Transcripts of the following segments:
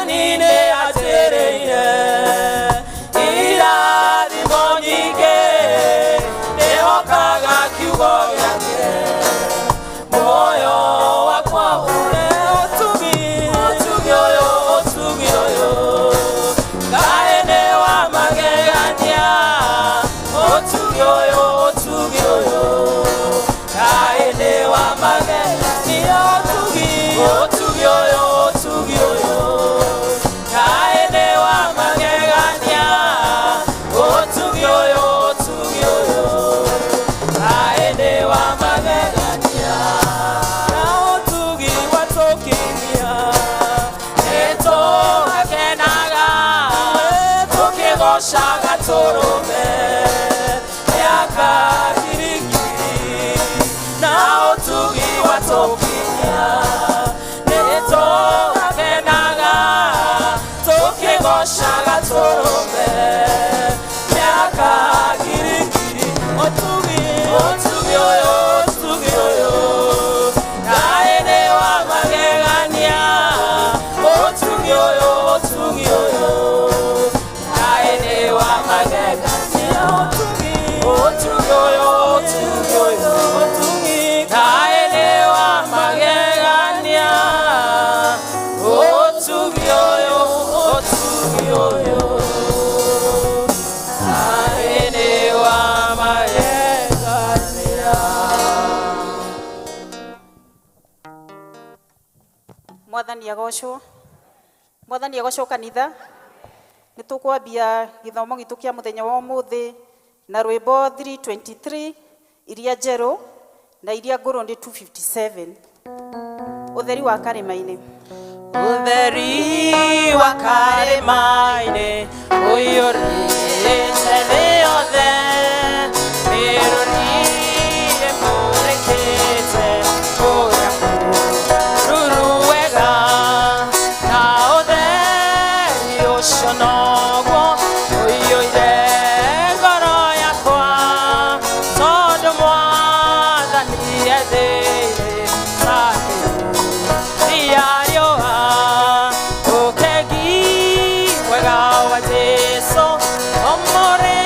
nine atereire irathimo nyingi nihokaga kiugo giake moyo wakwa ure utugi uyo kaene wa magegania utugi uyo kaene wa magegania utugi uyo kaene wa magegania utugi uyo kaene wa magegania na utugi watokinia eto akenaga tukigoshaga turume yaka kirikiri na utugi watokinia eto akenaga tukigoshaga turume yaka kirikiri utugi uyo kaene wa magegania utugi uyo kaene wa magegania utugi uyo kaene wa magegania utugi uyo kaene wa magegania. Mwathani agocwo kanitha nitukwambia githomo gitu kia muthenya wa umuthi na rwimbo 323 iria njeru na iria nguru ndi 257 utheri wa karima-ini uyurite thĩ yothe mĩrũrie mũrekete kũrĩa kũruru wega na ũtheri ũcio noguo ũiyũire ngoro yakwa tondũ Mwathani ethĩire ria riũa ũkengi wega wa Jesũ ũmũrĩ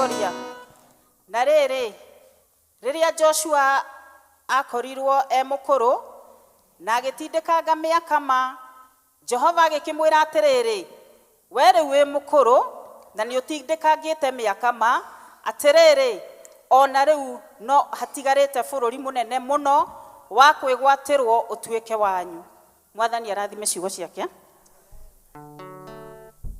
Gloria. Na riria Joshua akorirwo mukuru na agitindikanga miaka ma, Jehova agikimwira atiriri, we riu wi mukuru na ni utindikangite miaka ma, atiriri ona riu no hatigarite bururi munene muno wa kwigwatirwo utuike wanyu. Mwathani arathime ciugo ciake.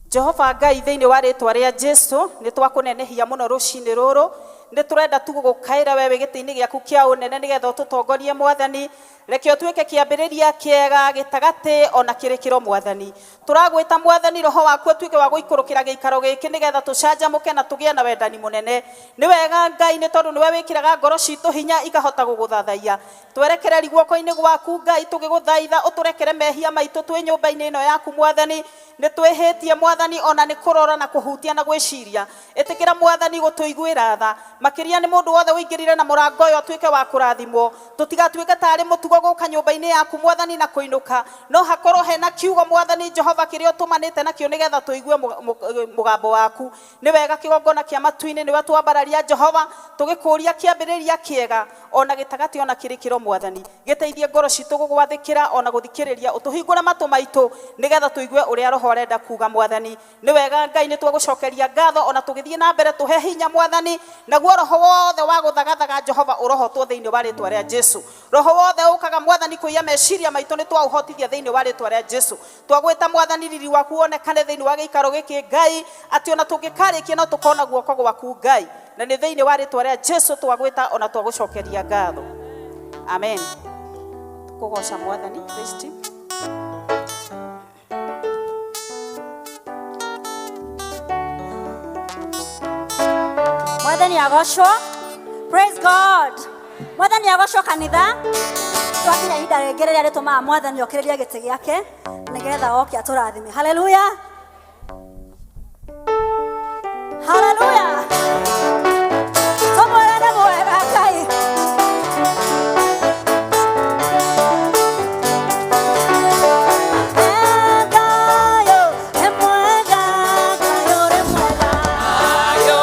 Jehova Ngai thiini wa ritwa ria Jesu ni twakunenehia muno rucini ruru, ni turenda tu gukaira wewe giti-ini giaku kia unene nigetha ututongorie Mwathani. Reke utuike kiambiriria kiega gitagati ona kirikiro Mwathani. Turagwita Mwathani roho waku utuike wa guikurukira giikaro giki nigetha tucanjamuke na tugie na wendani munene. Ni wega Ngai ni tondu niwe wikiraga ngoro citu hinya ikahota guguthathaia. Twerekereri guoko-ini gwaku Ngai tugiguthaitha uturekere mehia maitu twi nyumba-ini ino yaku Mwathani. Ni twihitie Mwathani ona ni kurora na kuhutia na gwiciria. Itikira Mwathani gutuiguira tha makiria ni mundu wothe uingirire na murango uyu atuike wa kurathimwo. Tutigatuike tari mutugo guka nyumba-ini yaku Mwathani na kuinuka, no hakorwo hena kiugo Mwathani Jehova kiria utumanite nakio nigetha tuigue mugambo waku. Ni wega kigongona kia matu-ini niwe twambararia Jehova tugikuria kiambiriria kiega ona gitagati ona kirikiro Mwathani. Giteithie ngoro citu gugwathikira ona guthikiriria, utuhingure matu maitu nigetha tuigue uria roho arenda kuga Mwathani. Ni wega Ngai ni twagucokeria ngatho ona tugithie na mbere tuhe hinya Mwathani, naguo roho wothe wa guthagathaga Jehova urohotwo thiini wa ritwa ria Jesu. Roho wothe ukaga Mwathani kuiya meciria maitu ni twauhotithia thiini wa ritwa ria Jesu. Twagwita Mwathani riri waku onekane thiini wa giikaro giki Ngai, ati ona tungikarikia no tukona guoko gwaku Ngai, na ni thiini wa ritwa ria Jesu twagwita ona twagucokeria ngatho. Amen. Tukugoca Mwathani Kristo. Mwathani agocwo. Praise God. Mwathani agocwo kanitha. Twakinya ihinda ringi riria ritumaga Mwathani okiririe giti giake nigetha oke aturathime. Hallelujah. Hallelujah. Tumwirane mwega Ngai. Ayo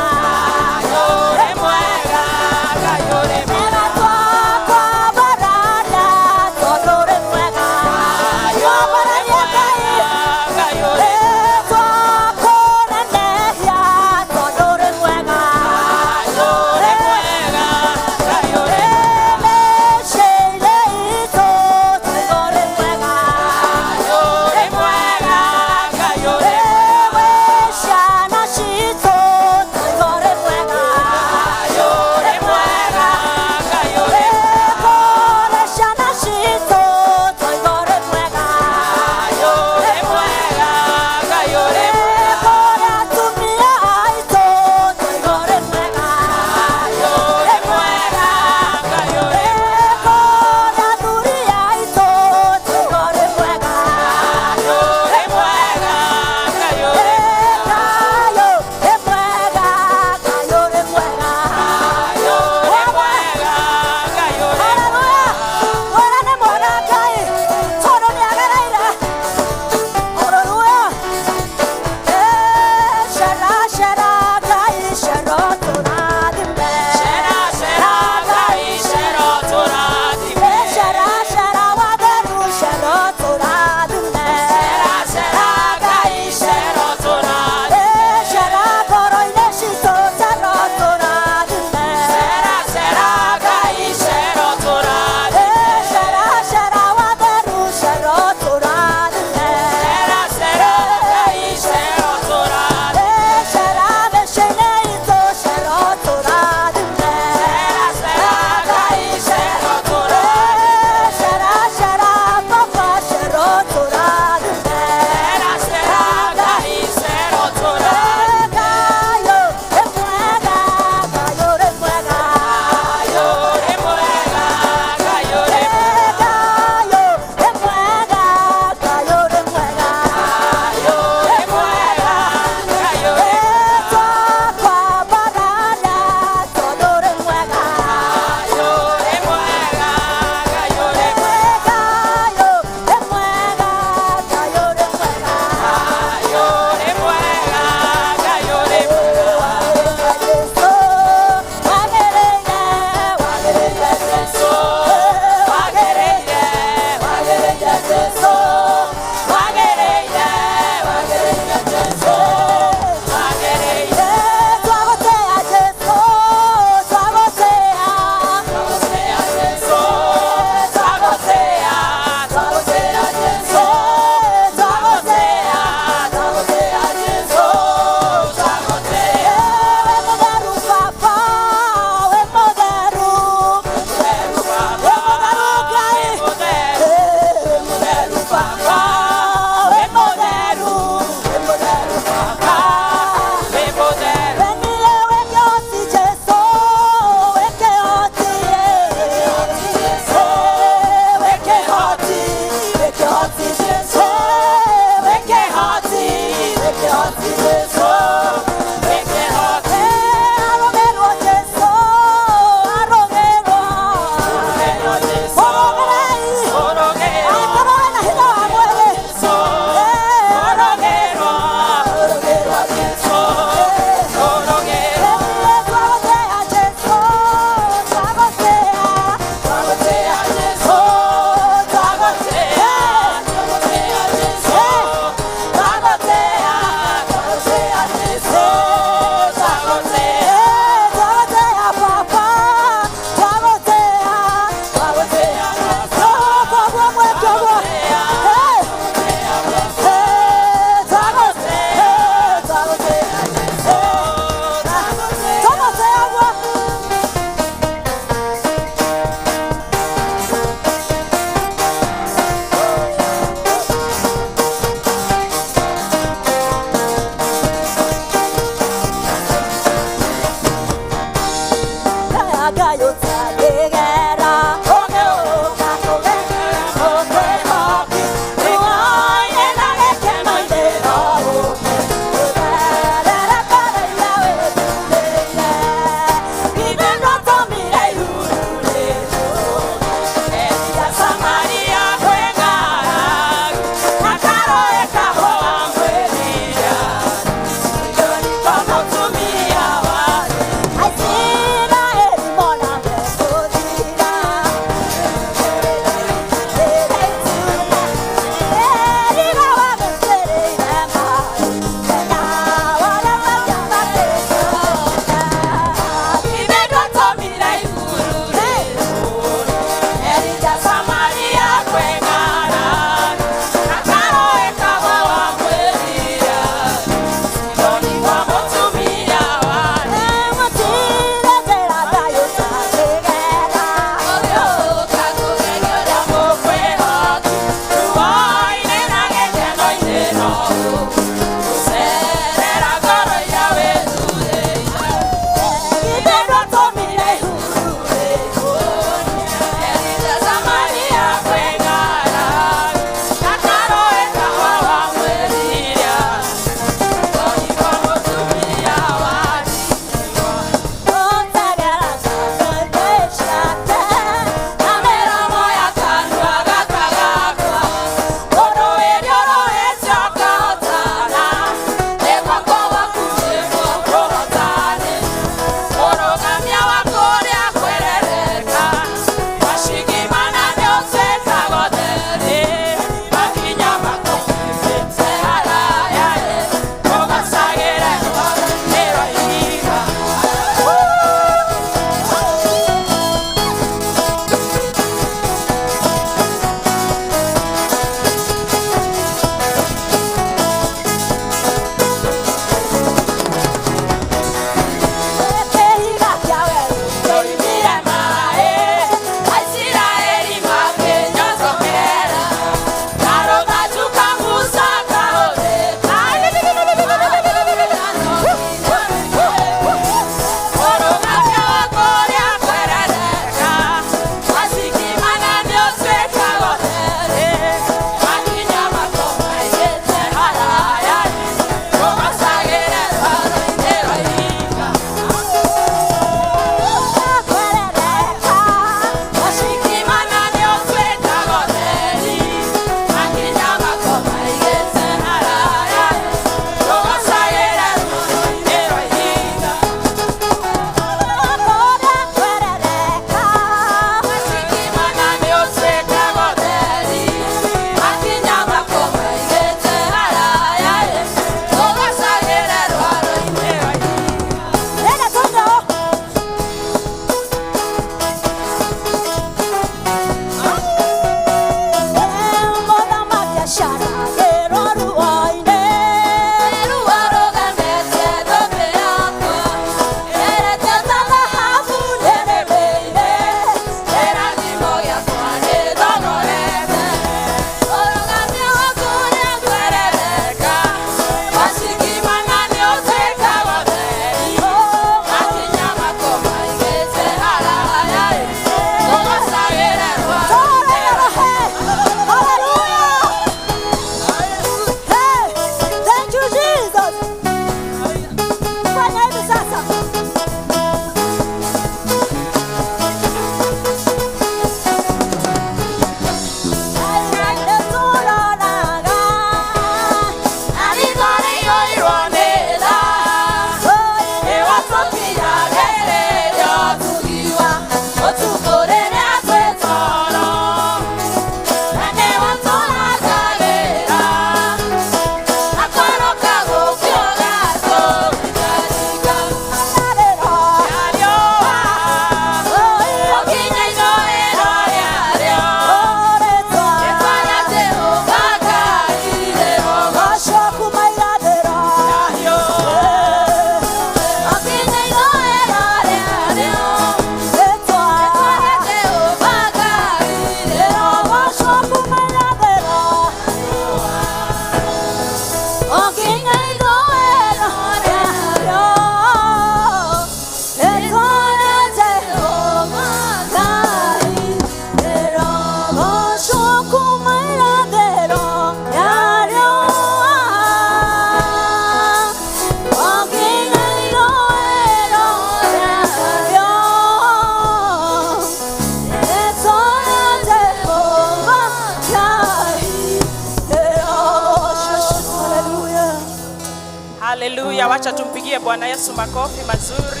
Hallelujah. Wacha tumpigie Bwana Yesu makofi mazuri.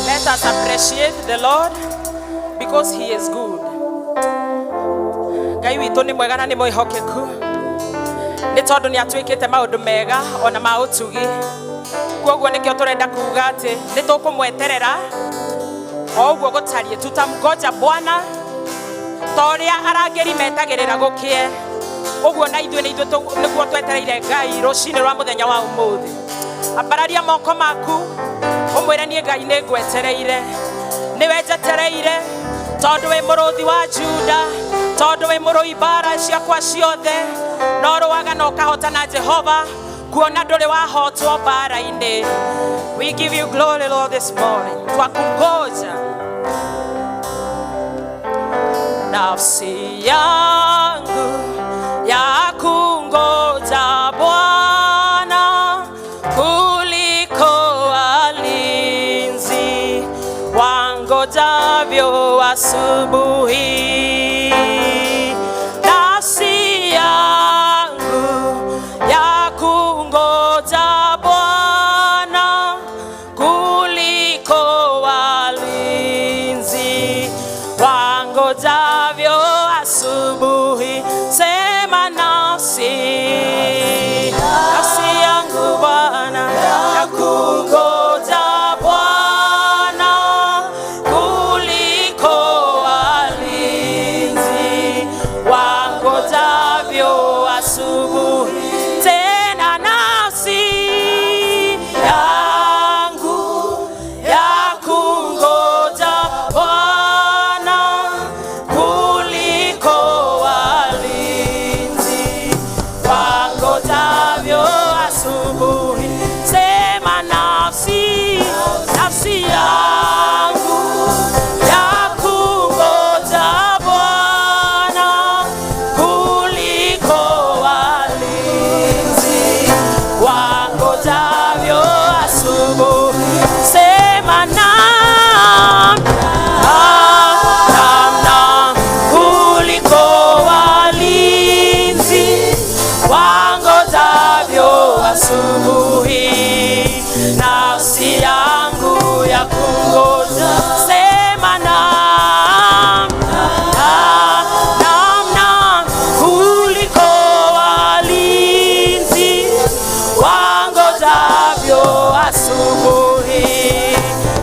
Let us appreciate the Lord because he is good. Ngai witũ nĩ mwega na nĩ mwĩhokeku. Nĩ tondũ nĩ atuĩkĩte maũndũ mega ona ma ũtugi. Koguo nĩkĩo tũrenda kuuga atĩ nĩ tũkũmweterera o ũguo gũtariĩ, tutamgoja Bwana ta ũrĩa arangĩri metagĩrĩra gũkĩe. Ũguo na ithuĩ nĩguo twetereire Ngai rũcinĩ rwa mũthenya wa ũmũthĩ. Ambararia moko maku ũmwĩre niĩ Ngai nĩ ngwetereire, nĩwe njetereire tondũ wĩ mũrũthi wa Juda, tondũ wĩ mũrũi mbara ciakwa ciothe, no rũaga na ũkahotana Jehova, kuona ndũrĩ wahotwo mbara-inĩ. We give you glory, Lord, this morning. Twakungoja nafsi yangu ya kungoja Bwana kuliko walinzi wangojavyo asubuhi. Nafsi yangu ya kungoja Bwana kuliko walinzi wangojavyo asubuhi. Sema nafsi yangu Bwana ya kungoja Bwana kuliko walinzi wangojavyo asubuhi. Tena nafsi yangu ya kungoja Bwana kuliko walinzi wangojavyo asubuhi. Sema nafsi yangu ya kungoja Bwana kuliko walinzi wangojavyo asubuhi. Sema kuliko walinzi wangojavyo asubuhi. Nafsi yangu ya kungoja. Sema kuliko walinzi wangojavyo asubuhi.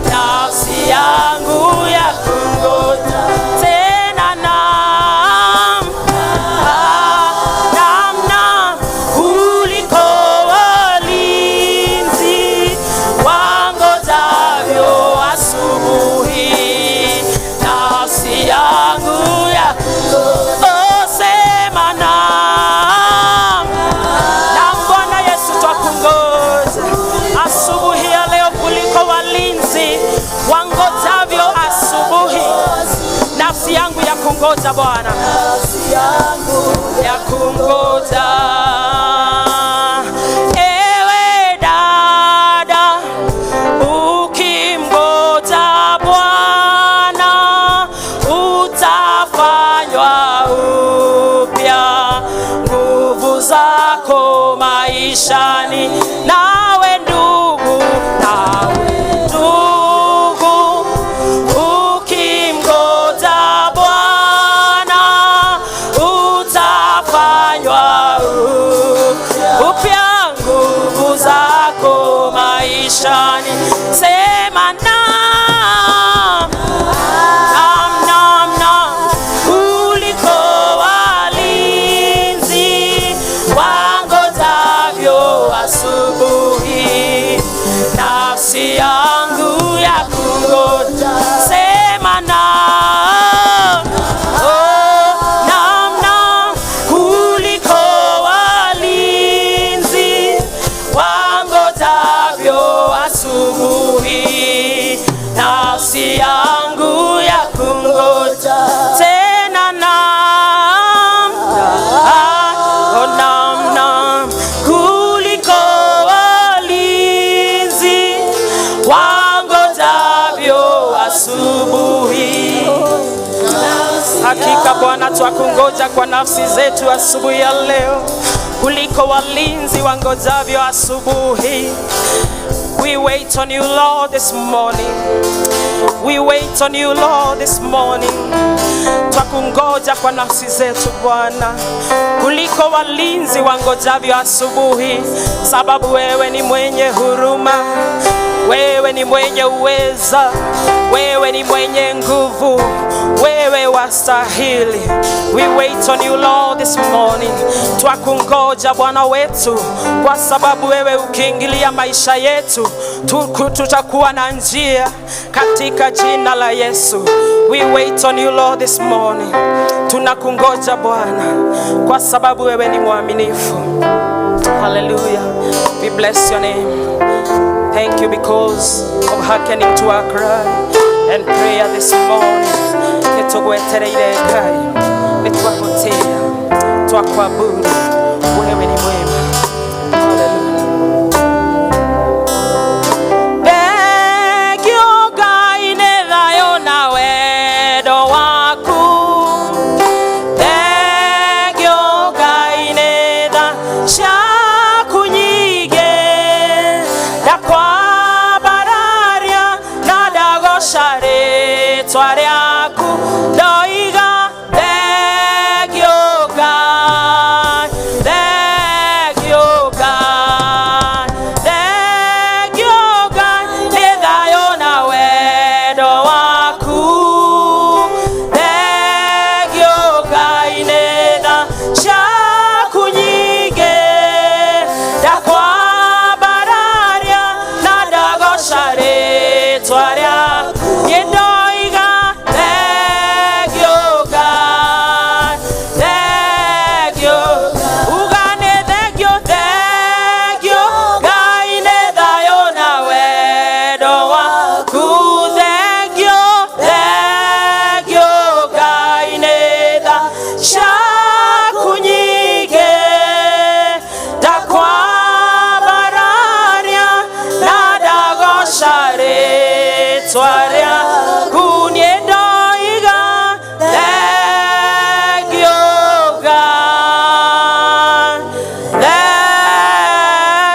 Nafsi yangu ya kungoja. Tena kuliko walinzi wangojavyo asubuhi. Nafsi yangu ya kungoja. Sema Bwana Yesu twakungoja asubuhi ya leo kuliko walinzi wangojavyo asubuhi. Nafsi yangu ya kungoja Bwana, nafsi yangu ya kungoja. Ewe dada, ukimgoja Bwana utafanywa upya nguvu zako maishani. Nawe ndugu, ukimgoja Bwana utafanywa upya nguvu zako maishani. Sema kuliko walinzi wangojavyo asubuhi. Nafsi yangu ya kungoja. Sema kuliko walinzi wangojavyo asubuhi. Nafsi yangu ya kungoja. Tena kuliko walinzi wangojavyo asubuhi. Hakika Bwana twakungoja kwa nafsi zetu asubuhi ya leo. kuliko walinzi wangojavyo asubuhi. We wait on you, Lord, this morning. We wait on you, Lord, this morning. Twakungoja kwa nafsi zetu Bwana, kuliko walinzi wangojavyo asubuhi, sababu wewe ni mwenye huruma, wewe ni mwenye uweza, wewe ni mwenye nguvu, wewe wastahili. We wait on you, Lord, this morning. Twakungoja Bwana wetu, kwa sababu wewe ukiingilia maisha yetu tutakuwa na njia, katika jina la Yesu. We wait on you, Lord, this morning. Tunakungoja Bwana, kwa sababu wewe ni mwaminifu. Hallelujah. We bless your name. Thank you because of hearkening to our cry and prayer this morning. Nitugwetereire Ngai, nitwakutia, twakuabudu, wewe ni mwema. Hallelujah. Thengio Ngai nĩ thayũ na wendo waku. Thengio Ngai nĩ tha ciaku nyingĩ, ndakwambararia na ndagoca rĩĩtwa rĩaku, ndoiga thengio Ngai, thengio Ngai, thengio Ngai nĩ thayũ na wendo waku. Thengio Ngai nĩ tha ciaku nyingĩ, ndakwambararia na ndagoca rĩĩtwa rĩaku, niĩ ndoiga thengio Ngai, thengio, uga nĩ thengio, thengio Ngai nĩ thayũ na wendo waku. Thengio, thengio Ngai nĩ tha ciaku nyingĩ, ndakwambararia na ndagoca rĩĩtwa rĩaku, niĩ ndoiga thengio Ngai,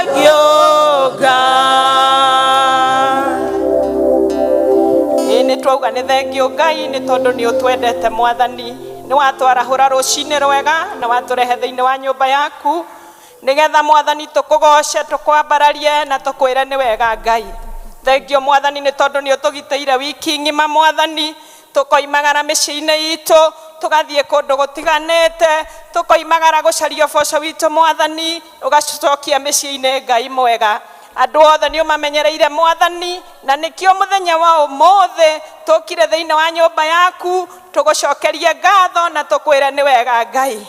thengio Ngai. Nĩ twauga nĩ thengio Ngai nĩ tondũ nĩ ũtwendete Mwathani, nĩ watwarahũra rũcinĩ rwega na watũrehe thĩinĩ wa nyũmba yaku, nĩgetha Mwathani tũkũgoce, tũkwambararie na tũkwĩre nĩ wega Ngai. Thengio Mwathani nĩ tondũ nĩ ũtũgitĩire wiki ng'ima Mwathani, tũkoimagara mĩciĩ-inĩ itũ tũgathiĩ kũndũ gũtiganĩte, tũkoimagara gũcaria ũboco witũ Mwathani, ũgacokia mĩciĩ-inĩ Ngai mwega. Andũ othe nĩ ũmamenyereire Mwathani, na nĩkĩo mũthenya wa ũmũthĩ tũkire thĩinĩ wa nyũmba yaku tũgũcokerie ngatho na tũkwĩre nĩ wega Ngai.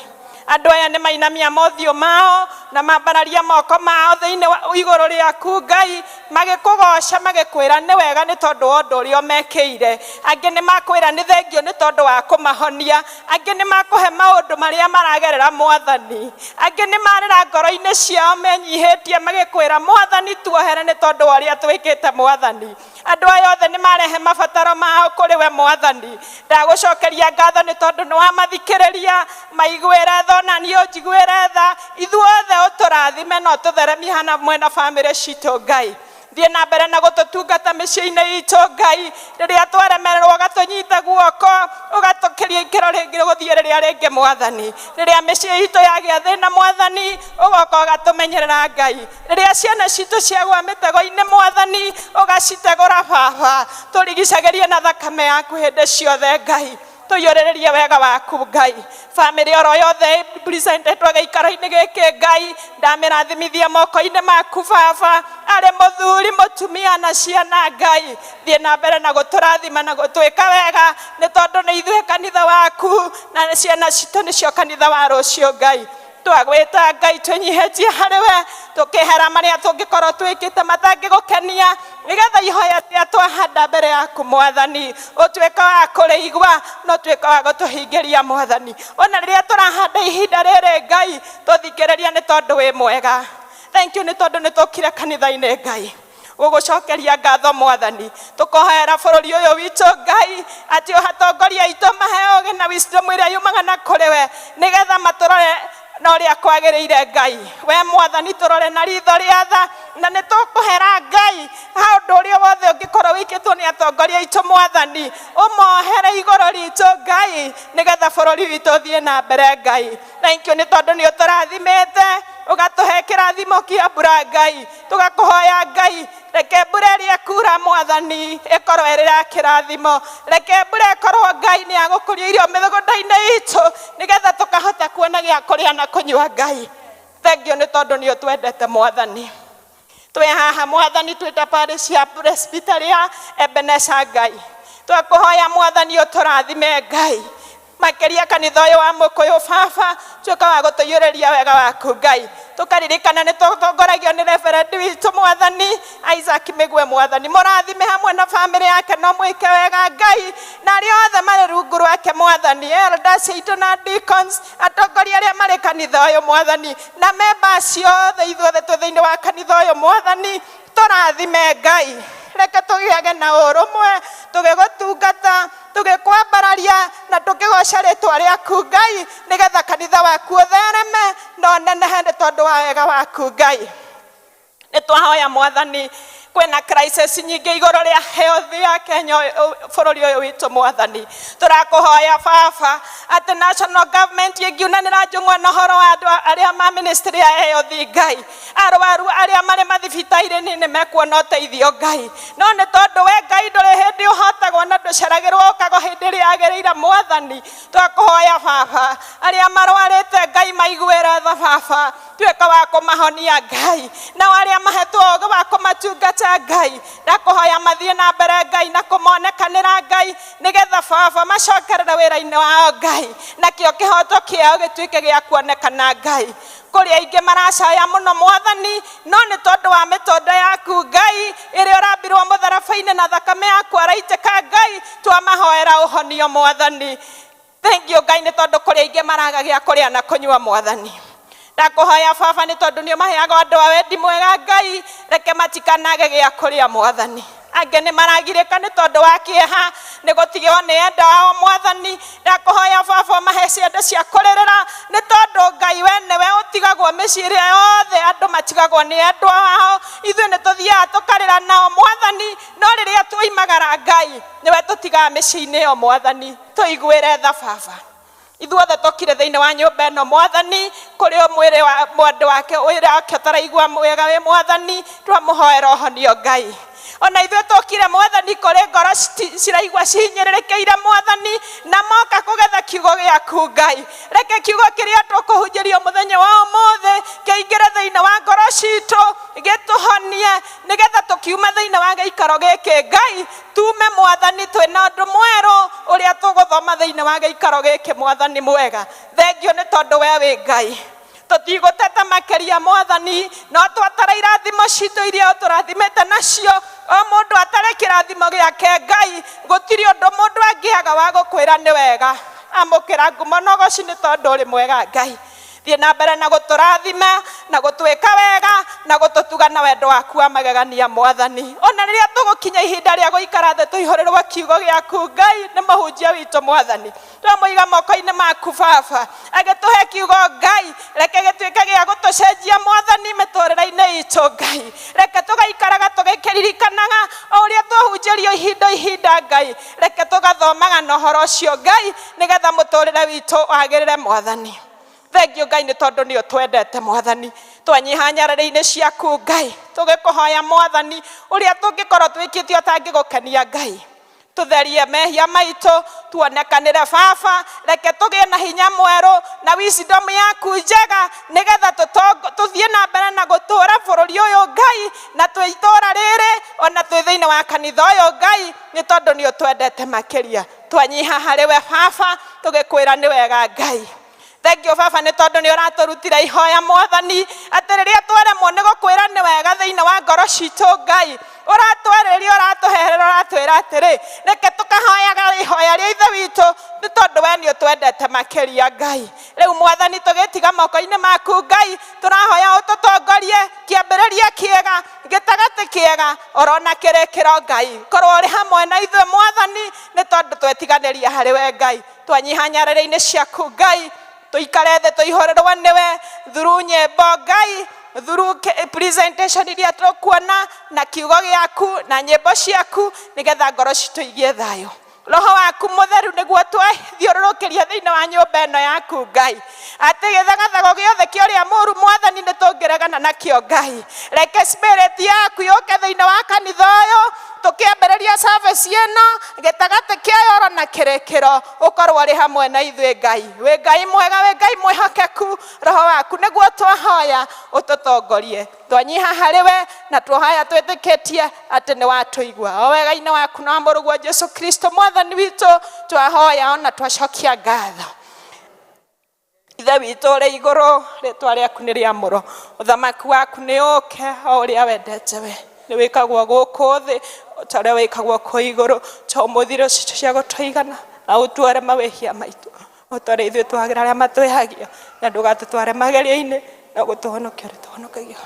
Andũ aya nĩ mainamia mothiũ mao na mambararia moko mao thĩinĩ wa igũrũ rĩaku Ngai, magĩkũgoca magĩkwĩra nĩ wega nĩ tondũ wa ũndũ ũrĩa ũmekĩire. Angĩ nĩ makwĩra nĩ thengio nĩ tondũ wa kũmahonia, angĩ nĩ makũhe maũndũ marĩa maragerera Mwathani, angĩ nĩ marĩra ngoro-inĩ ciao menyihĩtie magĩkwĩra Mwathani tuohere nĩ tondũ wa ũrĩa twĩkĩte Mwathani. Andũ aya othe nĩ marehe mabataro mao kũrĩ we Mwathani, ndagũcokeria ngatho nĩ tondũ nĩ wamathikĩrĩria, maiguĩre tha na niĩ ũnjiguĩre tha, ithuothe ũtũrathime na ũtũtheremie hana mwena bamĩrĩ citũ Ngai. Thiĩ na mbere na gũtũtungata mĩciĩ-inĩ itũ Ngai, rĩrĩa twaremererwo ũgatũnyita guoko, ũgatũkĩria ikĩro rĩngĩ gũthiĩ rĩrĩa rĩngĩ Mwathani. Rĩrĩa mĩciĩ itũ yagĩa thĩna Mwathani, ũgoka ũgatũmenyerera Ngai. Rĩrĩa ciana citũ ciagwa mĩtego-inĩ Mwathani, ũgacitegũra Baba, tũrigicagĩrie na thakame yaku hĩndĩ ciothe Ngai. Tũiyũrĩrĩrie wega waku Ngai. Famĩlĩ oro yothe presentetwo gĩikaro-inĩ gĩkĩ Ngai, ndamĩrathimithia moko-inĩ maku Baba, arĩ mũthuri mũtumia na ciana Ngai. Thiĩ na mbere na gũtũrathima na gũtwĩka wega, nĩ tondũ nĩ ithuĩ kanitha waku na ciana citũ nĩcio kanitha wa rũciũ Ngai. Twagwĩta Ngai twĩnyihĩtie harĩ we, tũkĩhera marĩa tũngĩkorwo twĩkĩte matangĩgũkenia, nĩgetha ihoya rĩrĩa twahanda mbere yaku Mwathani ũtuĩka wa kũrĩigua na ũtuĩka wa gũtũhingĩria Mwathani. Ona rĩrĩa tũrahanda ihinda rĩrĩ Ngai, tũthikĩrĩria nĩ tondũ wĩ mwega. Thank you nĩ tondũ nĩ tũkire kanitha-inĩ Ngai gũgũcokeria ngatho Mwathani. Tũkũhoera bũrũri ũyũ witũ Ngai, atĩ atongoria aitũ maheo ũgĩ na wisdom ĩrĩa yumaga na kũrĩ we, nĩgetha matũrore na uria kwagiriire Ngai. We Mwathani turore na ritho ria tha na nitukuhera Ngai ha undu uria wothe ungikorwo wikitwo ni atongoria itu Mwathani umohere iguru ritu Ngai nigetha bururi witu thie na mbere Ngai. Thank you ni tondu ni uturathimete ugatuhe kirathimo kia mbura Ngai. Tugakuhoya Ngai reke mbura iria kura Mwathani ikorwo iri kirathimo. Reke mbura ikorwo Ngai ni agukuria irio mithugunda-ini itu nigetha tukahota kuona gia kuria na kunyua Ngai. Thank you ni tondu ni utwendete Mwathani. Twe haha Mwathani twita parish ya Presbyteria Ebenezer Ngai. Twakuhoya Mwathani uturathime Ngai. Makeria kanitha uyu wa Mukuyu Baba tuka wa gutuyureria wega waku Ngai. Tukaririkana ni tugoragio ni reverend witu Mwathani Isaac Migwe Mwathani. Murathime hamwe na family yake no mwike wega Ngai na aria othe mari rungu rwake Mwathani. Elders itu na deacons atongoria aria mari kanitha uyu Mwathani na members othe ithuothe twi thiini wa kanitha uyu Mwathani turathime Ngai. Reke tugiage na urumwe tugigutungata tugikwambararia na tukigoca ritwa riaku Ngai nigetha kanitha waku uthereme no nenehe ni tondu wa wega waku Ngai. Nitwahoya Mwathani kwena crisis nyingi iguru ria health ya Kenya bururi uyu witu Mwathani. Turakuhoya Baba ati national government yegiunanira njung'wa na horo wa andu aria ma ministry ya health Ngai. Arwaru aria mari mathibitari ni mekuona uteithio Ngai. No ni tondu we Ngai nduri hindi uhotagwo na nduceragirwo ukago hindi ria agiriire Mwathani. Turakuhoya Baba aria marwarite Ngai maiguira tha Baba tuika wa kumahonia Ngai na aria mahetwo ugo wa kumatungata Ngai. Ndakuhoya mathie na mbere Ngai na kumonekanira Ngai nigetha Baba macokerere wira-ini wao Ngai na kio kihoto kiao gituike gia kuonekana Ngai. Kuri aingi maracaya muno Mwathani no ni tondu wa mitondo yaku Ngai iria urambirwo mutharabaini na thakame yaku araitika Ngai twamahoera uhonio Mwathani. Thank you Ngai ni tondu kuri aingi maraga gia kuria na kunyua Mwathani. Ndakuhoya Baba ni tondu ni maheaga andu a wendi mwega Ngai reke matikanage gia kuria Mwathani. Ange ni maragirika ni tondu wa kieha ni gutigio ni enda wao Mwathani. Ndakuhoya Baba mahe ciende cia kuririra ni tondu Ngai we niwe utigagwo miciiri yothe andu matigagwo ni endwa wao. Ithuĩ ni tuthiaga tukarira nao Mwathani no riria tuimagara Ngai niwe tutigaga miciĩ-ini yo Mwathani tuiguire tha Baba. Ithuothe tukire thiini wa nyumba ino Mwathani kuri mwiri wa mwandu wake wira wake taraigua mwega we Mwathani twamuhoera uhonio Ngai. Ona ithuĩ tukire Mwathani kuri ngoro ciraigua cihinyĩrĩrĩkĩire Mwathani na moka kugetha kiugo giaku Ngai. Reke kiugo kiria tukuhunjĩrio muthenya wa ũmũthĩ kĩingĩre thĩinĩ wa ngoro citũ gĩtũhonie nigetha tukiuma thĩinĩ wa gĩikaro gĩkĩ Ngai tume Mwathani twĩna ũndũ mwerũ ũrĩa tũgũthoma thĩinĩ wa gĩikaro gĩkĩ Mwathani mwega. Thengio nĩ tondũ we wĩ Ngai. Tutiguteta makeria Mwathani no twatara irathimo citũ iria tũrathimĩte nacio o mũndũ atare kĩrathimo gĩake Ngai. Gũtirĩ ũndũ mũndũ angĩaga wa gũkwĩra nĩ wega. Amũkĩra ngumo na ũgoci nĩ tondũ ũrĩ mwega Ngai. Thiĩ na mbere na gũtũrathima na gũtwĩka wega na gũtũtuga na wendo waku wa magegania Mwathani. Ona rĩrĩa tũgũkinya ihinda rĩa gũikara thĩ tũihũrĩrwo kiugo gĩaku Ngai nĩ mũhunjia witũ Mwathani. Twamũiga moko-inĩ maku Baba agĩtũhe kiugo Ngai reke gĩtuĩke gĩa gũtũcenjia Mwathani mĩtũrĩre-inĩ itũ Ngai. Reke tũgaikaraga tũgĩkĩririkanaga o ũrĩa twahunjĩrio ihinda Ngai. Reke tũgathomaga na ũhoro ũcio Ngai nigetha mũtũrĩre witũ wagĩrĩre Mwathani. Thank you Ngai ni tondu ni utwendete Mwathani. Twanyiha nyarĩrĩ-inĩ ciaku Ngai tũgĩkũhoya Mwathani ũrĩa tũngĩkorwo twĩkĩte ũtangĩgũkenia Ngai. Tutherie mehia maitũ tuonekanĩre Baba. Reke tũgĩe na hinya mwerũ na wisdom yaku njega nigetha tũthiĩ na mbere na gũtũũra bũrũri ũyũ Ngai na twĩ itũũra rĩrĩ ona twĩ thĩinĩ wa kanitha ũyũ Ngai nĩ tondũ nĩ ũtwendete makĩria. Twanyiha harĩ we Baba tũgĩkwĩra nĩ wega Ngai. Thank you Baba ni tondu ni uraturutira ihoya Mwathani ati riria tweremwo ni gukwira ni wega thiini wa ngoro citu Ngai uratwereria uratuherera uratwira atiri reke tukahoyaga ihoya ria ithe witu ni tondu we ni utwendete makiria Ngai. Riu Mwathani tugitiga moko-ini maku Ngai turahoya ututongorie kiambiriria kiega gitagati kiega orona kirikiro Ngai korwo uri hamwe na ithuĩ Mwathani ni tondu twetiganiria hari we Ngai. Twanyiha nyarĩrĩ-inĩ ciaku Ngai tuikare the tuihorerwo niwe through nyimbo Ngai through presentation iria tukuona na kiugo giaku na nyimbo ciaku nigetha ngoro cituigie thayo. Roho waku mutheru niguo twathiururukiria thiini wa nyumba ino yaku Ngai ati githagathago giothe kiuria muru mwathani nitungiregana nakio Ngai. Reke spirit yaku yuke thiini wa kanitha uyu tukiambiriria service ino gitagati kiayoro na kirekiro ukorwo ri hamwe na ithui Ngai. We Ngai mwega, we Ngai mwihokeku, roho waku niguo twahoya ututongorie twanyiha hariwe na twohaya twitikitie ati ni watuigua. O wega-ini waku na muruguo Jesu Kristo mwathani witu twahoya ona twacokia ngatho. Ithe witu ri iguru, ritwa riaku ni riamuro, uthamaki waku ni uke o uria wendete we. Ni wikagwo guku thi utaria wikagwo ku iguru to muthiro citu cia gutwaigana na utware mawehia maitu utare ithuĩ twagira aria matwehagia na ndugatutware mageria-ini na gutuhonokia ri tuhonokagio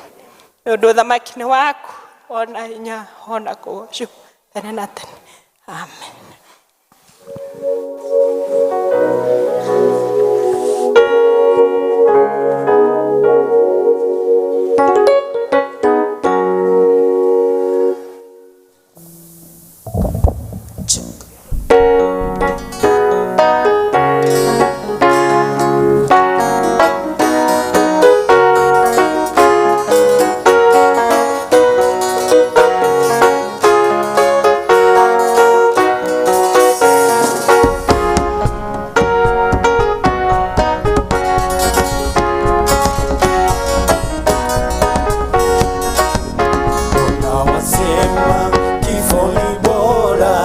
ni undu uthamaki ni waku ona hinya ona kugocwo tene na tene. Amen. Kifo ni bora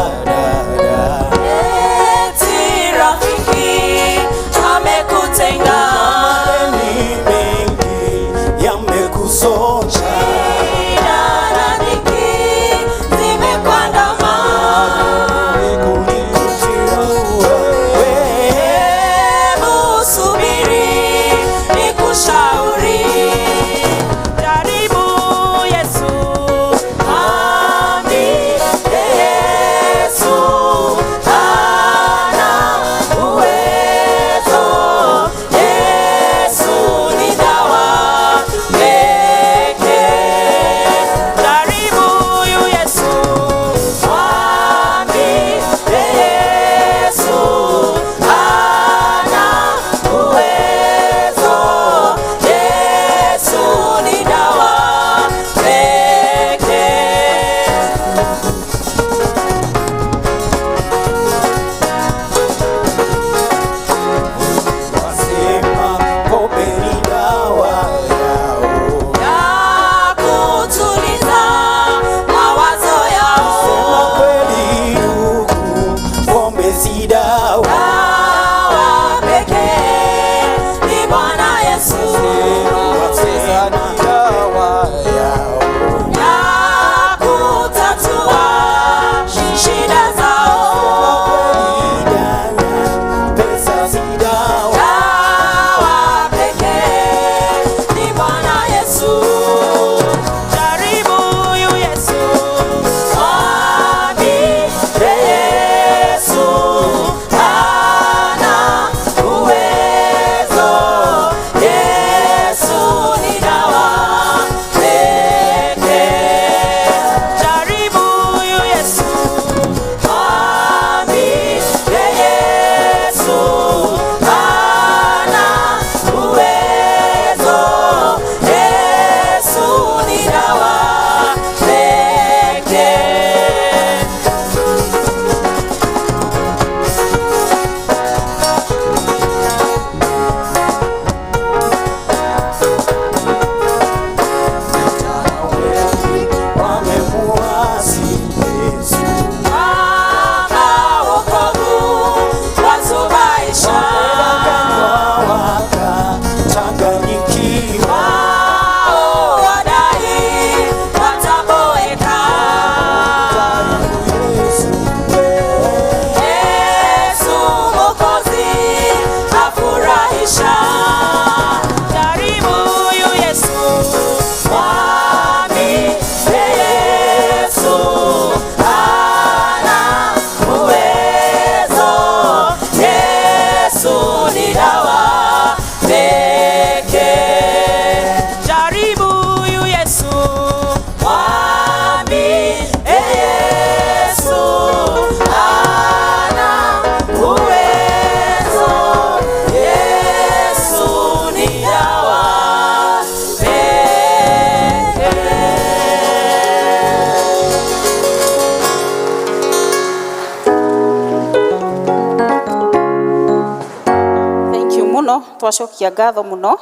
twacokia ngatho muno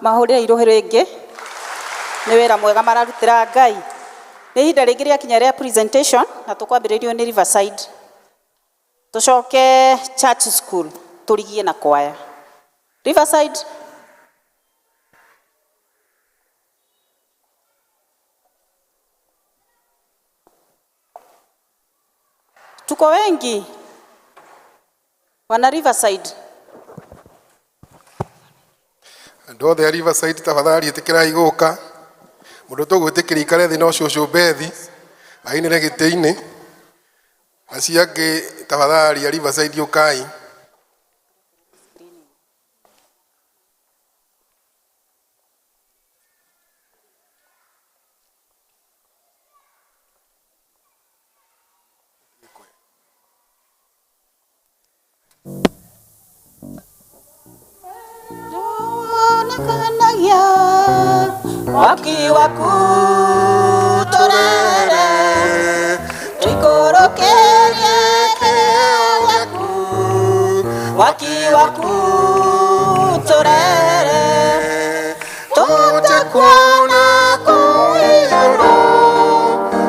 mahurire iruhi ringi ni wira mwega mararutira Ngai. Ni ihinda ringi riakinya ria presentation na tukwambiririo ni Riverside. Tucoke church school turigie na kwaya. Riverside. Tuko wengi wana Riverside. Ando the Riverside tafadhali itikirai guka. Mundu tugwitikira ikare thi no cucu bethi ainire gitiini aciangi tafadhali ya Riverside ukai. Waki waku torere tukorokerie yaku waki waku torere tutakuona kuiguru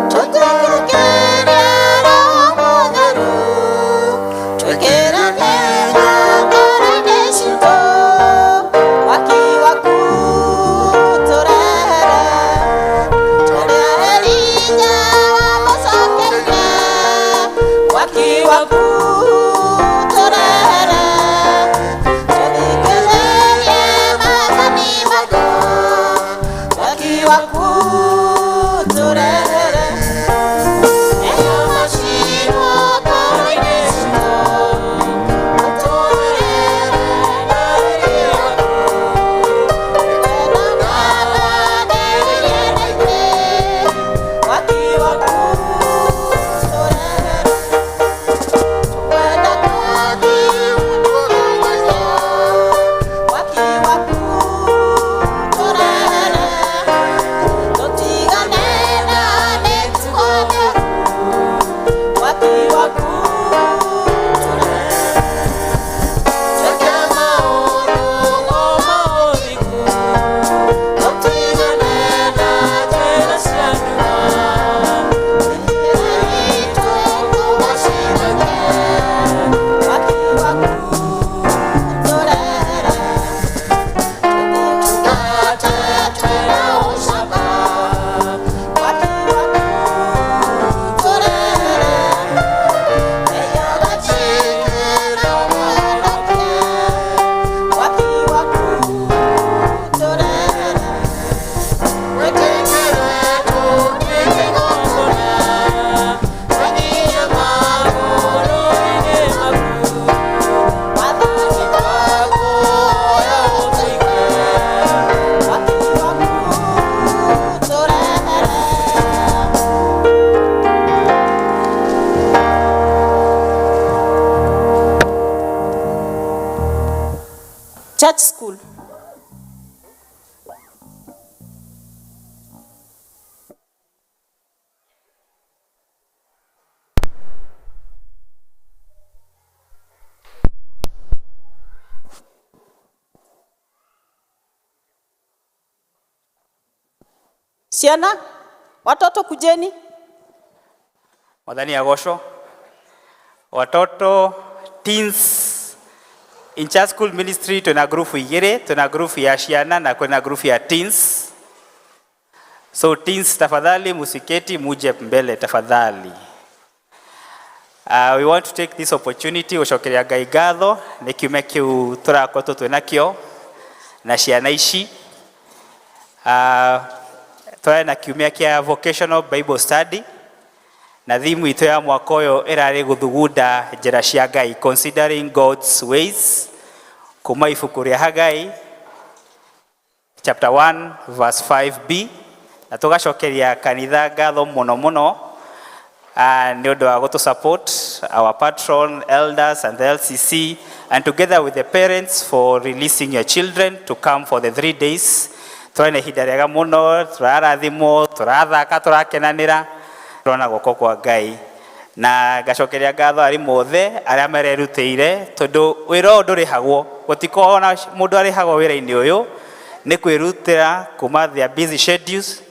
tutorokerie romogaru tukerane ngaraneshito waki waku church school. Siana, watoto kujeni. Mwadhani agosho. Watoto teens in church school ministry tuna group igire, tuna group ya Shiana na kuna group ya teens. So teens tafadhali musiketi muje mbele tafadhali. We want to take this opportunity ushokeria Ngai ngatho ni kiume kiu turakoto twinakio na Shiana ici. Twae na kiumia kia vocational Bible study na thimu itu ya mwaka uyu irari guthugunda njira cia Ngai, considering God's ways, kuma ibuku ria Hagai chapter 1 verse 5b, na tugacokeria kanitha ngatho muno muno ni undu wa gutu support our patron elders and the LCC, and together with the parents for releasing your children to come for the 3 days. Twaine hinda riega muno, turarathimo, turathaka, turakenanira, turona guoko kwa Ngai na gacokeria ngatho ari mothe aria marerutĩire tondu wĩra ũyũ ndũrĩhagwo gũtikoragwo na mũndũ arĩhagwo wĩra-inĩ ũyũ nĩ kwĩrutĩra kuma their busy schedules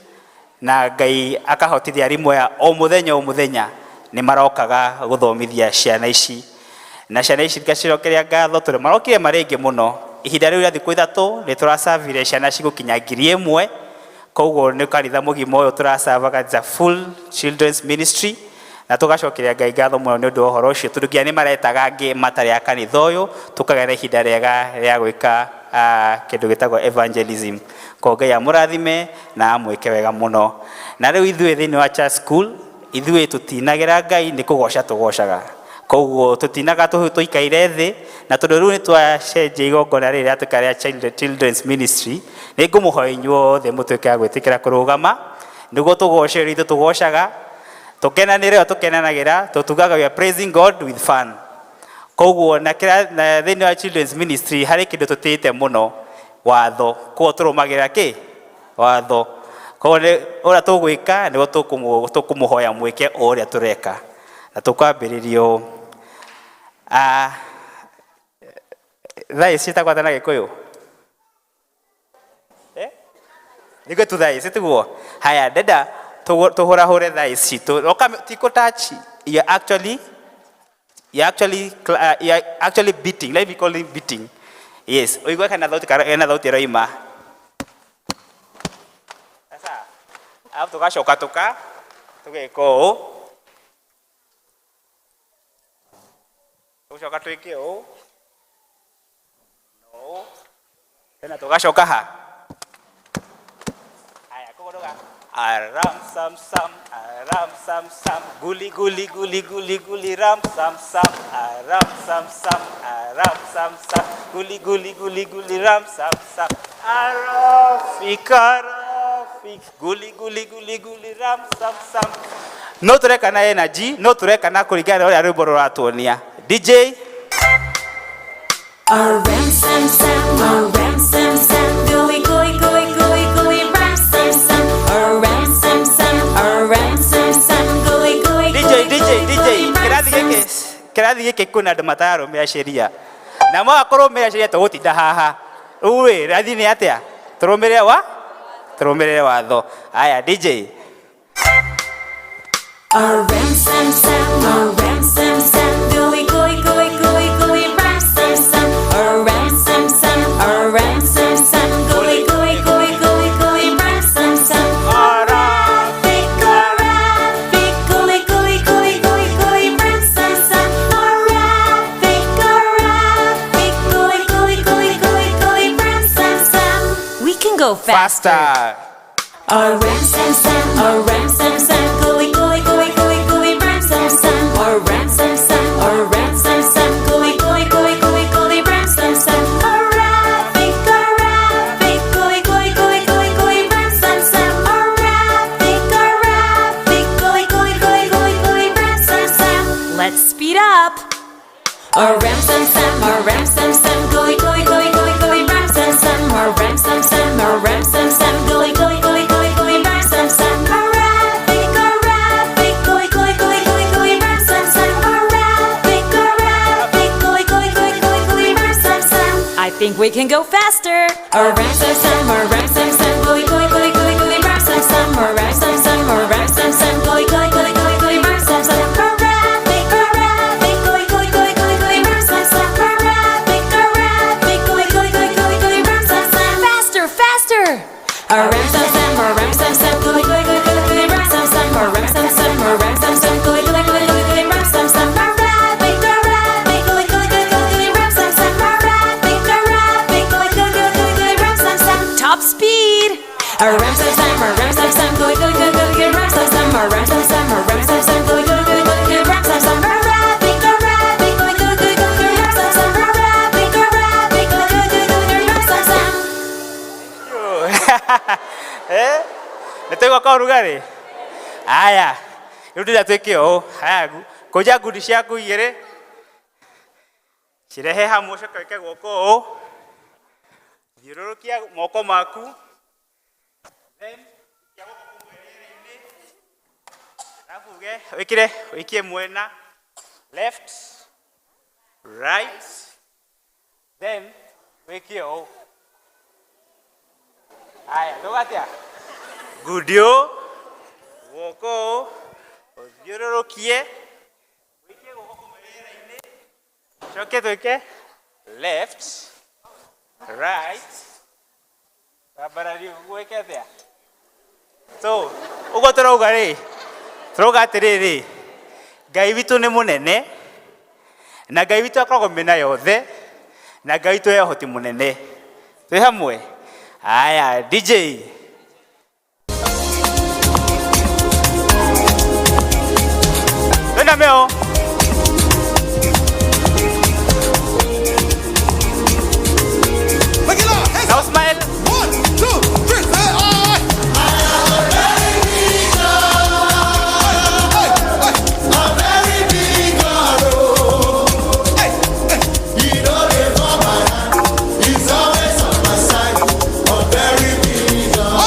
na Ngai akahotithia arimũ aya o mũthenya nĩ marokaga gũthomithia ciana ici na ciana ici ngacicokeria ngatho tondũ marokire marĩ aingĩ mũno ihinda rĩu rĩa thikũ ithatũ nĩ tũracabire ciana cigũkinya 1,000 koguo nĩ kanitha mũgima ũyũ tũracabaga the full children's ministry na tugacokeria Ngai ngatho mũno nĩ ũndũ wa ũhoro ũcio tondũ nginya nĩ maretaga angĩ matarĩ a kanitha ũyũ tũkagĩa na ihinda rĩega rĩa gwĩka kĩndũ gĩtagwo evangelism ko Ngai amũrathime na amwĩke wega mũno na rĩu ithuĩ thĩinĩ wa church school ithuĩ tũtinagĩra Ngai nĩ kũgoca tũgocaga koguo tũtinaga tũikaire thĩ na tondũ rĩu nĩ twacenjia igongona rĩrĩ rĩatuĩka rĩa children's ministry nĩ ngũmũhoya inyuothe mũtuĩke a gwĩtĩkĩra kũrũgama nĩguo tũgoce ithuĩ tũgocaga tukenanire tukenanagĩra tutugaga we are praising God with fun koguo na thĩinĩ wa children's ministry harĩ kĩndũ tũtĩĩte mũno watho koguo tũrũmagĩrĩra watho koguo ũrĩa tũgwĩka nĩguo tũkũmũhoya mwĩke o ũrĩa tũreka na tũkwambĩrĩrio thaa ici ciĩtagwo na Gĩkũyũ nĩguo tu thaa ici tiguo haya ndenda tuhura thaa ici tiko touch you actually beating, let me call it beating. Yes, uigwe kana thauti roima sasa hapo tugacoka tugeka ũũ tugacoka twĩke ũũ no tena tugacoka haya kũgũrũga aram sam sam guli guli guli guli guli ram sam sam aram sam sam guli guli guli guli ram sam sam arafik guli guli guli guli ram sam sam no tureka na energy no tureka na kũringana na ũrĩa rwĩmbo rũratuonia DJ aram sam sam guli guli guli guli guli ram sam sam aram sam sam guli guli DJ kĩrathi gĩkĩ kwĩna andũ matararũmĩrĩra sheria na makũrũmĩrĩra sheria tũgũtinda haha rĩu rathi nĩ atĩa tũrũmĩrĩre watho haya DJ aram sam sam guli guli guli guli guli ram sam sam aram sam sam guli guli guli guli guli ram sam sam go faster. Aram sam sam, guli guli guli guli guli ram sam sam. Aram sam sam, guli guli guli guli guli ram sam sam. Arabic, guli guli guli guli guli ram sam sam. Arabic, guli guli guli guli guli ram sam sam. Let's speed up. Aram sam sam, guli guli guli guli guli ram sam sam. Aram sam sam, guli guli guli guli guli ram sam sam. Arabic, guli guli guli guli guli ram sam sam. Arabic, guli guli guli guli guli ram sam sam. I think we can go faster. Aram sam sam, guli guli guli guli guli ram sam sam. Aram sam sam, guli guli guli guli guli ram sam sam. Arabic, guli guli guli guli guli ram sam sam. Arabic, guli guli guli guli guli ram sam sam. Faster. Aram sam sam, guli guli guli guli guli ram sam sam. Aram sam sam, guli guli guli guli guli ram sam sam. Arabic, guli guli guli guli guli ram sam sam. Arabic, guli guli guli guli guli ram sam sam. Top speed. Aram sam sam, guli guli guli guli guli ram sam sam. Aram sam sam, guli guli guli guli guli ram sam sam. Arabic, guli guli guli guli guli ram sam sam. Arabic, guli guli guli guli guli ram sam sam. Nĩtũigua kwa ũrugarĩ haya rĩu ndĩrĩa twĩke ũũ haya kũnja ngundi ciaku igĩrĩ cirehe hamwe ũcoke wĩke guoko ũũ thiũrũrũkia moko maku then ikia guoko kumwe rĩrĩ-inĩ Alafu wikie mwena left, right, then wikie o. Haya, togatia. Gudio, woko, uthiũrũrũkie. Wikie guoko kumĩrĩra-inĩ. Coke twĩke left, right. Barabara gwĩke atia. So, ugo turauga ri. Turauga atiriri. Ngai witũ nĩ mũnene. Na Ngai witũ akoragwo mĩena yothe. Na Ngai witũ e ũhoti mũnene. Twĩ hamwe. Aya, DJ. Twĩna mĩo. Now smile. 1, 2, 3, say I. A very big God, oh. He don't live on my hand. He's always on my side. A very big God.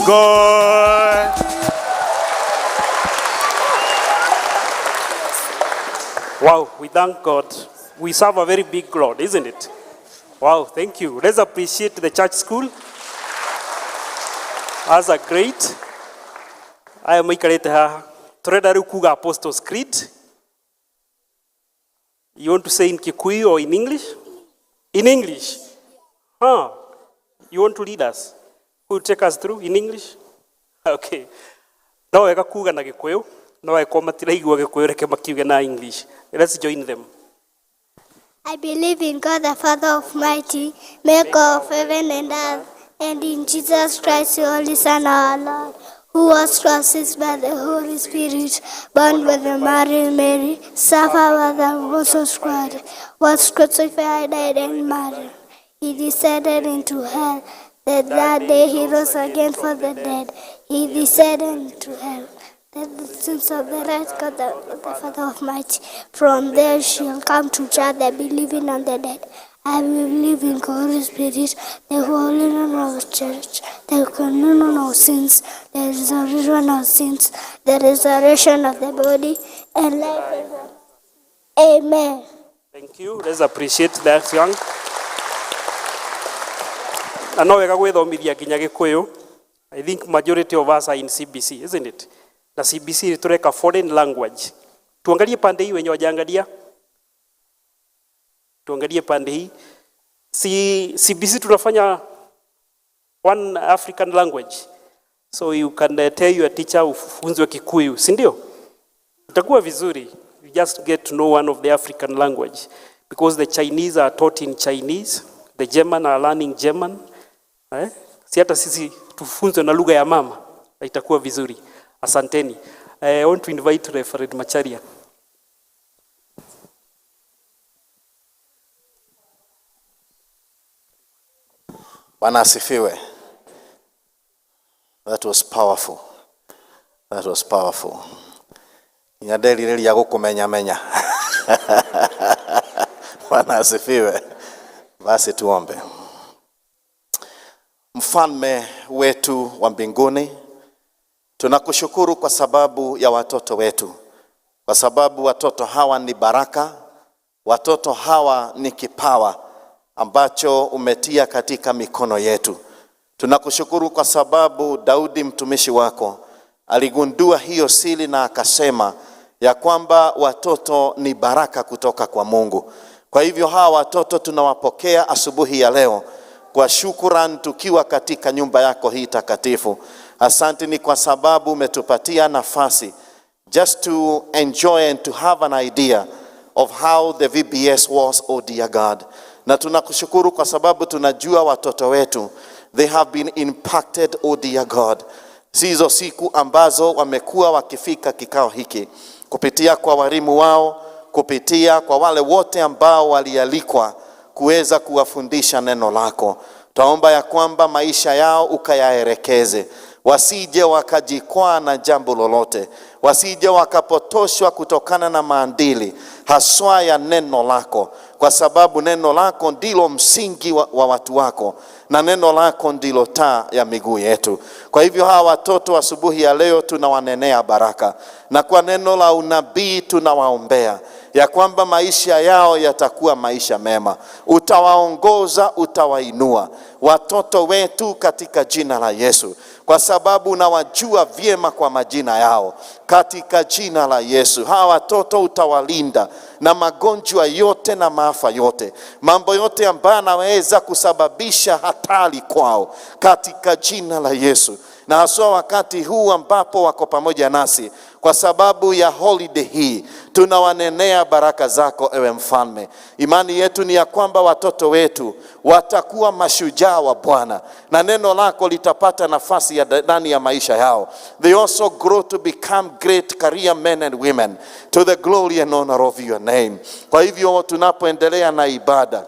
God. Wow, we thank God. We serve a very big God, isn't it? Wow, thank you. Let's appreciate the church school as a great. I am ikarete haha. Turenda riu kuga Apostles' Creed. You want to say in Kikuyu or in English? In English. Huh. You want to lead us? Who will take us through in English? Okay. No wega kuga na Gikuyu. No wega matiraigua Gikuyu reke makiuge na English. Let's join them. I believe in God the Father Almighty, maker of heaven and earth, and in Jesus Christ, the Holy Son, our Lord, who was conceived by the Holy Spirit, born with the Mary, suffered with the Apostles' Creed, was crucified, died, and buried. He descended into hell. That day he rose again for the dead. He descended into hell. That the sins of the right God, the Father Almighty, from there shall come to judge the believing and the dead. I believe in the Holy Spirit, the holy name of the church, the forgiveness of sins, the resurrection of sins, the resurrection of the body, and life. Amen. Thank you. Let's appreciate that young. Na no wega gwithomithia nginya Gikuyu. I think majority of us are in CBC, isn't it? Na CBC tureka foreign language. Tuangalie pande hii wenye wajaangalia. Tuangalie pande hii. CBC tunafanya one African language. So you can tell your teacher ufunzwe Kikuyu, si ndio? Itakuwa vizuri. You just get to know one of the African language. Because the Chinese are taught in Chinese. The German are learning German. Si hata sisi tufunzwe na lugha ya mama. Itakuwa vizuri. Asanteni. I want to invite Reverend Macharia. Bwana asifiwe. That was powerful. That was powerful. Nyadeli ya kukumenya menya. Bwana asifiwe. Basi tuombe. Mfalme wetu wa mbinguni, tunakushukuru kwa sababu ya watoto wetu. Kwa sababu watoto hawa ni baraka, watoto hawa ni kipawa ambacho umetia katika mikono yetu. Tunakushukuru kwa sababu Daudi mtumishi wako aligundua hiyo siri na akasema ya kwamba watoto ni baraka kutoka kwa Mungu. Kwa hivyo hawa watoto tunawapokea asubuhi ya leo kwa shukrani tukiwa katika nyumba yako hii takatifu. Asante ni kwa sababu umetupatia nafasi just to enjoy and to have an idea of how the VBS was, oh dear God. Na tunakushukuru kwa sababu tunajua watoto wetu, they have been impacted, oh dear God. Sizo siku ambazo wamekuwa wakifika kikao hiki, kupitia kwa walimu wao, kupitia kwa wale wote ambao walialikwa kuweza kuwafundisha neno lako. Tuomba ya kwamba maisha yao ukayaelekeze, wasije wakajikwaa na jambo lolote, wasije wakapotoshwa kutokana na maadili haswa ya neno lako, kwa sababu neno lako ndilo msingi wa watu wako, na neno lako ndilo taa ya miguu yetu. Kwa hivyo hawa watoto asubuhi ya leo tunawanenea baraka, na kwa neno la unabii tunawaombea ya kwamba maisha yao yatakuwa maisha mema. Utawaongoza, utawainua watoto wetu katika jina la Yesu, kwa sababu unawajua vyema kwa majina yao. Katika jina la Yesu, hawa watoto utawalinda na magonjwa yote na maafa yote, mambo yote ambayo yanaweza kusababisha hatari kwao, katika jina la Yesu. Na haswa wakati huu ambapo wako pamoja nasi kwa sababu ya holiday hii, tunawanenea baraka zako ewe mfalme. Imani yetu ni ya kwamba watoto wetu watakuwa mashujaa wa Bwana, na neno lako litapata nafasi ya ndani ya maisha yao. They also grow to become great career men and women to the glory and honor of your name. Kwa hivyo tunapoendelea na ibada,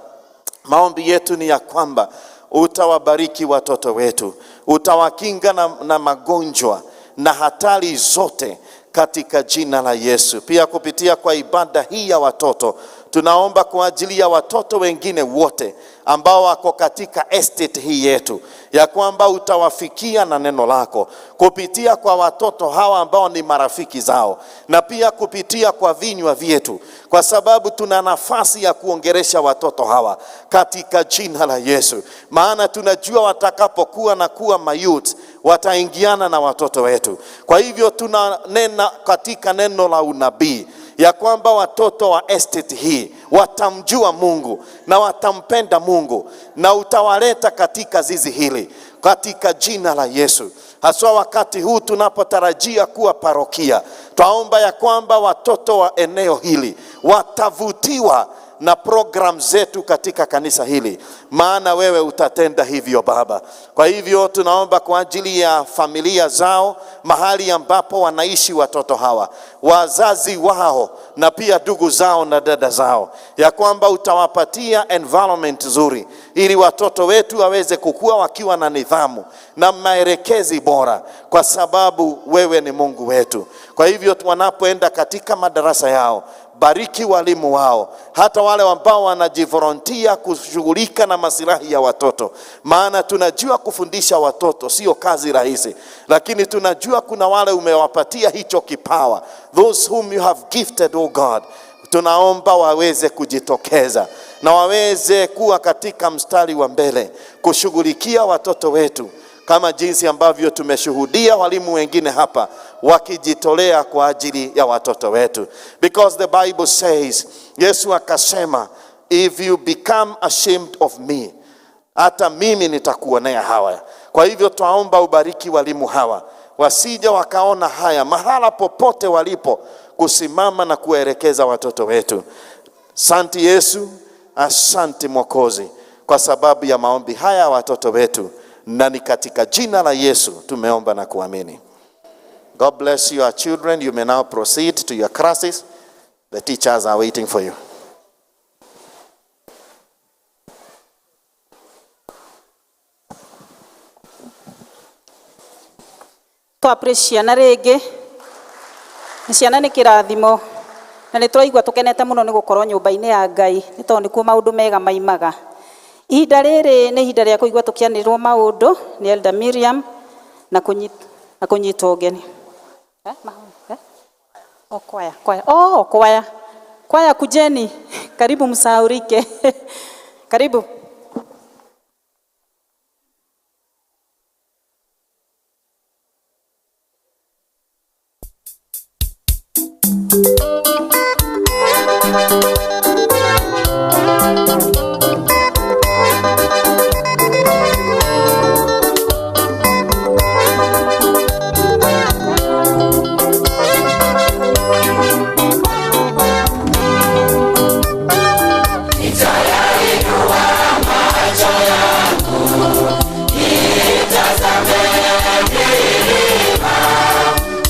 maombi yetu ni ya kwamba utawabariki watoto wetu, utawakinga na magonjwa na hatari zote katika jina la Yesu. Pia kupitia kwa ibada hii ya watoto Tunaomba kwa ajili ya watoto wengine wote ambao wako katika estate hii yetu, ya kwamba utawafikia na neno lako kupitia kwa watoto hawa ambao ni marafiki zao, na pia kupitia kwa vinywa vyetu, kwa sababu tuna nafasi ya kuongeresha watoto hawa katika jina la Yesu. Maana tunajua watakapokuwa na kuwa mayouth wataingiana na watoto wetu. Kwa hivyo tunanena katika neno la unabii ya kwamba watoto wa estate hii watamjua Mungu na watampenda Mungu, na utawaleta katika zizi hili katika jina la Yesu. Haswa wakati huu tunapotarajia kuwa parokia, twaomba ya kwamba watoto wa eneo hili watavutiwa na program zetu katika kanisa hili, maana wewe utatenda hivyo Baba. Kwa hivyo tunaomba kwa ajili ya familia zao, mahali ambapo wanaishi watoto hawa, wazazi wao na pia ndugu zao na dada zao, ya kwamba utawapatia environment nzuri ili watoto wetu waweze kukua wakiwa na nidhamu na maelekezi bora, kwa sababu wewe ni Mungu wetu. Kwa hivyo wanapoenda katika madarasa yao, bariki walimu wao, hata wale ambao wanajivolunteer kushughulika na maslahi ya watoto. Maana tunajua kufundisha watoto sio kazi rahisi, lakini tunajua kuna wale umewapatia hicho kipawa, those whom you have gifted, oh God. Tunaomba waweze kujitokeza na waweze kuwa katika mstari wa mbele kushughulikia watoto wetu, kama jinsi ambavyo tumeshuhudia walimu wengine hapa wakijitolea kwa ajili ya watoto wetu. Because the Bible says, Yesu akasema, if you become ashamed of me, hata mimi nitakuonea hawa. Kwa hivyo twaomba ubariki walimu hawa, wasije wakaona haya mahala popote walipo kusimama na kuelekeza watoto wetu. Asante Yesu, asante Mwokozi, kwa sababu ya maombi haya watoto wetu, na ni katika jina la Yesu tumeomba na kuamini. God bless you, our children. You may now proceed to your classes. The teachers are waiting for you. Twaprecia na rege ciana nĩ kĩrathimo, na nĩ tũraigua tũkenete mũno nĩ gũkorwo nyũmba-inĩ ya Ngai, nĩ tondũ nĩkuo maũndũ mega maimaga. Ihinda rĩrĩ nĩ ihinda rĩa kũigua tũkĩanĩrĩrwo maũndũ nĩ Elder Miriam na kũnyitwo ũgeni. Kwaya kujeni, karibu msaurike. Karibu.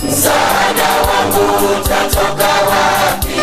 Msaada wangu utatoka wapi?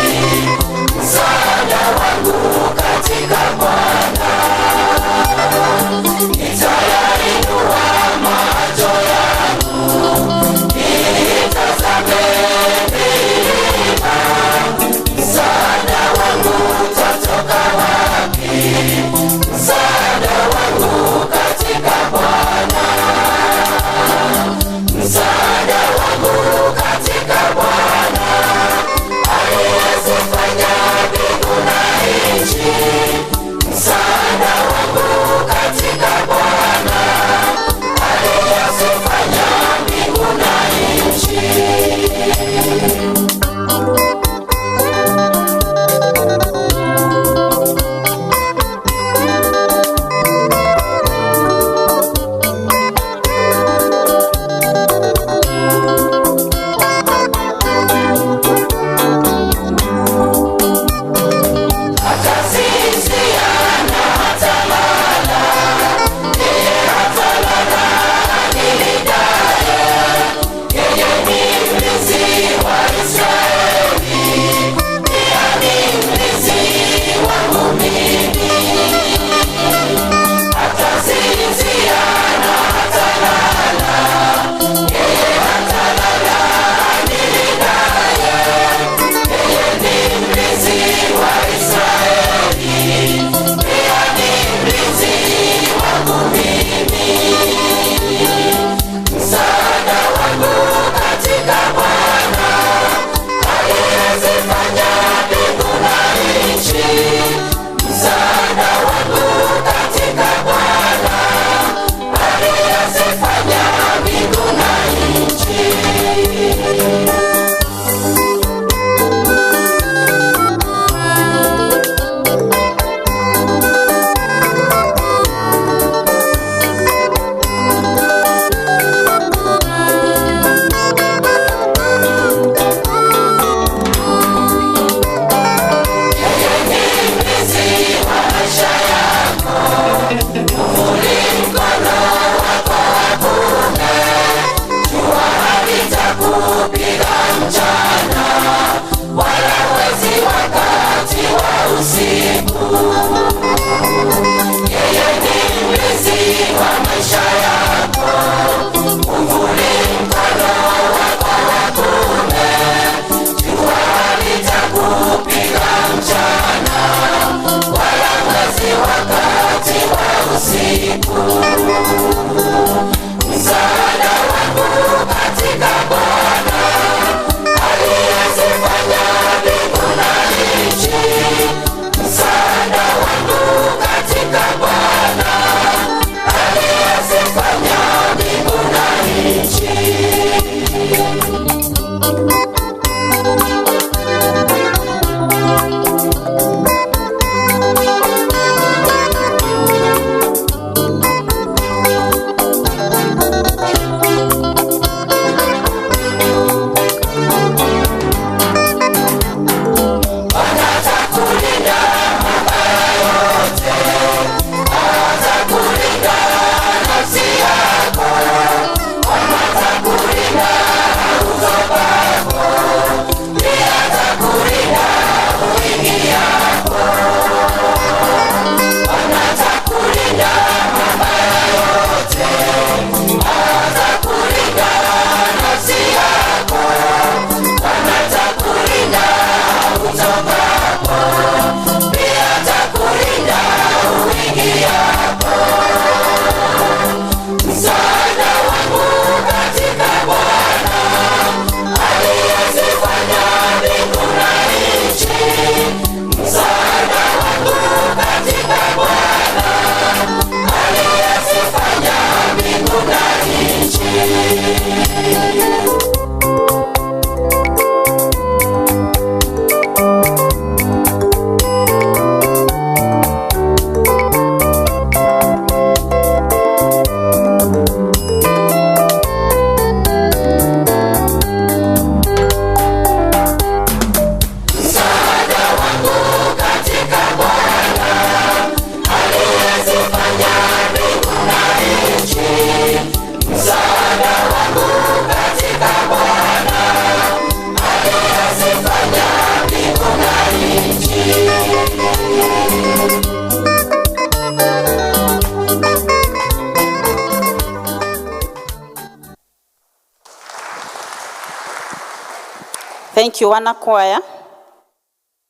Thank you wana kwaya.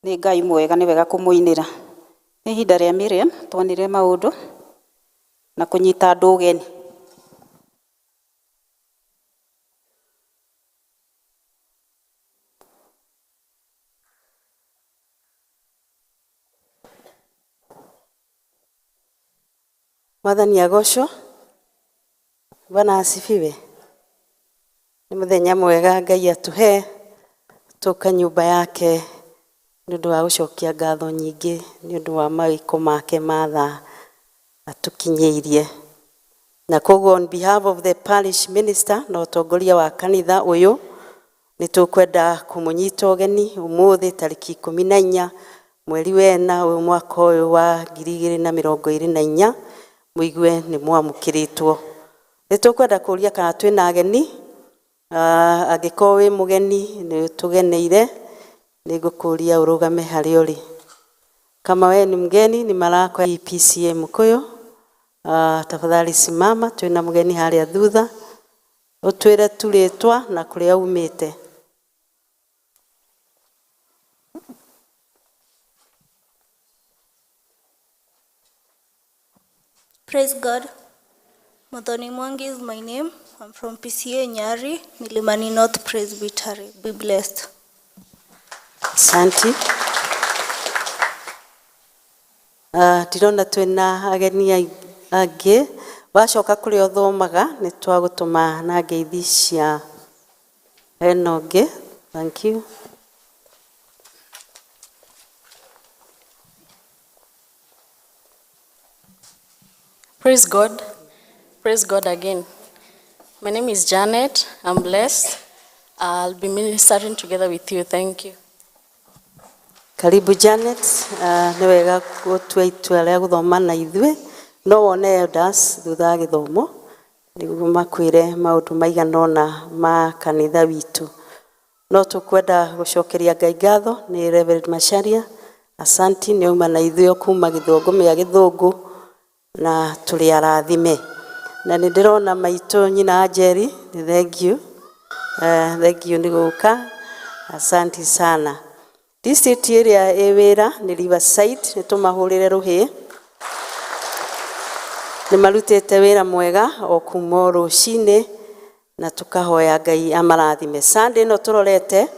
Nĩ Ngai mwega, nĩ wega kũmũinĩra. Nĩ ihinda rĩa Miriam tuonire maũndũ na kũnyita andũ ũgeni. Mwathani agocwo. Bwana asifiwe. Nĩ mũthenya mwega Ngai atuhe tuka nyumba yake nĩ ũndũ wa gũcokia ngatho nyingĩ nĩ ũndũ wa mawĩko make matha atukinyĩirie. Na koguo on behalf of the parish minister na ũtongoria wa kanitha ũyũ nĩ tũkwenda kũmũnyita ũgeni ũmũthĩ tarĩki 14 mweri wena ũyũ mwaka ũyũ wa 2024 mũigue nĩ mwamũkĩrĩtwo. Nĩ tũkwenda kũria kana twĩna ageni. Angĩkorwo wĩ mũgeni nĩ tũgeneire, nĩ ngũkũria ũrũgame harĩa ũrĩ. Kama wewe ni mgeni ni mara yako ya PCA Mkuyu, tafadhali simama, twĩna mũgeni harĩa thutha. Ũtwĩre tu rĩtwa na kũrĩa umĩte. Praise God. Muthoni Mwangi is my name. I'm from PCA Nyari, Milimani North Presbytery. Be blessed. Asante. Tirona twĩna ageni angĩ. Wacoka kũrĩa ũthomaga nĩ twagũtũma na ngeithi cia eno ũngĩ. Thank you. Praise God. Praise God again. My name is Janet. I'm blessed. I'll be ministering together with you. Thank you. Karibu Janet. Nĩ wega gũtua itua rĩa gũthoma na ithuĩ. No wone elders thutha wa gĩthomo nĩguo makwĩre maũndũ maigana ũna ma kanitha witũ. No tũkwenda gũcokeria Ngai ngatho nĩ Reverend Macharia. Asanti nĩ uma na ithuĩ kuma gĩthũngũ mĩa gĩthũngũ na tũrĩ arathime. Na nĩ ndĩrona maitũ nyina Anjeri, thank you. Thank you nĩ gũka. Asanti sana. District area ewĩra nĩ Riverside, nĩ tũmahũrĩre rũhĩ. Nĩ marutĩte wĩra mwega o kuma rũcinĩ na tukahoya Ngai amarathime. Sunday no tũrorete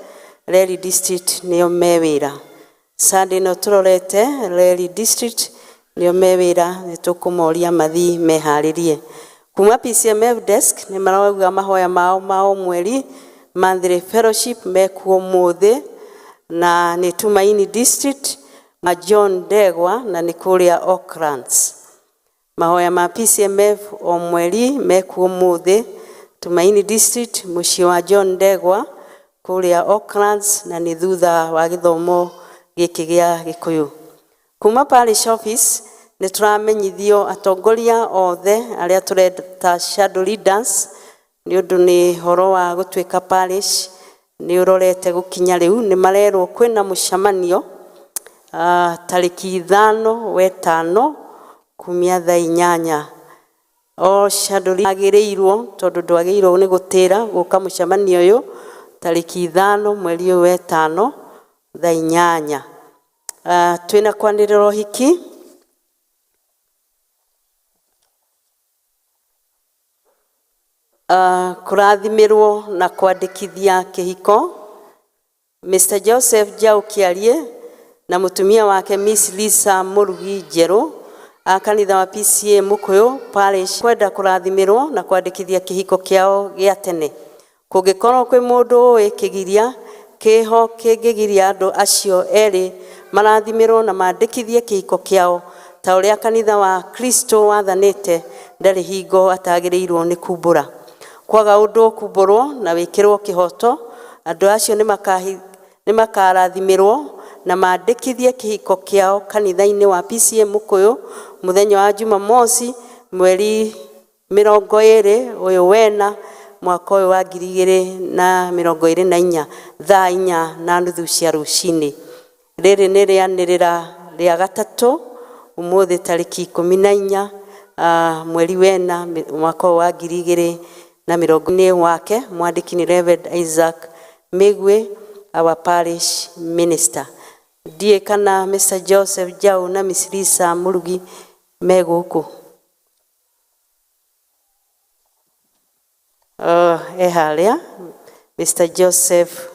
Reri District nĩo me wĩra. Sunday no tũrorete Reri District nĩo me wĩra, nĩ tũkũmoria mathi meharĩrie. Kuma PCMF desk nĩ marauga mahoya mao mweri monthly fellowship mekuo mũthĩ na nĩ Tumaini District ma John Degwa na nĩ kũrĩa Oaklands. Mahoya ma PCMF o mweri mekuo mũthĩ Tumaini District mũciĩ wa John Degwa kũrĩa Oaklands na nĩ thutha wa gĩthomo gĩkĩ gĩa Gĩkũyũ. Kuma Parish office nĩ tũramenyithio atongoria othe arĩa tũreta shadow leaders nĩ ũndũ nĩ horo wa gũtuĩka parish nĩ ũrorete gũkinya rĩu nĩ marerwo kwĩna mũcemanio tarĩki 5/5 kumia thaa 8. O shadow agĩrĩirwo tondũ ndwagĩrĩirwo nĩ gũtĩra gũka mũcemanio ũyũ tarĩki 5 mweri ũyũ wa 5 thaa 8. Twĩna kwanĩrĩra ũhiki. Kurathimirwo na kwandĩkithia kĩhiko Mr. Joseph Jaukiarie na mũtumia wake Miss Lisa Murugi Njerũ a kanitha wa PCA Mkuyu Parish kwenda kurathimirwo na kwandĩkithia kĩhiko kĩao gĩa tene. Kũngĩkorwo kwĩ mũndũ ũĩ kĩgiria kĩho kĩngĩgiria andũ acio erĩ marathimirwo na mandĩkithie kĩhiko kĩao ta ũrĩa kanitha wa Kristo wathanĩte, ndarĩ hingo atagĩrĩirwo nĩ kumbũra. Kwaga ũndũ kumbũrwo na wĩkĩrwo kĩhoto, andũ acio nĩ makarathimirwo na mandĩkithie kĩhiko kĩao kanitha-inĩ wa PCA Mkuyu mũthenya wa Jumamosi mweri 20 ũyũ wena mwaka ũyũ wa 2024 thaa 4:30 cia rũcinĩ. Rĩrĩ nĩ rĩanĩrĩra rĩa gatatũ ũmũthĩ tarĩki 14 mweri wena mwaka wa 2024 wake mwandĩki ni Reverend Isaac Migwe our parish minister. Ndiye kana Mr. Joseph Jau na Miss Lisa Murugi meguku. Ehalia Mr. Joseph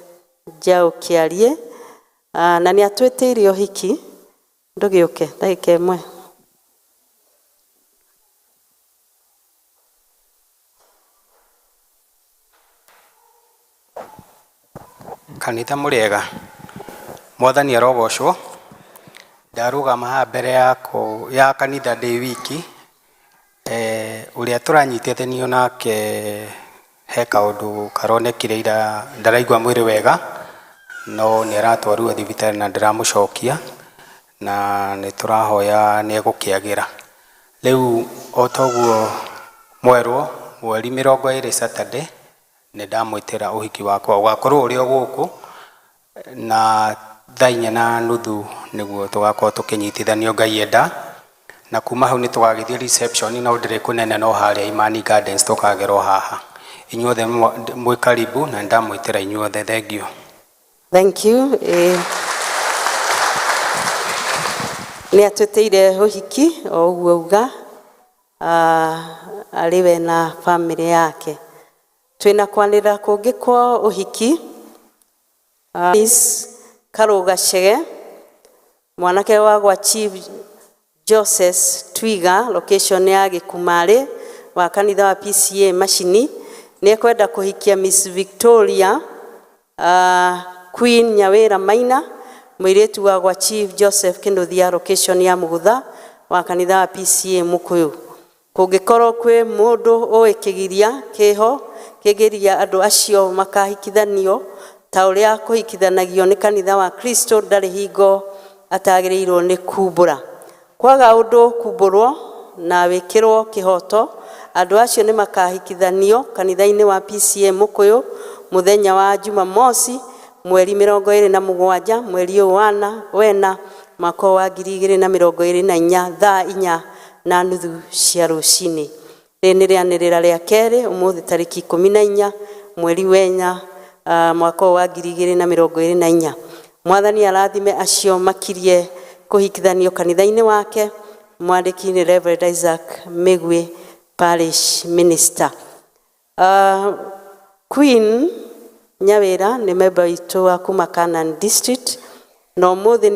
Jau Kiarie na ni atwete hiki ndogioke ndagika imwe. Kanitha muriega mwathani arogocwo ndarugama haha mbere ya kanitha ndi wiki uria turanyitithanio nake he kaundu karonekire ira ndaraigua mwiri wega no ni aratwarwo thibitari na ndiramucokia na ni turahoya ni egukiagira riu otoguo mwerwo mweri 20 Saturday ni ndamwitira uhiki wakwa ugakorwo uri guku na thaa 4:30 niguo tugakorwo tukinyitithanio Ngai enda na kuma hau ni tugagithie reception na ndire kunene no haria Imani Gardens tukagerwo haha inyuothe mwe karibu na ndamwitira inyuothe thengio. Thank you. Ni atweteire uhiki oguo uga ariwe na family yake twina kwanira kungi kwa uhiki is Karugacege mwanake wa Chief Joseph Twiga location ya Gikumari wa kanitha wa PCA Mashini ni kwenda kuhikia Miss Victoria Queen Nyawera Maina mwiretu wa Chief Joseph Kinduthia location ya Mugutha wa kanitha wa PCA Mukuyu. Kungikorwo kwi mundu oikigiria kiho kigeria andu acio makahikithanio ta uria kuhikithanagio ni kanitha wa Kristo ndari hingo atagirirwo ni kumbura kwaga undu kumburwo na wikirwo kihoto andu acio ni makahikithanio kanitha-ini wa PCA Mukuyu muthenya wa Jumamosi mweri 27 mweri wena mwaka wa 2024 thaa 4:30 cia rucini. Ni rianirira ria keri umuthi tariki 14 mweri wenya mwaka wa 2024. Mwathani arathime acio makirie kuhikithanio kanitha-ini wake mwandiki ni Reverend Isaac Megwe Parish Minister. Queen Nyawera ni member itu wa kuma Canaan District no umuthi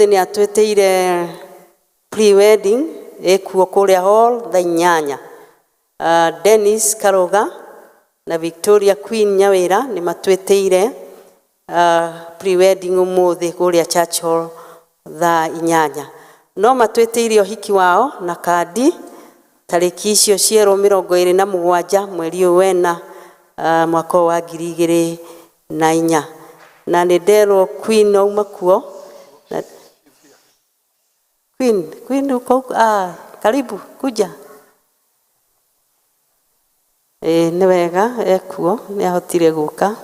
ni atweteire pre-wedding ekuo kuria hall thaa 8. Dennis Karoga na Victoria Queen Nyawera ni matweteire pre-wedding umuthi kuria church hall thaa 8. No matweteire uhiki wao na kadi tariki icio ciero 27 mweri wena mwaka wa 2024 na ni ndero Queen auma kuo Queen uko karibu kuja ni wega ekuo ni ahotire guka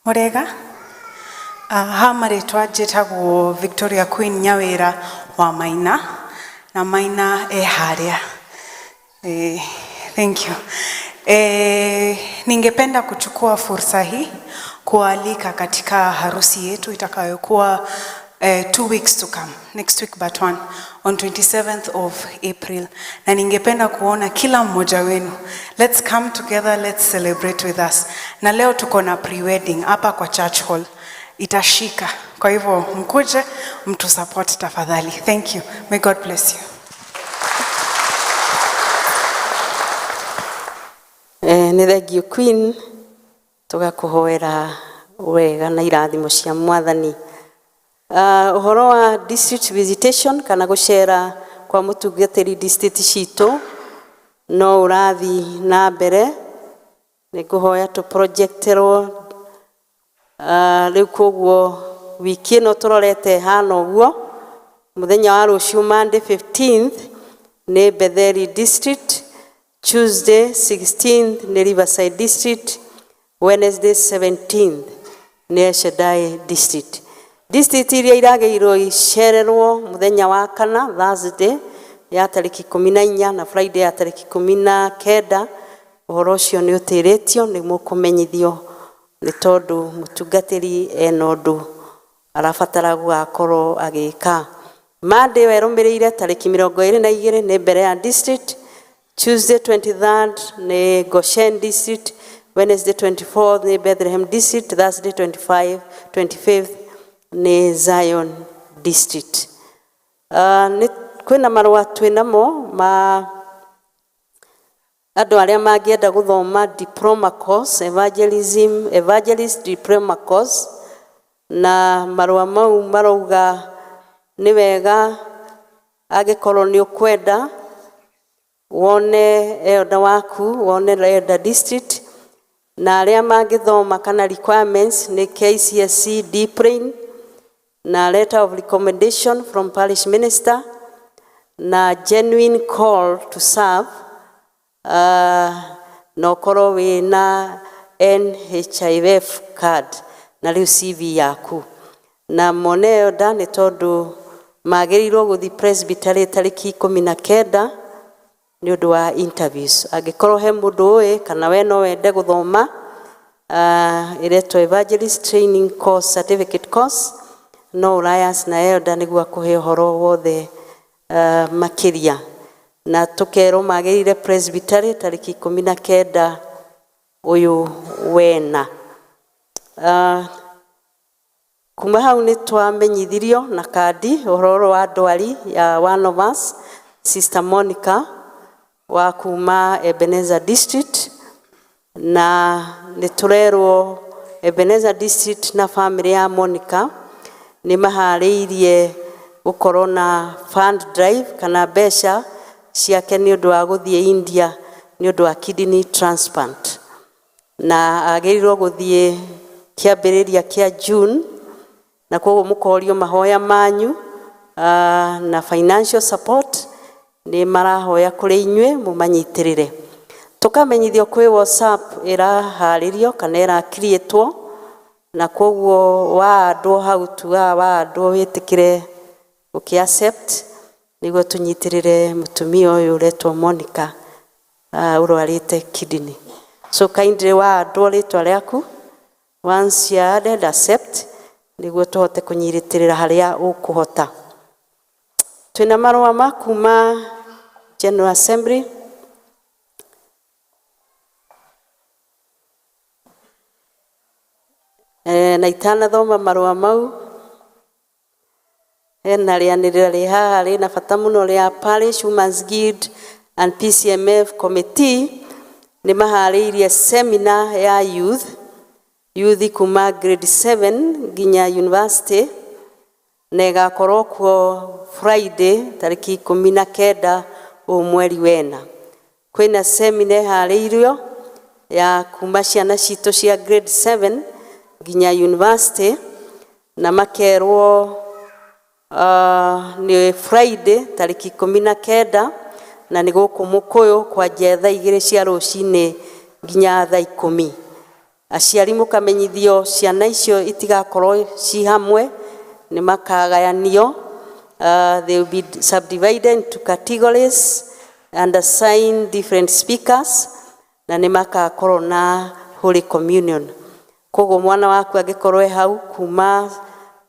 Murega hamaritwa njitagwo Victoria Queen Nyawera wa Maina na Maina haria. Thank you. Ningependa kuchukua fursa hii kualika katika harusi yetu itakayokuwa 2 weeks to come, next week but one, on 27th of April. Na ningependa kuona kila mmoja wenu. Let's come together, let's celebrate with us. Na leo tuko na pre-wedding hapa kwa church hall. Itashika. Kwa hivyo mkuje, mtu support tafadhali. Thank you. May God bless you. Ni thengio Queen tugakuhoera wega na irathimo cia Mwathani. Uhoro wa district visitation kana gucera kwa mutungatiri district citu no urathi na mbere ni kuhoya to projecterwo riu koguo wiki no turorete hano guo muthenya wa ruciu Monday 15th nĩ Betheli District, Tuesday 16th nĩ Riverside District, Wednesday 17th nĩ El Shaddai District. District iria iragĩirwo icererwo mũthenya wa kana Thursday ya tarĩki 14 na Friday ya tarĩki 19. Ũhoro ũcio nĩ ũtĩrĩtio nĩ mũkũmenyithio nĩ tondũ mũtungatĩri ena ũndũ arabatara gũgakorwo agĩka. Monday werũmĩrĩire tarĩki 22 nĩ Berea District, Tuesday 23rd nĩ Goshen District, Wednesday 24th nĩ Bethlehem District, Thursday 25th nĩ Zion District. Kwĩna marũa twĩnamo ma andũ arĩa mangĩenda gũthoma diploma course, evangelist diploma course, na marũa mau marauga nĩ wega angĩkorwo nĩ ũkwenda wone elder waku, wone elder district, na arĩa mangĩthoma kana requirements nĩ KCSE D-Plain na letter of recommendation from parish minister na genuine call to serve, na ũkorwo wĩna NHIF card na rĩu CV yaku. Na mone elder nĩ tondũ magĩrĩirwo gũthiĩ presbytery tarĩki 19 nĩ ũndũ wa interviews. Angĩkorwo he mũndũ ũĩ kana we no wende gũthoma iretwo evangelist training course, certificate course, no ũrayas na elder nĩguo akũhe ũhoro wothe makĩria. Na tũkerwo magĩrĩire presbytery tarĩki 19 ũyũ wena. Kuma hau nĩ twamenyithirio na kandi ũhoro wa ndwari ya one of us, Sister Monica wa kuma Ebenezer District, na nĩ tũrerwo Ebenezer District na family ya Monica nĩ maharĩirie gũkorwo na fund drive kana mbeca ciake nĩ ũndũ wa gũthiĩ India nĩ ũndũ wa kidney transplant, na agĩrĩirwo gũthiĩ kĩambĩrĩria kĩa June, na koguo mũkorio mahoya manyu na financial support nĩ marahoya kũrĩ inyuĩ mũmanyitĩrĩre. Tũkamenyithio kwĩ WhatsApp ĩraharĩrio kana ĩrakiriĩtwo, na koguo wa andũ hau tuga wa andũ wĩtĩkĩre ũkĩ-accept nĩguo tũnyitĩrĩre mũtumia ũyũ ũretwo Monica ũrwarĩte kidney. So kindly wa andũ rĩtwa rĩaku, once you added accept nĩguo tũhote kũnyitĩrĩra harĩa ũkũhota. Twĩna marũa ma kuma General Assembly. Na itanathoma marũa mau, hena rĩanĩrĩra rĩ haha rĩna bata mũno rĩa Parish Women's Guild and PCMF Committee nĩ maharĩirie seminar ya youth kuma grade 7 nginya university, na ĩgakorwo kuo Friday tarĩki 19 mweri wena. Kwĩna seminar harĩirio ya kuma ciana citũ cia grade 7 nginya university, na makerwo nĩ Friday tarĩki 19 na nĩ gũkũ Mũkũyũ kwanjia thaa 2 cia rũcinĩ nginya thaa 10. Aciari mũkamenyithio ciana icio itigakorwo ci hamwe, nĩ makagayanio. They will be subdivided into categories and assign different speakers, na nĩ makakorwo na Holy Communion. Koguo mwana waku angĩkorwo hau kuma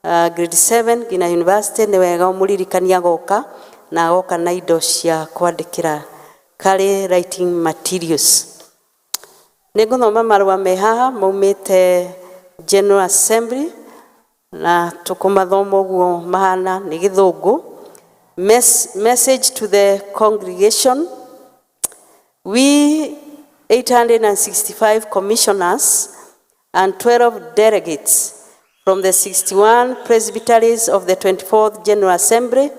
grade 7 nginya university nĩ wega ũmũririkania agoka na agoka na indo cia kwandĩkĩra kari writing materials. Nĩ ngũthoma marũa me haha maumĩte General Assembly na tũkũmathoma ũguo mahana nĩ Gĩthũngũ. Message to the congregation. We 865 commissioners and 12 delegates from the 61 presbyteries of the 24th General Assembly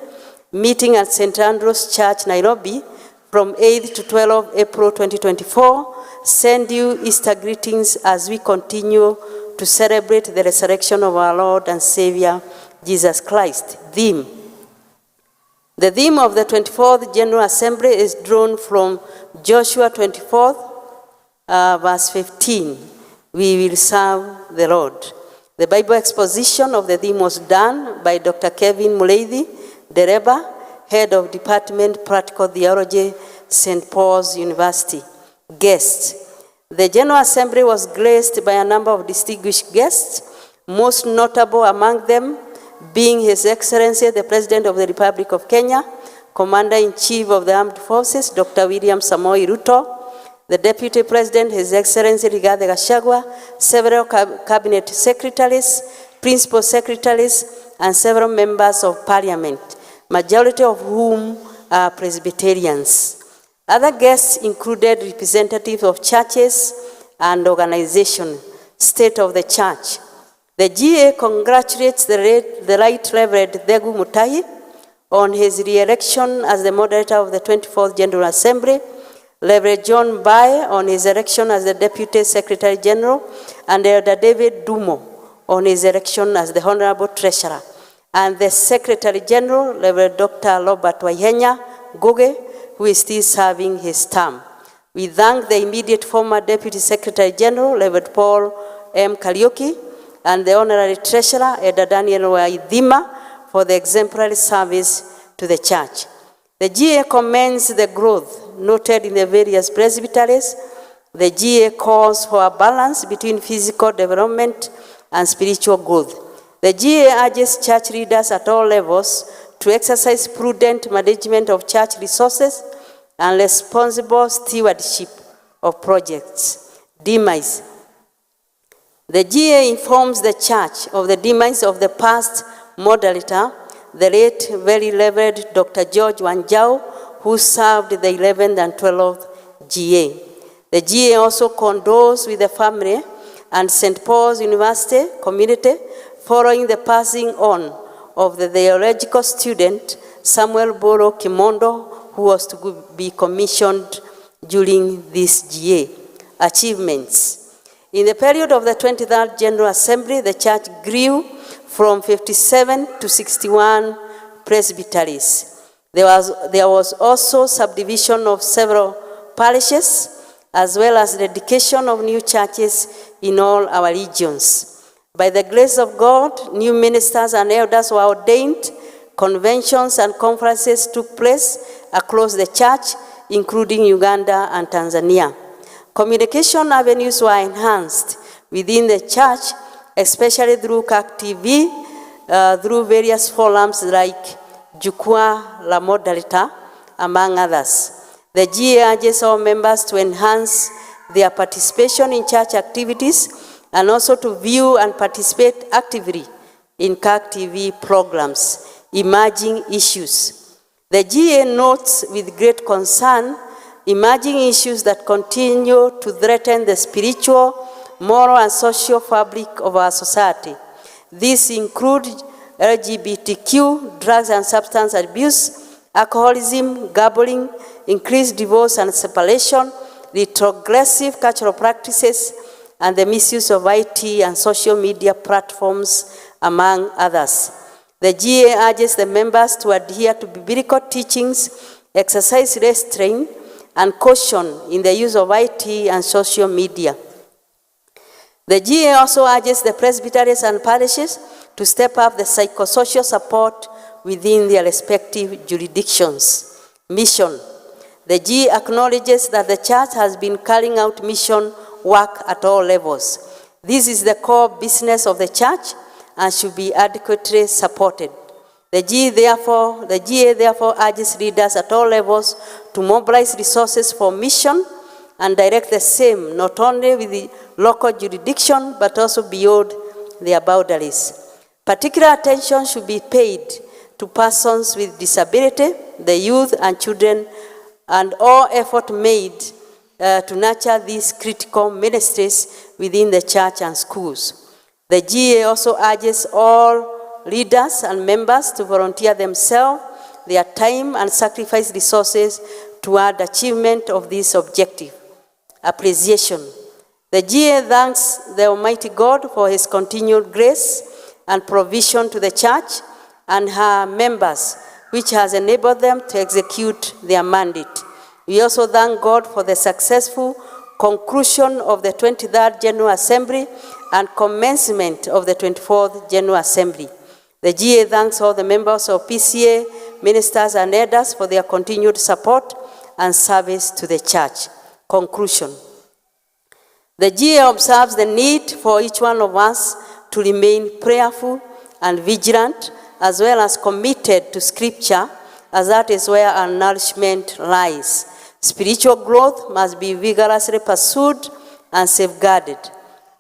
meeting at St. Andrew's Church, Nairobi, from 8th to 12th April 2024, send you Easter greetings as we continue to celebrate the resurrection of our Lord and Savior, Jesus Christ. Theme: The theme of the 24th General Assembly is drawn from Joshua 24, verse 15. We will serve the Lord. The Bible exposition of the theme was done by Dr. Kevin Muleithi, Dereba, Head of Department Practical Theology, St. Paul's University. Guests. The General Assembly was graced by a number of distinguished guests, most notable among them being His Excellency, the President of the Republic of Kenya, Commander-in-Chief of the Armed Forces, Dr. William Samoei Ruto, the Deputy President, His Excellency Rigathi Gachagua, several cabinet secretaries, principal secretaries, and several members of Parliament, majority of whom are Presbyterians. Other guests included representatives of churches and organizations, state of the church. The GA congratulates the Right Reverend Thegu Mutahi on his re-election as the moderator of the 24th General Assembly, Reverend John Bae on his election as the Deputy Secretary General, and Elder David Dumo on his election as the Honorable Treasurer, and the Secretary General, Reverend Dr. Robert Waihenya Goge, who is still serving his term. We thank the immediate former Deputy Secretary General, Reverend Paul M. Kariuki, and the Honorary Treasurer, Elder Daniel Waithima, for the exemplary service to the church. The GA commends the growth noted in the various presbyteries. The GA calls for a balance between physical development and spiritual growth. The GA urges church leaders at all levels to exercise prudent management of church resources and responsible stewardship of projects. Demise. The GA informs the church of the demise of the past moderator, the late Very Reverend Dr. George Wanjau, who served the 11th and 12th GA. The GA also condoles with the family and St. Paul's University community following the passing on of the theological student Samuel Boro Kimondo, who was to be commissioned during this GA. Achievements. In the period of the 23rd General Assembly, the church grew from 57 to 61 presbyteries. There was also subdivision of several parishes, as well as the dedication of new churches in all our regions. By the grace of God, new ministers and elders were ordained, conventions and conferences took place across the church, including Uganda and Tanzania. Communication avenues were enhanced within the church, especially through CAC TV, through various forums like Jukwaa la Moderator, among others. The GA urges all members to enhance their participation in church activities and also to view and participate actively in CAC TV programs, emerging issues. The GA notes with great concern emerging issues that continue to threaten the spiritual, moral, and social fabric of our society. These include LGBTQ, drugs and substance abuse, alcoholism, gambling, increased divorce and separation, retrogressive cultural practices, and the misuse of IT and social media platforms, among others. The GA urges the members to adhere to biblical teachings, exercise restraint, and caution in the use of IT and social media. The GA also urges the presbyteries and parishes to step up the psychosocial support within their respective jurisdictions. Mission. The GA acknowledges that the church has been carrying out mission work at all levels. This is the core business of the church and should be adequately supported. The GA therefore urges leaders at all levels to mobilize resources for mission and direct the same not only with the local jurisdiction but also beyond their boundaries. Particular attention should be paid to persons with disability, the youth and children, and all effort made to nurture these critical ministries within the church and schools. The GA also urges all leaders and members to volunteer themselves, their time, and sacrifice resources toward achievement of this objective. Appreciation. The GA thanks the Almighty God for His continued grace and provision to the church and her members, which has enabled them to execute their mandate. We also thank God for the successful conclusion of the 23rd General Assembly and commencement of the 24th General Assembly. The GA thanks all the members of PCA, ministers and elders for their continued support and service to the church. Conclusion. The GA observes the need for each one of us to remain prayerful and vigilant, as well as committed to Scripture, as that is where our nourishment lies. Spiritual growth must be vigorously pursued and safeguarded.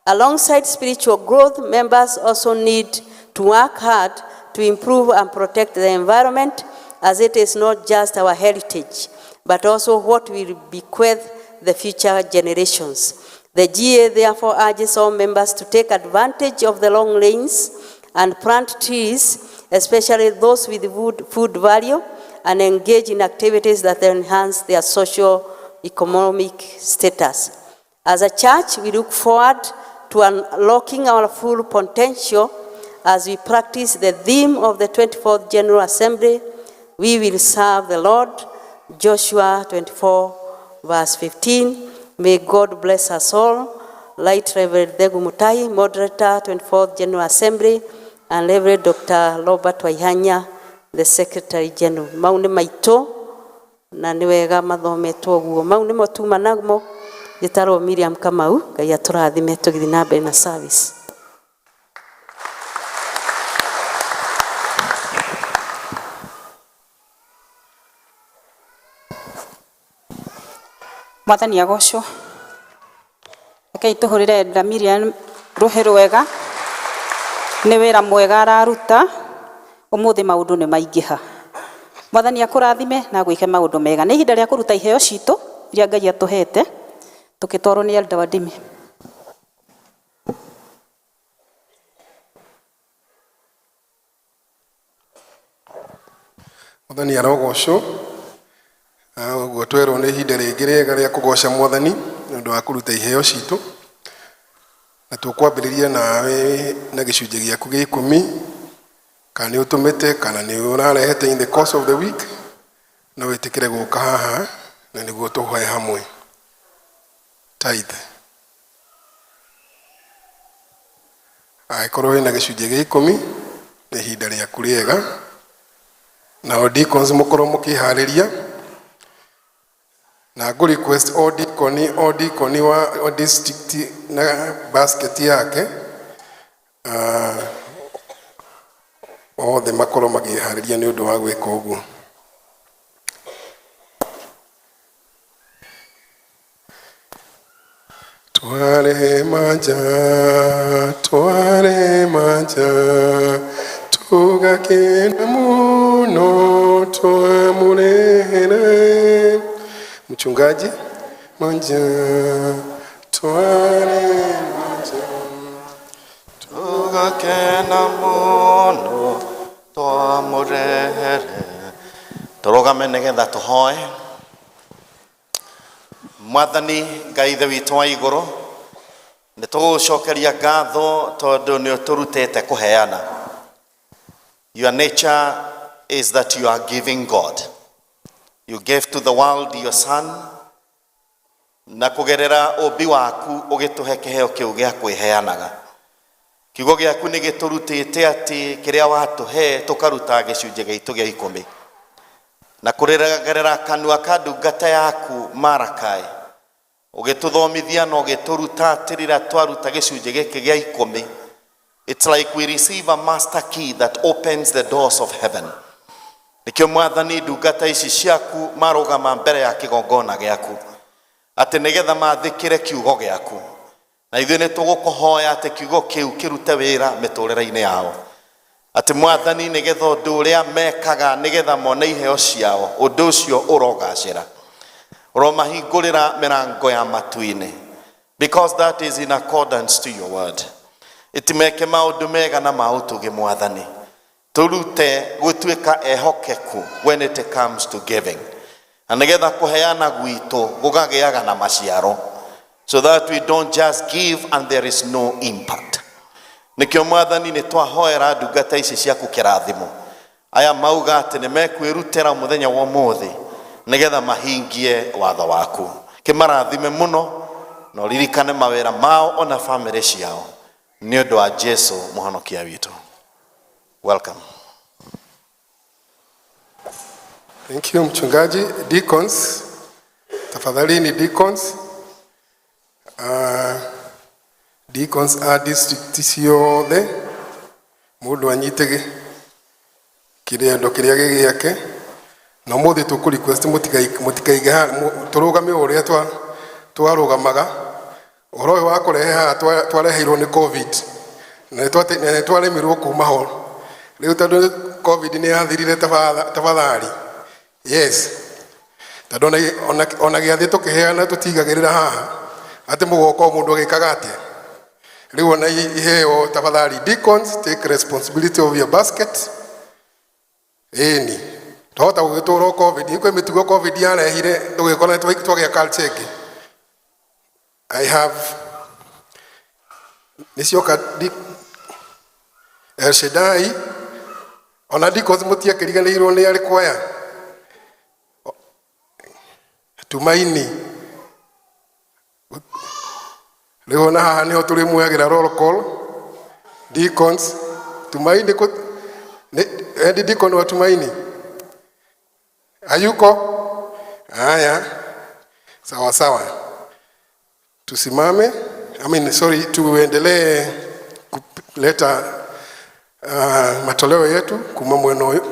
Alongside spiritual growth, members also need to work hard to improve and protect the environment, as it is not just our heritage, but also what we bequeath the future generations. The GA therefore urges all members to take advantage of the long lanes and plant trees, especially those with food value, and engage in activities that enhance their socio-economic status. As a church, we look forward to unlocking our full potential as we practice the theme of the 24th General Assembly, we will serve the Lord, Joshua 24, verse 15. May God bless us all. Light Reverend Degu Mutai, Moderator, 24th General Assembly, and Reverend Dr. Robert Waihanya, the Secretary General. Maune maito, na niwega mathometwo guo. Maune motuma nagmo, gitaro Miriam Kamau, Ngai atũrathime tũgithiĩ na mbere na service. Mwathani agocwo. Rekei tũhũrĩre Elder Miriam rũhĩ rwega. Nĩ wĩra mwega araruta. Ũmũthĩ maũndũ nĩ maingĩha. Mwathani akũrathime na gwĩke maũndũ mega. Nĩ ihinda rĩa kũruta iheo citũ iria Ngai atũhete. Tũkĩtwarwo nĩ Elder Wadimi. Mwathani arogocwo. Ũguo twerwo nĩ ihinda rĩngĩ rĩega rĩa kũgoca Mwathani nĩ ũndũ wa kũruta iheo citũ. Na tũkwambĩrĩria nawe na gĩcunjĩ gĩaku gĩa 10, kana nĩ ũtũmĩte kana nĩ ũrarehete in the course of the week, no wĩtĩkĩre gũka haha na nĩguo tũhoe hamwe. Tithe. Angĩkorwo wĩna gĩcunjĩ gĩa 10 nĩ ihinda rĩaku rĩega. Nao deacons mũkorwo mũkĩharĩria. Na go request all deacon wa district na basket yake othe makorwo makĩharĩria nĩ ũndũ wa gwĩka ũguo. Tware manja tugakena mũno twamũrehere Mchungaji manja tware manja tugakena mũno twamũrehere. Tũrũgame nĩgetha tũhoe. Mwathani Ngai ithe witũ wa igũrũ, nĩ tũgũgũcokeria ngatho tondũ nĩ ũtũrutĩte kũheana. Your nature is that you are giving God. You gave to the world your son, na kugerera ũmbi waku ũgĩtũhe kĩheo kĩu gĩa kwĩheanaga. Kiugo gĩaku nĩ gĩtũrutĩte atĩ kĩrĩa watũhe tũkaruta gĩcunjĩ gĩitũ gĩa 10. Na kũgerera kanua ka ndungata yaku Marakai, ũgĩtũthomithia na ũgĩtũruta atĩ rĩrĩa twaruta gĩcunjĩ gĩkĩ gĩa 10, it's like we receive a master key that opens the doors of heaven. Nikio Mwathani ndungata ici ciaku marũgama mbere ya kĩgongona gĩaku atĩ nĩgetha mathĩkĩre kiugo gĩaku, na ithuĩ nĩ tũgũkũhoya atĩ kiugo kĩu kĩrute wĩra mĩtũrĩre-inĩ yao, atĩ Mwathani nĩgetha ũndũ ũrĩa mekaga nĩgetha mone iheo ciao ũndũ ũcio ũrogacĩra, ũromahingũrĩra mĩrango ya matu-inĩ, because that is in accordance to your word. Itimeke maũndũ mega na maũtũge Mwathani, turute gũtuĩka ehokeku when it comes to giving, na nĩgetha kũheana gwitũ gũgagĩaga na maciaro, so that we don't just give and there is no impact. Nikio Mwathani nĩ twahoera ndungata ici ciaku kĩrathimo aya mauga ati nĩ mekwĩrutĩra mũthenya wa ũmũthĩ nĩgetha mahingie watho waku. Kĩmarathime mũno na ũririkane mawĩra mao ona family ciao nĩ ũndũ wa Jesu mũhonokia witũ. Welcome. Thank you mchungaji. Deacons, tafadhali ni deacons. Deacons a district ciothe mundu anyitege kĩrĩndo kĩrĩa gĩgĩake na mũthĩ tũkũrequest mũtikaige tũrũgame ũrĩa twarũgamaga ũhoro ũyũ wa kũrehe haha twareheirwo nĩ COVID na twaremirwo kuma ho rĩu tondũ COVID nĩ yathirire tafadhali. Yes, tondũ ona gĩathĩ tũkĩheana tũtigagĩrĩra haha atĩ mũgoko mũndũ agĩkaga atĩa. Rĩu ona iheo tafadhali. Deacons, take responsibility of your basket. Eni twahota gũgĩtũra COVID nĩ kwĩ mĩtugo COVID yarehire tũgĩkora twagĩa culture ĩngĩ. I have nisioka El Shaddai ona deacons mũtiakĩriganĩirwo nĩ arĩ kwaya Tumaini. Leo na haha nĩho tũrĩmuoyagĩra roll call. Deacons, Tumaini Endi deacon wa Tumaini hayuko? Haya, sawa sawa, tusimame. Tuendelee kuleta matoleo yetu kuma mweno huyu.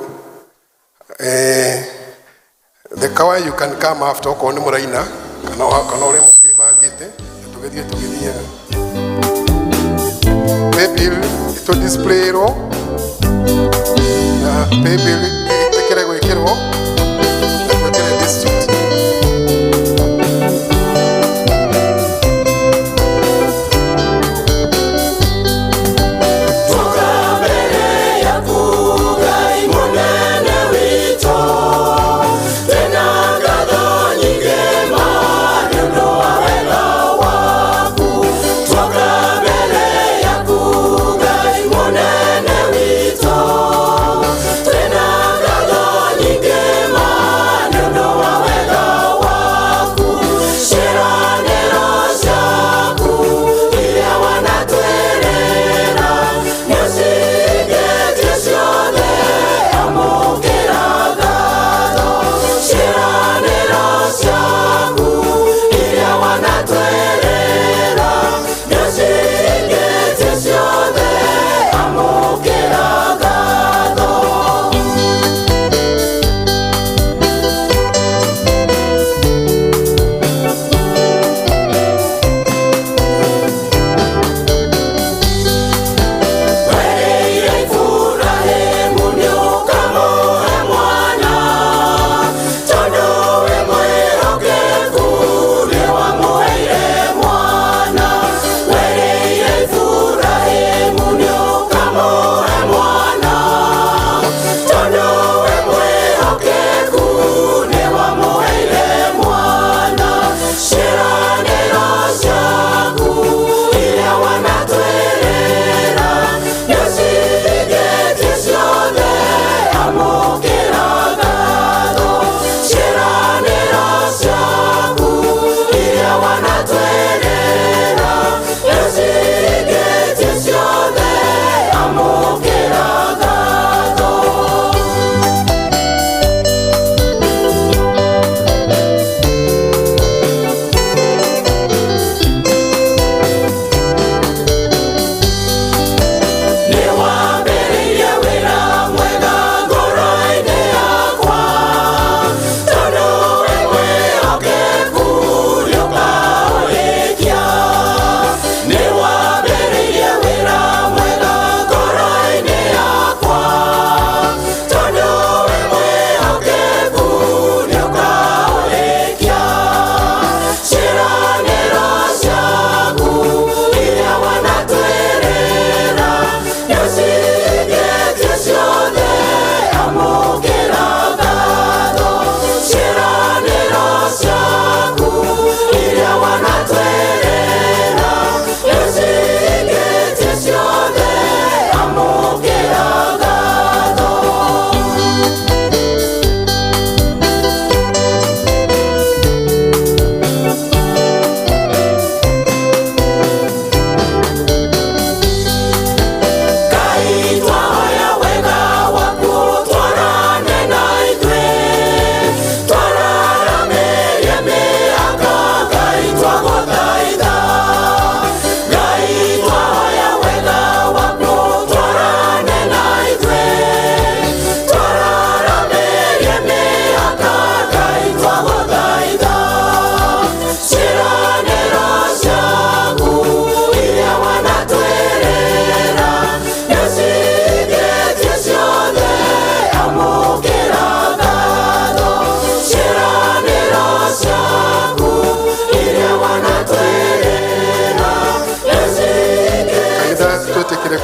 The kawa you can come after uko ni muraina kana ule mukivangite tugithie maybe to display ro maybe tekere gwikirwo tekere district Tena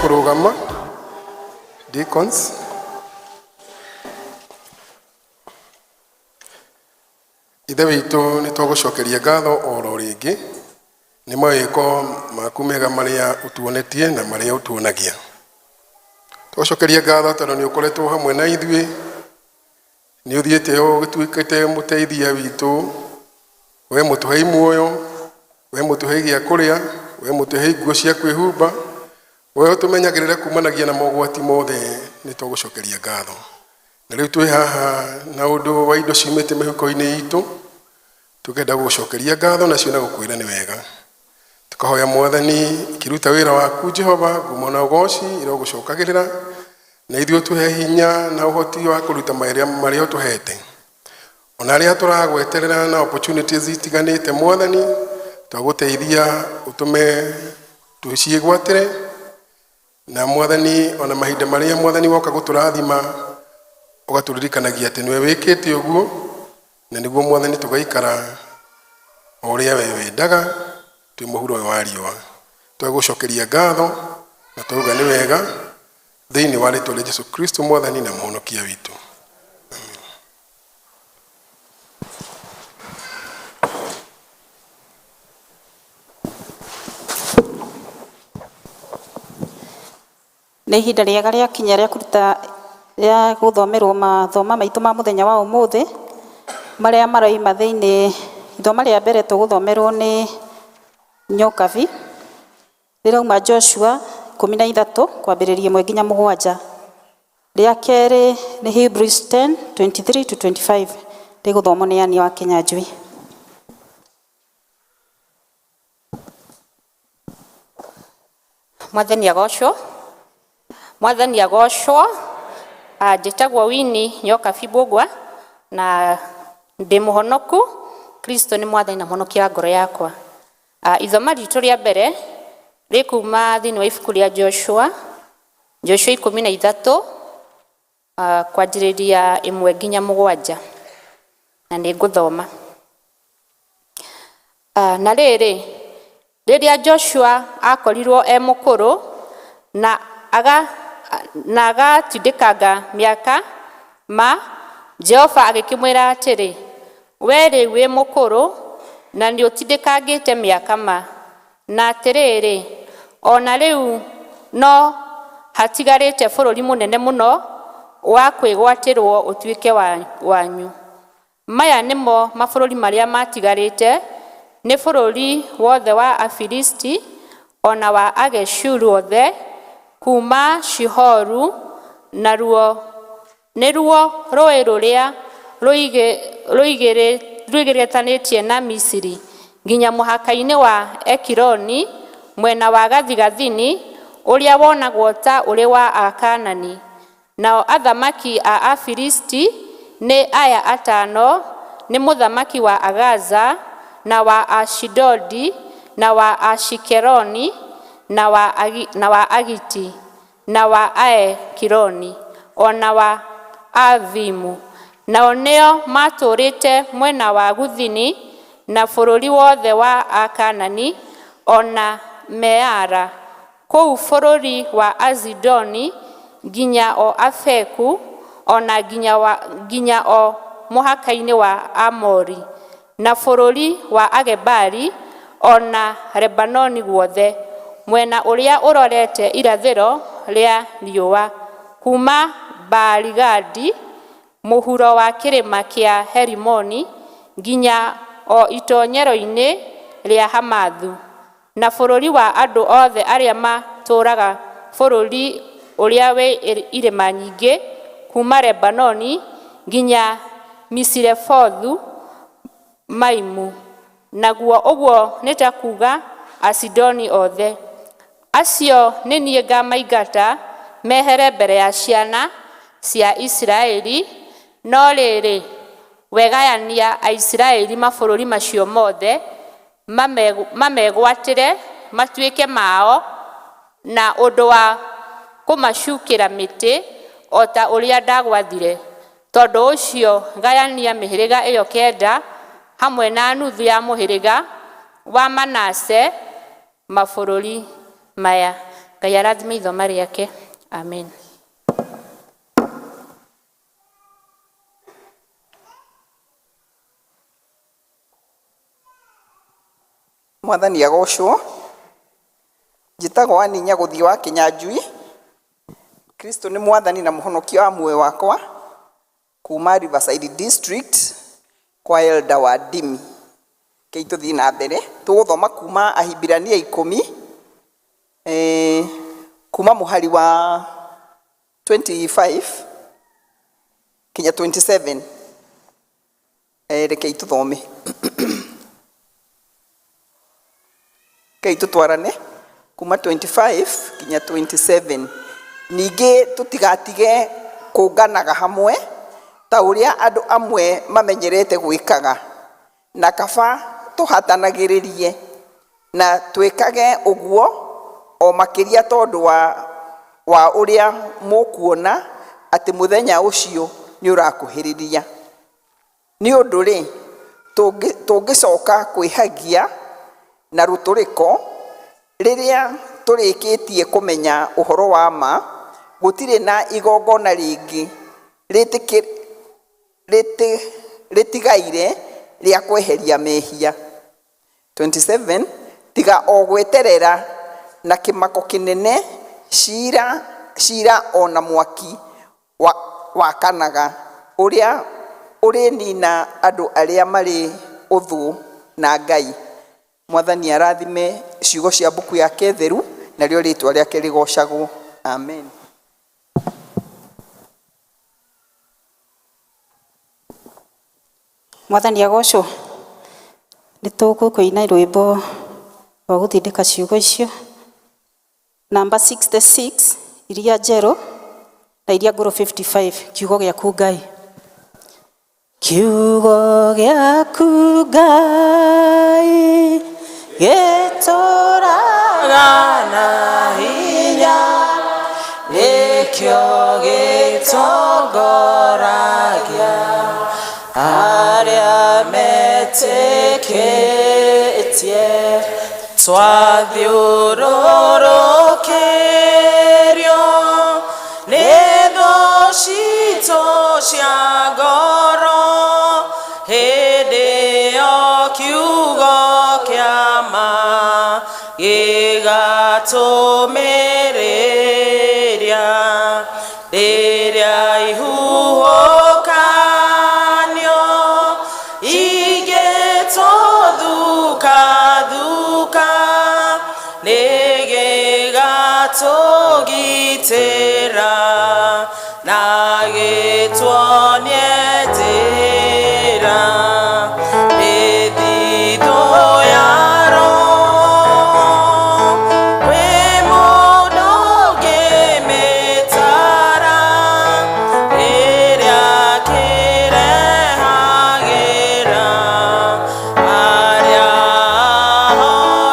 kurugama deacons. Ithe witũ nĩ tũgũcokeria ngatho oro rĩngĩ nĩ mawĩko maku mega marĩa ũtuonetie na marĩa ũtuonagia. Tũgũcokeria ngatho tondũ nĩ ũkoretwo hamwe na ithuĩ, nĩ ũthiĩte ũgĩtuĩkĩte mũteithia witũ, we mũtũhei muoyo, we mũtũhei gĩa kũrĩa, we mũtũhei nguo cia kwĩhumba, we ũtũmenyagĩrĩra kumanagia na mogwati mothe. Nĩ tũgũcokeria ngatho. Na rĩu twĩ haha na ũndũ wa indo ciumĩte mĩhuko-inĩ itũ, tũkenda gũcokeria ngatho nacio na gũkwĩra nĩ wega. Tukahoya Mwathani kiruta wĩra waku Jehova, ngumo na ũgooci irogũcokagĩrĩra, na ithuĩ tũhe hinya na ũhoti wa kũruta marĩa ũtũhete. Ona arĩa tũragweterera na opportunities itiganĩte Mwathani, twagũteithia ũtũme tũciĩgwatĩre, na Mwathani ona mahinda marĩa Mwathani woka gũtũrathima ũgatũririkanagia atĩ nĩwe wĩkĩte ũguo, na nĩguo Mwathani tũgaikara o ũrĩa we wendaga twĩ mũhuro wa riũa. Twagũcokeria ngatho na twauga nĩ wega thĩinĩ wa rĩĩtwa rĩa Jesũ Kristo Mwathani na Mũhonokia witũ. Nĩ ihinda rĩega rĩakinya rĩa kũruta rĩa gũthomerwo mathoma maitũ ma mũthenya wa ũmũthĩ marĩa maroima thĩinĩ. Ithoma rĩa mbere tũgũthomerwo nĩ Nyokabi rĩrauma Joshua 13 kwambĩrĩria 1 nginya 7. Rĩa kerĩ nĩ Hebrews 10:23 to 25 rĩgũthomwo nĩ Ani wa Kinyanjui. Mwathani agocwo. Mwathani agocwo. Njĩtagwo Winnie Nyokabi Mbũgwa na ndĩ mũhonoku. Kristo nĩ Mwathani na mũhonokia wa ngoro yakwa. Ithoma ritũ rĩa mbere rĩkuma thĩinĩ wa ibuku rĩa Joshua 13 kwanjĩrĩria 1 nginya 7, na nĩ ngũthoma. Na rĩrĩa Joshua akorirwo mũkũrũ na agatindĩkanga mĩaka Jehova agĩkĩmwĩra atĩrĩ, we rĩu wĩ mũkũrũ na nĩ ũtindĩkangĩte mĩaka na atĩrĩrĩ, ona rĩu no hatigarĩte bũrũri mũnene mũno wa kwĩgwatĩrwo ũtuĩke wanyu. Maya nĩmo mabũrũri marĩa matigarĩte, nĩ bũrũri wothe wa Afilisti, ona wa Ageshuru othe, kuma Shihoru, na nĩruo rũĩ rũrĩa rũigĩrĩtanĩtie na Misiri, nginya mũhaka-inĩ wa Ekironi, mwena wa gathigathini, ũrĩa wonagwo ta ũrĩ wa Akaanani. Nao athamaki a Afilisti nĩ aya atano, nĩ mũthamaki wa Agaza, na wa Ashidodi, na wa Ashikeroni, na wa Agiti, na wa Aekironi, ona wa Avimu. Nao nĩo matũrĩte mwena wa guthini na bũrũri wothe wa Akaanani, ona Meara, kũu bũrũri wa Azidoni, nginya o Afeku, ona nginya o mũhaka-inĩ wa Amori, na bũrũri wa Agebali, ona Lebanoni guothe, mwena ũrĩa ũrorete irathĩro rĩa riũa, kuma Baali-Gadi, mũhuro wa kĩrĩma kĩa Herimoni, nginya o itonyero-inĩ rĩa Hamathu, na bũrũri wa andũ othe arĩa matũũraga bũrũri ũrĩa wĩ irĩma nyingĩ, kuma Lebanoni nginya Misirefothu Maimu, naguo ũguo nĩ ta kuuga Asidoni othe. Acio nĩ niĩ ngamaingata mehere mbere ya ciana cia Isiraeli, no rĩrĩ wegayania Aisiraeli mabũrũri macio mothe, mamegwatĩre matuĩke mao, na ũndũ wa kũmacukĩra mĩtĩ o ta ũrĩa ndagwathire. Tondũ ũcio gayania mĩhĩrĩga ĩyo 9 hamwe na nuthu ya mũhĩrĩga wa Manase mabũrũri maya. Ngai arathime ithoma rĩake. Amen. Mwathani agocwo. Njĩtagwo Ani Nyaguthi wa Kinyanjui. Kristo nĩ mwathani na mũhonokia wa muoyo wakwa. Kuma Riverside District kwa Elder wa Dimi. Kei tuthi na mbere tũgũthoma kuma Ahibirania 10 kuma mũhari wa 25 kinya 27. Rekei tũthome. Kei tutwarane kuma 25 kinya 27. Ningĩ tũtigatige kũnganaga hamwe ta ũrĩa andũ amwe mamenyerete gwĩkaga, na kaba tũhatanagĩrĩrie na twĩkage ũguo o makĩria tondũ wa ũrĩa mũkuona atĩ mũthenya ũcio nĩ ũrakuhĩrĩria. Nĩ ũndũ rĩ tũngĩcoka kwĩhagia na rũtũrĩko rĩrĩa tũrĩkĩtie kũmenya ũhoro wa ma, gũtirĩ na igongona rĩngĩ rĩtigaire rĩa kweheria mehia. 27. Tiga o gweterera na kĩmako kĩnene cira ona mwaki wakanaga ũrĩa ũrĩnina andũ arĩa marĩ ũthũ na Ngai. Mwathani arathime ciugo cia mbuku yake theru, narĩo rĩtwa rĩake rĩgocagwo. Amen. Mwathani agocwo. Nĩ tũkũina rwĩmbo rwa gũthindĩka ciugo icio. Number 66 iria njerũ na iria ngũrũ 55. Kiugo gĩaku Ngai. Kiugo gĩaku Ngai gĩtũũraga na hinya, nĩkĩo gĩtongoragia arĩa metĩkĩtie. Twathiũrũrũkĩrio nĩ thũ citũ cia ngoro, hĩndĩ ĩyo kiugo kĩa ma gĩgatũmĩrĩria. Rĩrĩa ihuhũkanio igĩtũthuka nĩ gĩgatũgitĩra na gĩtuonie njĩra. Mĩthithũ ya Roho kwĩ mũndũ ũngĩmĩtara, rĩrĩa kĩrehagĩra arĩa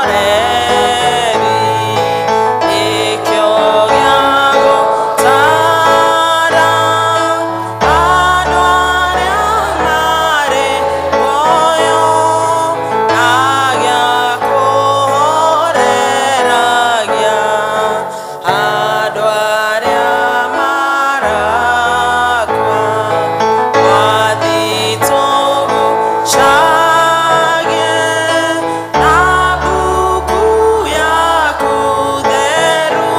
ahoreri. Nĩkĩo gĩa gũtara andũ arĩa marĩ muoyo, na gĩa kũhoreragia andũ arĩa marakua. Wathi tũgucagie na mbuku yaku theru,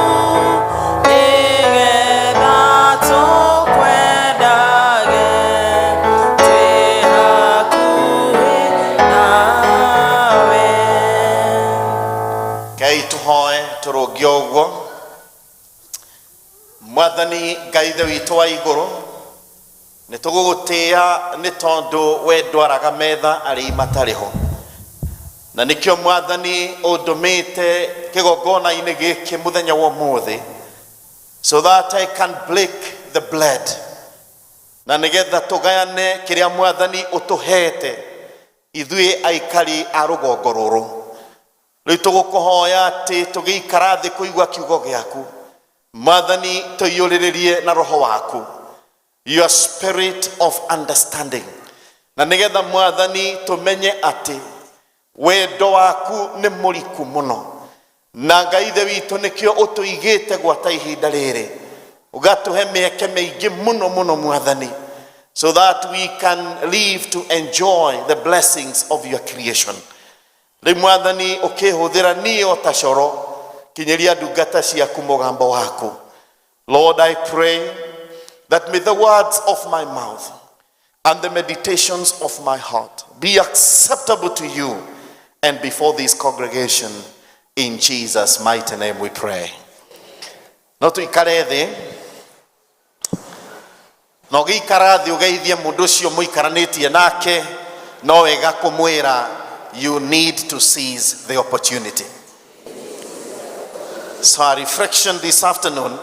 nĩgetha tũkwendage twĩ hakuhĩ nawe. Ngai tũhoe tũrũngie ũguo. Mwathani Ngai ithe witũ wa igũrũ, nĩ tũgũgũtĩĩa nĩ tondũ we ndwaraga metha arĩ matarĩ ho, na nĩkĩo Mwathani ũndũmĩte kĩgongona-inĩ gĩkĩ mũthenya wa ũmũthĩ, so that I can break the bread, na nĩgetha tũgayane kĩrĩa Mwathani ũtũhete ithuĩ aikari a rũgongo rũrũ. Rĩu tũgũkũhoya atĩ tũgĩikara thĩ kũigua kiugo gĩaku, Mwathani tũiyũrĩrĩrie na roho waku, your spirit of understanding, na nĩgetha Mwathani tũmenye atĩ wendo waku nĩ mũriku mũno, na Ngai ithe witũ nĩkĩo ũtũigĩte gwata ihinda rĩrĩ, ũgatũhe mĩeke mĩingĩ mũno mũno Mwathani, so that we can live to enjoy the blessings of your creation. Rĩu Mwathani ũkĩhũthĩra niĩ o ta coro kinyeria ndungata ciaku mũgambo waku. Lord, I pray that may the words of my mouth and the meditations of my heart be acceptable to you and before this congregation. In Jesus' mighty name we pray. No tuikare thĩ, no gĩikara thĩ ũgeithie mũndũ ũcio mũikaranĩtie nake, no wega kũmwĩra you need to seize the opportunity. So our reflection this afternoon,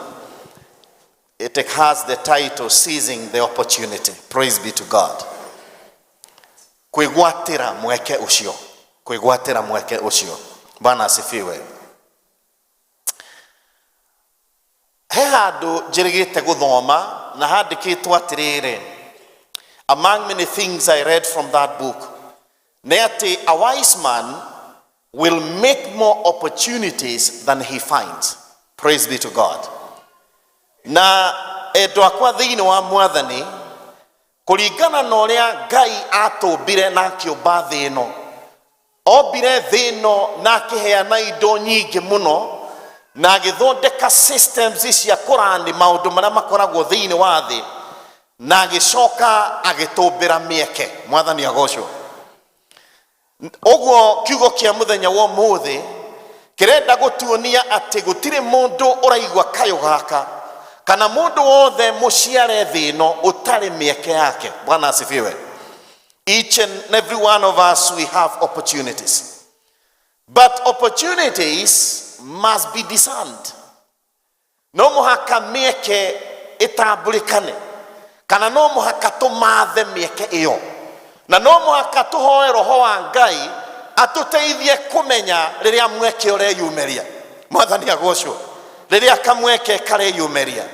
it has the title Seizing the Opportunity. Praise be to God. Kwĩgwatĩra mweke ũcio. Kwĩgwatĩra mweke ũcio. Bwana asifiwe. He handũ njĩrĩgĩte gũthoma na handĩkĩtwo atĩrĩrĩ, among many things I read from that book, nĩ atĩ a wise man will make more opportunities than he finds. Praise be to God. Na endwa kwa thĩinĩ wa Mwathani, kũringana na ũrĩa Ngai atũmbire na akĩũmba thĩ ĩno, ombire thĩ ĩno na akĩheana indo nyingĩ mũno, na agĩthondeka systems cia kũrani maũndũ marĩa makoragwo thĩinĩ wa thĩ, na agĩcoka agĩtũmbĩra mĩeke. Mwathani agocwo. Ũguo kiugo kĩa mũthenya wa ũmũthĩ kĩrenda gũtuonia atĩ gũtirĩ mũndũ ũraigua kayũ gaka kana mũndũ wothe mũciare thĩ ĩno ũtarĩ mĩeke yake. Bwana asifiwe. Each and every one of us, we have opportunities, but opportunities must be discerned. No mũhaka mĩeke ĩtambũrĩkane, kana no mũhaka tũmathe mĩeke ĩyo, na no mũhaka tũhoe Roho wa Ngai atũteithie kũmenya rĩrĩa mweke ũreyumeria. Mwathani agocwo. Rĩrĩa kamweke kareyumeria.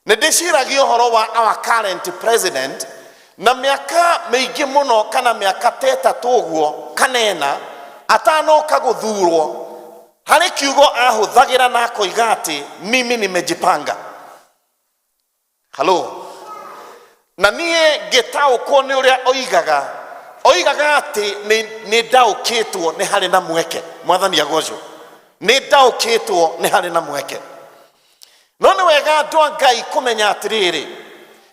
Nĩ ndĩciragia ũhoro wa our current president, na mĩaka mĩingĩ mũno kana mĩaka ta ĩtatũ ũguo kanena atanoka gũthurwo, harĩ kiugo ahũthagĩra na akoiga atĩ mimi nimejipanga. Hello. Na niĩ ngĩtaũkwo nĩ ũrĩa oigaga atĩ nĩ ndaũkĩtwo nĩ harĩ na mweke. Mwathani agocwo. Nĩ ndaũkĩtwo nĩ harĩ na mweke. No nĩ wega andũ a Ngai kũmenya atĩrĩrĩ,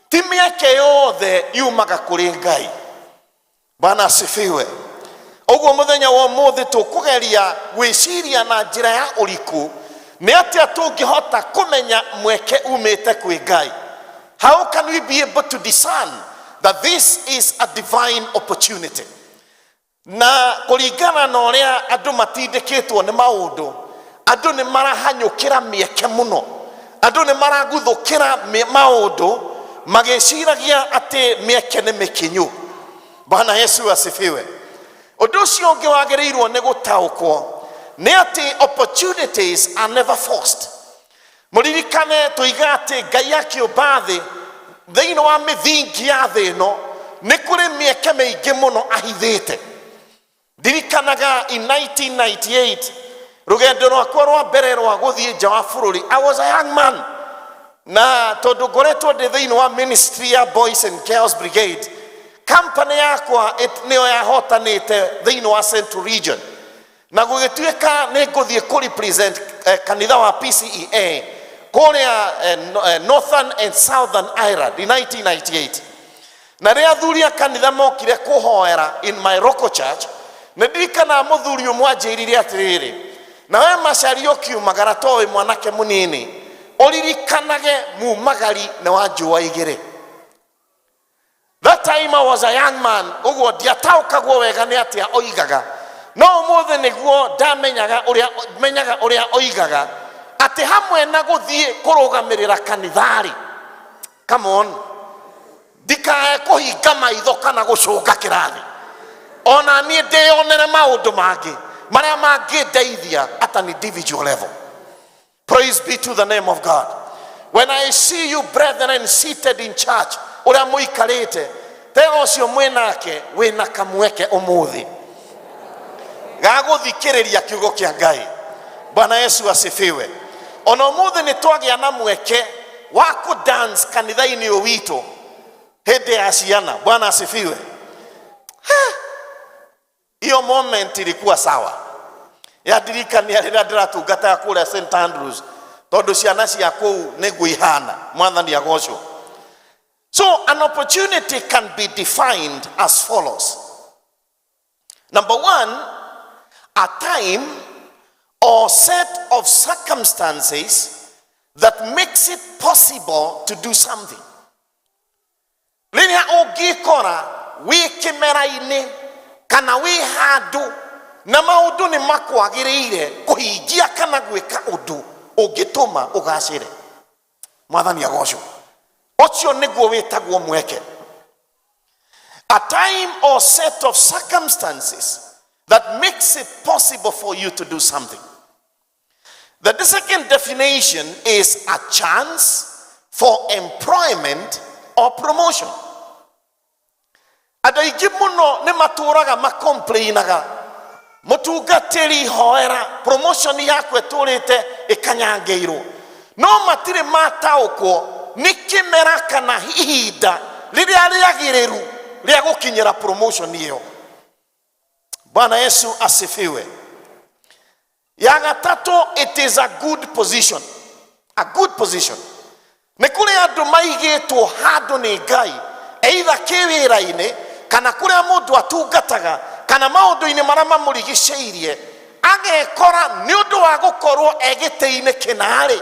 ti mĩeke yothe yumaga kũrĩ Ngai. Bwana asifiwe. Ũguo mũthenya wa ũmũthĩ tũkũgeria gwĩciria na njĩra ya ũriku nĩ atĩa tũngĩhota kũmenya mweke umĩte kwĩ Ngai. How can we be able to discern that this is a divine opportunity? Na kũringana na ũrĩa andũ matindĩkĩtwo nĩ maũndũ, andũ nĩ marahanyũkĩra mĩeke mũno, andũ nĩ maraguthũkĩra maũndũ magĩciragia atĩ mĩeke nĩ mĩkinyu. Bwana Yesu asifiwe. Ũndũ ũcio ũngĩ wagĩrĩirwo nĩ gũtaũkwo nĩ atĩ opportunities are never forced. Mũririkane tũiga atĩ Ngai akĩũmba thĩ, thĩinĩ wa mĩthingi ya thĩ ĩno nĩ kũrĩ mĩeke mĩingĩ mũno ahithĩte. Ndirikanaga in 1998 rũgendo rwakwa rwa mbere rwa gũthiĩ nja wa bũrũri, I was a young man, na tondũ ngoretwo ndĩ thĩinĩ wa ministry ya Boys and Girls Brigade, company yakwa nĩyo yahotanĩte thĩinĩ wa Central Region, na gũgĩtuĩka nĩ ngũthiĩ kũrepresent kanitha wa PCEA kũrĩa Northern and Southern Ireland in 1998. Na rĩrĩa athuri a kanitha mokire kũhoera in my local church, nĩ ndirikana mũthuri ũmwe anjĩrire atĩrĩrĩ, na we Macharia ũkiumagara toĩ mwanake mũnini, ũririkanage mumagari nĩ wa njũa igĩrĩ. That time I was a young man, ũguo ndiataũkagwo wega nĩ atĩa oigaga, no ũmũthĩ nĩguo ndamenyaga ũrĩa oigaga atĩ hamwe na gũthiĩ kũrũgamĩrĩra kanithari, come on, ndikae kũhinga maitho kana gũcũnga kĩrathi, ona niĩ ndĩyonere maũndũ mangĩ marĩa mangĩndeithia at an individual level. Praise be to the name of God. When I see you brethren seated in church, ũrĩa mũikarĩte, tega ũcio mwĩnake wĩna kamweke ũmũthĩ ga gũthikĩrĩria kiugo kĩa Ngai, Bwana Yesu asifiwe. Ona umuthi ni twagia na mweke wa ku dance kanitha-ini witũ hĩndĩ ya ciana. Bwana asifiwe. Hiyo moment ilikuwa sawa. Ya dirikania rĩrĩa ndĩratungata kũrĩa St Andrews, tondũ ciana cia kũu nĩguo ihana. Mwathani agocwo. So an opportunity can be defined as follows. Number one, a time or set of circumstances that makes it possible to do something. Rĩrĩa ũngĩkora wĩ kĩmera-inĩ kana wĩ handũ na maũndũ nĩ makwagĩrĩire kũhingia kana gwĩka ũndũ ũngĩtũma ũgacĩre. Mwathani agocwo. Ũcio nĩguo wĩtagwo mweke. A time or set of circumstances that makes it possible for you to do something. The second definition is a chance for employment or promotion. Andũ aingĩ mũno nĩ matũraga makomplainaga, mũtungatĩri hoera promotion yakwe tũrĩte ĩkanyangĩirwo, no matirĩ mataũkwo nĩ kĩmera kana ihinda rĩrĩa rĩagĩrĩru rĩa gũkinyĩra promotion ĩyo. Bwana Yesu asifiwe. Ya gatatu, it is a good position. A good position. Nĩ kũrĩ andũ maigĩtwo handũ nĩ Ngai, either kĩwĩra-inĩ kana kũrĩa mũndũ atungataga kana maũndũ-inĩ marĩa mamũrigicĩirie, agekora nĩ ũndũ wa gũkorwo egĩtĩ-inĩ kĩna-rĩ,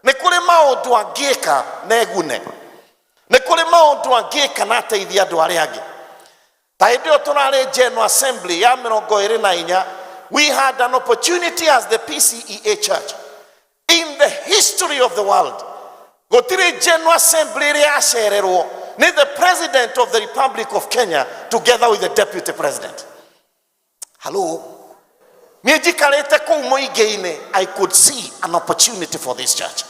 nĩ kũrĩ maũndũ angĩka na egune, nĩ kũrĩ maũndũ angĩka na ateithia andũ arĩa angĩ. Ta hĩndĩ ĩyo tũrarĩ General Assembly ya 24, we had an opportunity as the PCEA Church in the history of the world. Gũtirĩ General Assembly ĩrĩa yacererwo nĩ the President of the Republic of Kenya together with the Deputy President. Hello? Niĩ njikarĩte kũu mũingĩ-inĩ, I could see an opportunity for this church.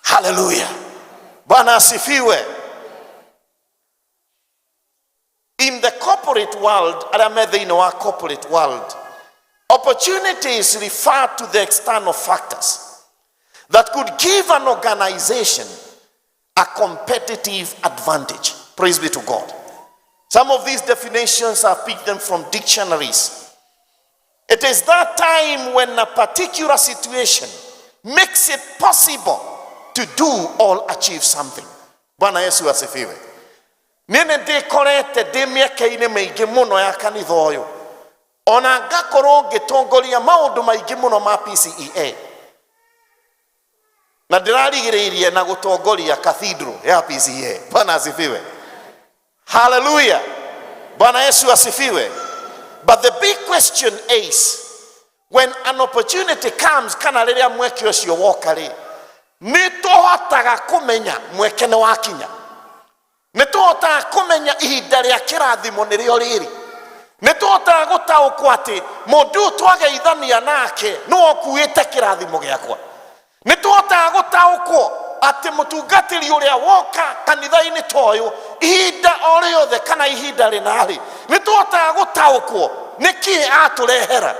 Hallelujah. Bwana asifiwe. In the corporate world, in our corporate world, opportunities refer to the external factors that could give an organization a competitive advantage. Praise be to God. Some of these definitions I've picked them from dictionaries. It is that time when a particular situation makes it possible to do or achieve something. Bwana Yesu asifiwe. Nene ndikorete ndĩ mĩaka-inĩ mĩingĩ mũno ya kanitha ũyũ, ona ngakorwo ngĩtongoria maũndũ maingĩ mũno ma PCEA, na ndĩrarigĩrĩirie na gũtongoria cathedral ya PCEA. Bwana asifiwe. Hallelujah. Bwana Yesu asifiwe. But the big question is, when an opportunity comes, kana rĩrĩa mweke ũcio woka-rĩ, nĩ tũhotaga kũmenya mweke nĩ wakinya. Nĩ tũhotaga kũmenya ihinda rĩa kĩrathimo nĩrĩo rĩrĩ. Nĩ tũhotaga gũtaũkwo atĩ mũndũ twageithania nake nĩwe ũkuĩte kĩrathimo gĩakwa. Nĩ tũhotaga gũtaũkwo atĩ mũtungatĩri ũrĩa woka kanitha-inĩ ta ũyũ ihinda o rĩothe kana ihinda rĩna-rĩ, nĩ tũhotaga gũtaũkwo nĩkĩ atũrehera.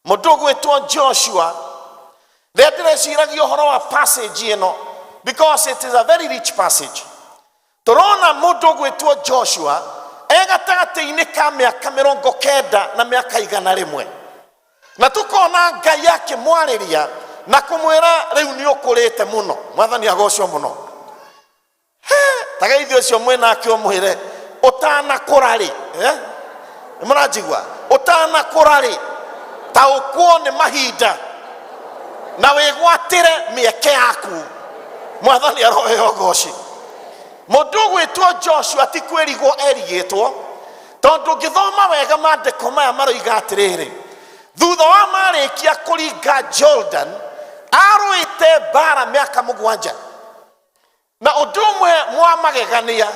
Mũndũ ũgwĩtwo Joshua, rĩrĩa ndĩreciragia ũhoro wa passage ĩno, because it is a very rich passage. Tũrona mũndũ ũgwĩtwo Joshua gatagatĩ-inĩ ka mĩaka 90 na mĩaka 100. Na tũkona Ngai akĩmwarĩria na kũmwĩra rĩu nĩ ũkũrĩte mũno. Mwathani agocwo mũno. Ta geithio ũcio mwĩnake ũmwĩre ũtanakũra-rĩ, mũranjigua, ũtanakũra-rĩ, taũkwo nĩ mahinda na wĩgwatĩre mĩeke yaku. Mwathani aroheo ngoci. Mũndũ ũgwĩtwo Joshua ti kwĩrigwo erigĩtwo, tondũ ngĩthoma wega maandĩko maya maroiga atĩrĩrĩ, thutha wa marĩkia kũringa Jordan arũĩte mbara mĩaka 7. Na ũndũ ũmwe mwa magegania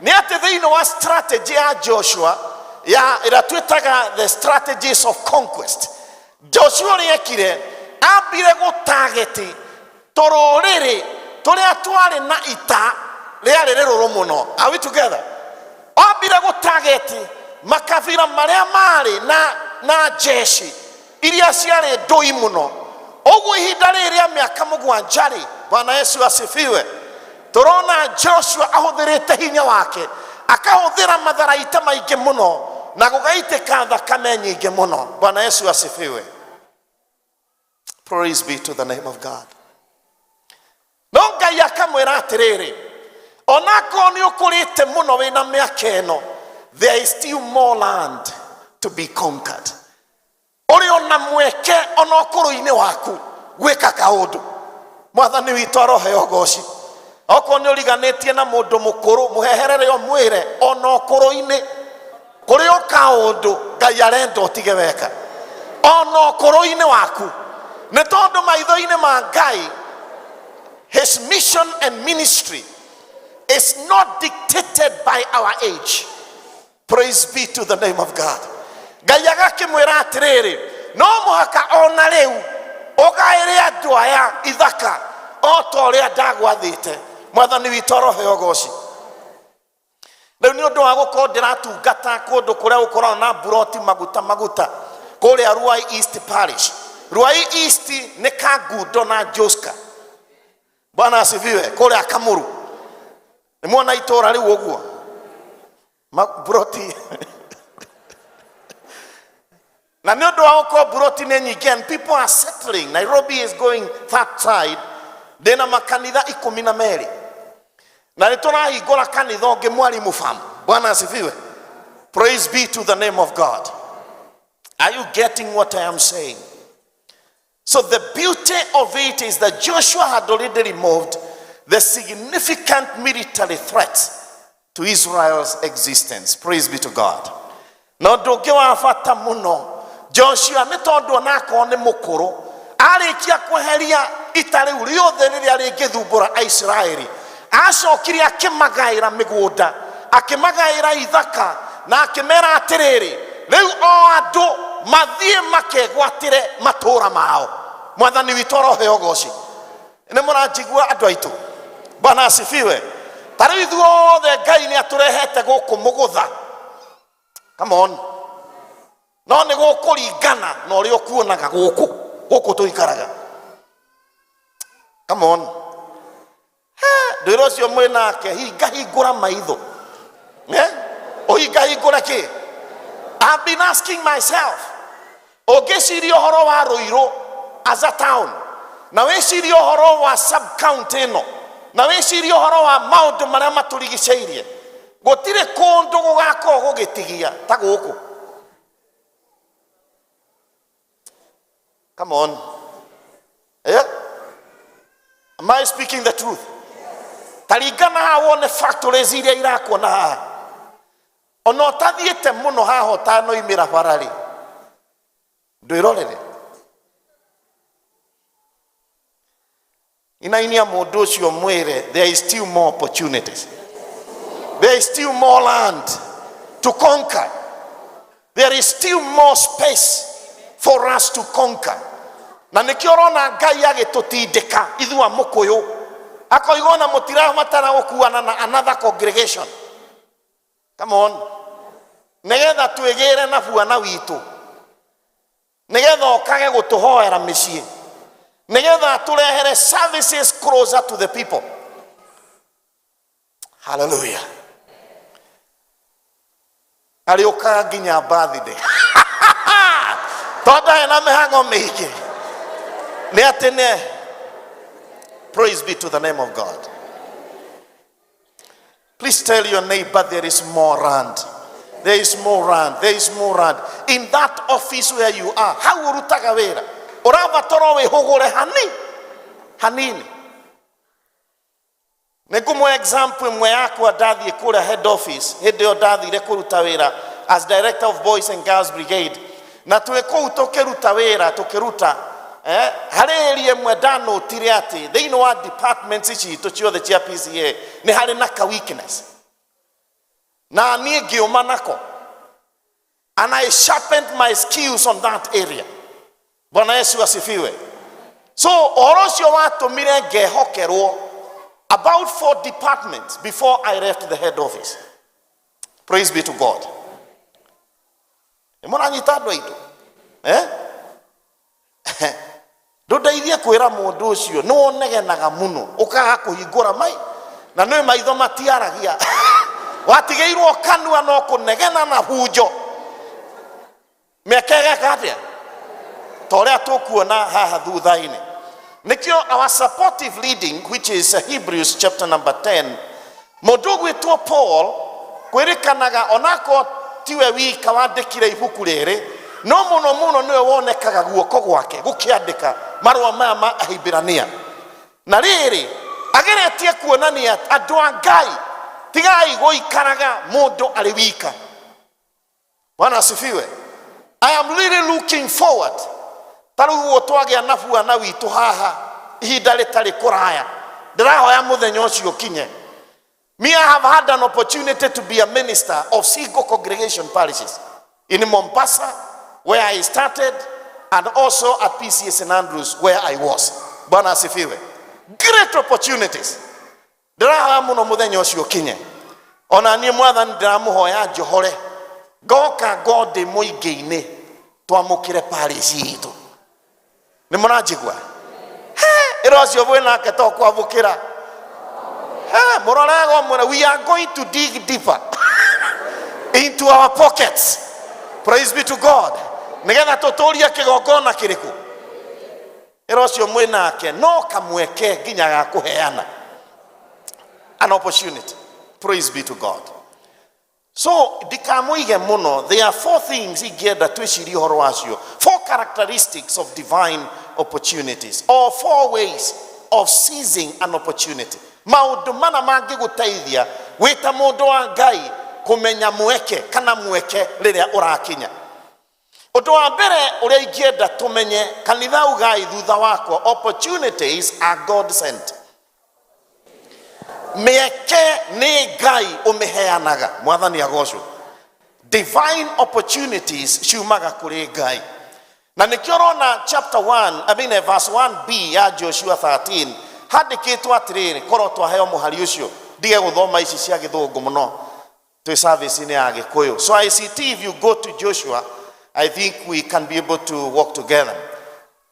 nĩ atĩ thĩinĩ wa strategy ya Joshua ĩrĩa twĩtaga the strategies of conquest, Joshua nĩekire ambire gũtageti tũrũrĩrĩ tũrĩa twarĩ na ita rĩarĩ rĩrũrũ mũno. Are we together? Ambire gũtageti makabira maria mari na jeshi iria ciarĩ ndũi mũno. Ũguo ihinda rĩrĩa mĩaka mũgwanja rĩ, Bwana Yesu asifiwe, tũrona Joshua ahũthĩrĩte hinya wake, akahũthĩra matharaita maingĩ mũno na gũgaitĩka thakame nyingĩ mũno. Bwana Yesu asifiwe. Praise be to the name of God. No Ngai akamwĩra atĩrĩrĩ, onakorwo nĩ ũkũrĩte mũno wĩna mĩaka ĩno, there is still more land to be conquered. Uri ona mweke ona ũkũrũ-inĩ waku gwĩka kaũndũ. Mwathani witũ aroheo goci. Okorwo nĩ ũriganĩtie na mũndũ mũkũrũ, mũheherere ũmwĩre ona ũkũrũ-inĩ kũrĩ o kaũndũ Ngai arenda ũtige weka. Ona ũkũrũ-inĩ waku. Nĩ tondũ maitho-inĩ ma Ngai, his mission and ministry is not dictated by our age. Praise be to the name of God. Ngai agakĩmwĩra atĩrĩrĩ, no mũhaka ona rĩu ũgaĩre andũ aya ithaka o ta ũrĩa ndagwathĩte. Mwathani witũ aroheo goci. Rĩu nĩ ũndũ wa gũkorwo ndĩratungata kũndũ kũrĩa gũkoragwo na mburoti maguta kũrĩa Ruai East Parish. Ruai East nĩ Kangundo na Joska. Bwana asifiwe. Kũrĩa Kamuru. Nĩ muona itũra rĩu ũguo mburoti na nĩ ũndũ wa gũkorwo mburoti nĩ nyingĩ and people are settling. Nairobi is going that side. Ndĩna makanitha 12 na nĩ tũrahingũra kanitha ũngĩ Mwalimu Farm. Bwana asifiwe. Praise be to the name of God. Are you getting what I am saying? So the beauty of it is that Joshua had already removed the significant military threat to Israel's existence. Praise be to God. Na ndũngĩ wa bata mũno, Joshua nĩ tondũ onakorwo nĩ mũkũrũ, arĩkia kweheria ita rĩu rĩothe rĩrĩa rĩngĩthumbũra Aisiraeli, acokire akĩmagaĩra mĩgũnda, akĩmagaĩra ithaka, na akĩmera atĩrĩrĩ, rĩu o andũ mathiĩ makegwatĩre matũũra mao. Mwathani witũ aroheo goci. Nĩ mũranjigua andũ aitũ. Bwana asifiwe. Tarĩu ithuothe Ngai nĩ atũrehete gũkũ mũgũtha. Come on. No nĩ gũkũringana na ũrĩa ũkuonaga gũkũ tũikaraga. Come on. Ndĩro ũcio mwĩnake hingahingũra maitho. Ũhingahingũra kĩ? I've been asking myself, ũngĩciria ũhoro wa Rũirũ as a town, na wĩciria ũhoro wa sub-county ĩno, na wĩciria ũhoro wa maũndũ marĩa matũrigicĩirie, gũtirĩ kũndũ gũgakorwo gũgĩtigia ta gũkũ. Come on. Yeah? Am I speaking the truth? Taringana haha wone factories iria irakuona haha. Ona ũtathiĩte mũno haha ũtanoimĩra bara rĩ, ndwĩrorere. Inainia mũndũ ũcio mwĩre, there is still more opportunities. There is still more land to conquer. There is still more space for us to conquer. Na nĩkĩo ũrona Ngai agĩtũtindĩka ithuĩ Mũkũyũ, akoigwo na mũtirabatara gũkuana na another congregation. Come on. Nĩgetha twĩgĩre na bwana witũ, nĩgetha ũkage gũtũhoera mĩciĩ, nĩgetha tũrehere services closer to the people. Hallelujah. Arĩũkaga nginya birthday. Tondũ hena mĩhang'o mĩingĩ. Nĩ atĩ nĩ. Praise be to the name of God. Please tell your neighbor there is more land. There is more land. There is more land. In that office where you are, how urutaga wĩra? Ũrabatara wĩhũgũre hanini. Nĩngũmwe example ĩmwe yakwa ndathiĩ kũrĩa head office, hĩndĩ ĩyo ndathire kũruta wĩra as director of Boys and Girls Brigade. Na twĩ kũu tũkĩruta wĩra, tũkĩruta harĩ area ĩmwe ndanotire atĩ thĩinĩ wa departments citũ ciothe cia PCA nĩ harĩ na ka weakness. Na niĩ ngĩũma nako. And I sharpened my skills on that area. Bwana Yesu asifiwe. So ũhoro ũcio watũmire ngehokerwo about 4 departments before I left the head office. Praise be to God. Mũranyita andũ aitũ ndũndeithie kwĩra mũndũ ũcio nĩ wonegenaga mũno ũkaga kũhingũra mai na nĩ maitho matiaragia watigĩirwo kanua no kũnegena na hunjo mekegeka atĩa ta ũrĩa tũkuona haha thutha-inĩ. Nikio our supportive leading, which is Hebrews chapter number 10, mũndũ gwĩtwo Paul kwĩrĩkanaga onako tiwe wika wandĩkire ibuku rĩrĩ no mũno mũno nĩwe wonekaga guoko gwake gũkĩandĩka marũa maya ma Ahibirania. Na rĩrĩ ageretie kuonania andũ a Ngai tigai gũikaraga mũndũ arĩ wika. Bwana asifiwe. I am really looking forward taruguo twagĩa na bwana witũ haha ihinda rĩtarĩ kũraya ndĩrahoya mũthenya ũcio ũkinye. Me, I have had an opportunity to be a minister of single congregation parishes in Mombasa, where I started, and also at PCA St. Andrews, where I was. Bwana asifiwe. Great opportunities. Ndĩrahoya mũno mũthenya ũcio ũkinye. Ona niĩ Mwathani ndĩramũhoya njohore ngoka ngondĩ mũingĩ-inĩ twamũkĩre parish itũ. Nĩ mũranjigua? Ĩrocio bwe nake tũkwamũkĩra. We are going to dig deeper into our pockets. Praise be to God. Nigetha tũtũrie kĩgongona kĩrĩkũ. Ĩrocio mwĩnake no kamweke nginya ga kũheana. An opportunity. Praise be to God. So ndikamuige muno, there are 4 things ingĩenda twĩcirie ũhoro wacio. 4 characteristics of divine opportunities, or 4 ways of seizing an opportunity. Maũndũ mana mangĩgũteithia wĩta mũndũ wa Ngai kũmenya mweke kana mweke rĩrĩa ũrakinya. Ũndũ wa mbere ũrĩa ingĩenda tũmenye kanitha ugai thutha wakwa, opportunities are God sent. Mĩeke nĩ Ngai ũmĩheanaga. Mwathani agocwo. Divine opportunities ciumaga kũrĩ Ngai. Na nĩkĩo ũrona chapter 1, verse 1b ya Joshua 13 handĩkĩtwo atĩrĩrĩ, korwo twaheo mũhari ũcio ndige gũthoma ici cia gĩthũngũ mũno twĩ service-inĩ ya Gĩkũyũ. So ICT, if you go to Joshua, I think we can be able to walk together.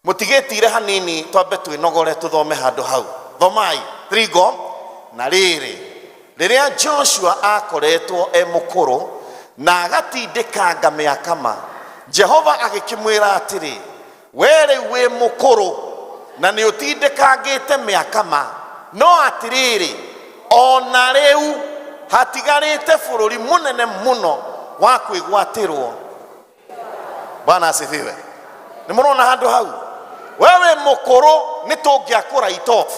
Mũtigĩtire hanini twambe twĩnogore tũthome handũ hau. Thomai 3 go. Na rĩrĩa Joshua akoretwo mũkũrũ na agatindĩkanga mĩaka ma, Jehova agĩkĩmwĩra atĩrĩ, we rĩu wĩ mũkũrũ na nĩ ũtindĩkangĩte mĩaka ma, no atĩrĩrĩ ona rĩu hatigarĩte bũrũri mũnene mũno wa kwĩgwatĩrwo. Bwana asifiwe. Nĩ mũrona handũ hau, we wĩ mũkũrũ nĩ tũngĩakũra itobu.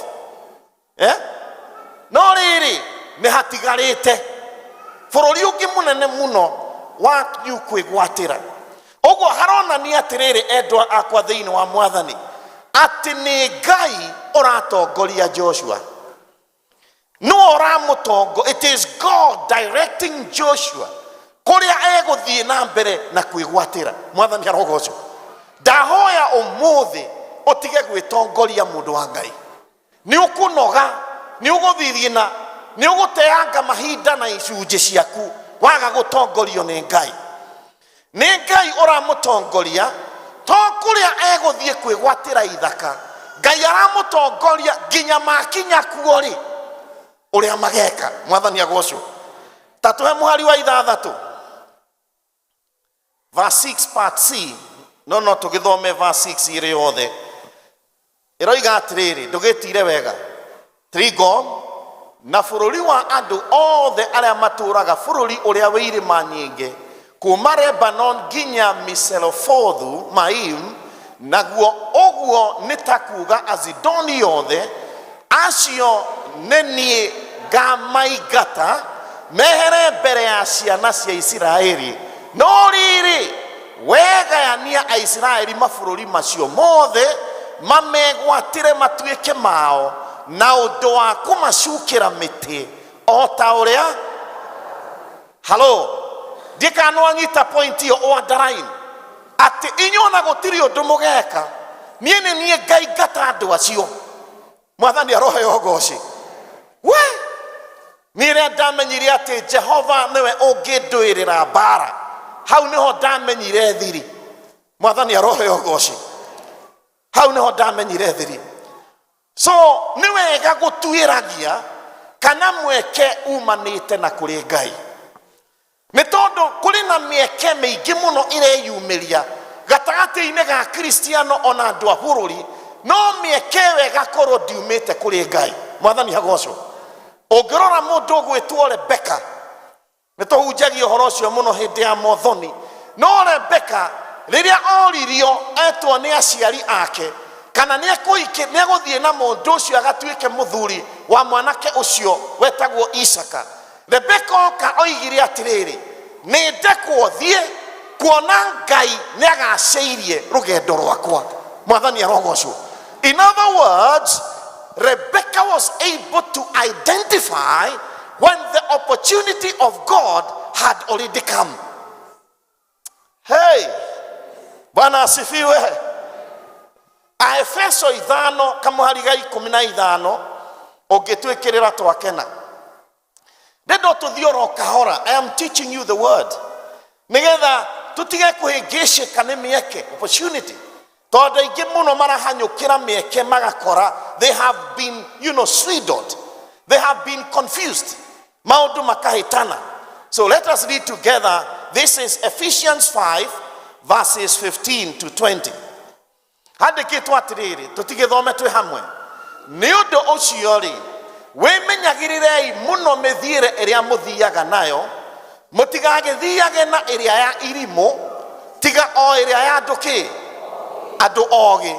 No rĩrĩ nĩ hatigarĩte bũrũri ũngĩ mũnene mũno wa kwĩgwatĩra. Ũguo haronania atĩrĩrĩ endwa akwa thĩinĩ wa Mwathani atĩ nĩ Ngai ũratongoria Joshua. No ũramũtongo, it is God directing Joshua kũrĩa egũthiĩ na mbere na kwĩgwatĩra. Mwathani arogocwo. Ndahoya ũmũthĩ ũtige gwĩtongoria mũndũ wa Ngai. Nĩ ũkũnoga, nĩ ũgũthithina, nĩ ũgũteanga mahinda na icunjĩ ciaku waga gũtongorio nĩ Ngai. Nĩ Ngai ũramũtongoria to kũrĩa egũthiĩ kwĩgwatĩra ithaka. Ngai aramũtongoria nginya makinya kuo rĩ ũrĩa mageka. Mwathani agocwo. Ta tũhe mũhari wa 6 verse 6 part C. No tũgĩthome verse 6 ĩrĩ yothe. Ĩroiga atĩrĩrĩ, ndũgĩtire wega. 3 go. Na bũrũri wa andũ othe arĩa matũũraga bũrũri ũrĩa wĩ irĩma nyingĩ kuma Lebanon nginya Miselofothu Maim, naguo ũguo nĩ ta kuuga Azidoni yothe, acio nĩ niĩ ngamaingata mehere mbere ya ciana cia Isiraeli. No rĩrĩ wegayania Aisiraeli mabũrũri macio mothe mamegwatĩre matuĩke mao na ũndũ wa kũmacukĩra mĩtĩ o ta ũrĩa. Halo, ndikano anyita point yo o underline atĩ inyuĩ ona gũtirĩ ũndũ mũgeka, niĩ nĩ niĩ Ngai ngata andũ acio. Mwathani aroheo ũgooci. We niĩ rĩrĩa ndamenyire atĩ Jehova nĩwe ũngĩndũĩrĩra mbara hau niho ndamenyire thiri. Mwathani arohe ogoci. Hau niho ndamenyire thiri. So ni wega gutuiragia kana mweke umanite na kuri Ngai. Ni tondu kuri na mieke miingi muno ireyumiria gatagati-ini ga Kristiano ona andu a bururi, no mieke wega korwo ndiumite kuri Ngai. Mwathani agocwo. Ungirora mundu ugwitwo Rebeka, ni tuhunjagia uhoro ucio muno hindi ya mothoni, no Rebeka riria oririo etwo ni aciari ake kana ni eguthie na mundu ucio agatuike muthuri wa mwanake ucio wetagwo Isaka, Rebeka oka oigire atiriri, ni ndekwo thie kuona Ngai ni agaceirie rugendo rwakwa. Mwathani arogocwo. In other words, Rebecca was able to identify when the opportunity of God had already come. Hey, Bwana asifiwe. Aefeso 5 kamuhari ga 15 ungitwikirira twakena. Ndendo tuthioro kahora. I am teaching you the word. Nigetha tutige kuhingicika ni mieke opportunity. Tondu aingi muno marahanyukira mieke magakora they have been, swindled. They have been confused. Maundu makahitana. So let us read together. This is Ephesians 5 verses 15 to 20. Handikitwo atiriri, tutigithome twi hamwe. Ni undu ucio ri, wimenyagirirei muno mithiire iria muthiaga nayo, mutigagithiage na iria ya irimu, tiga o iria ya nduki andu ogi,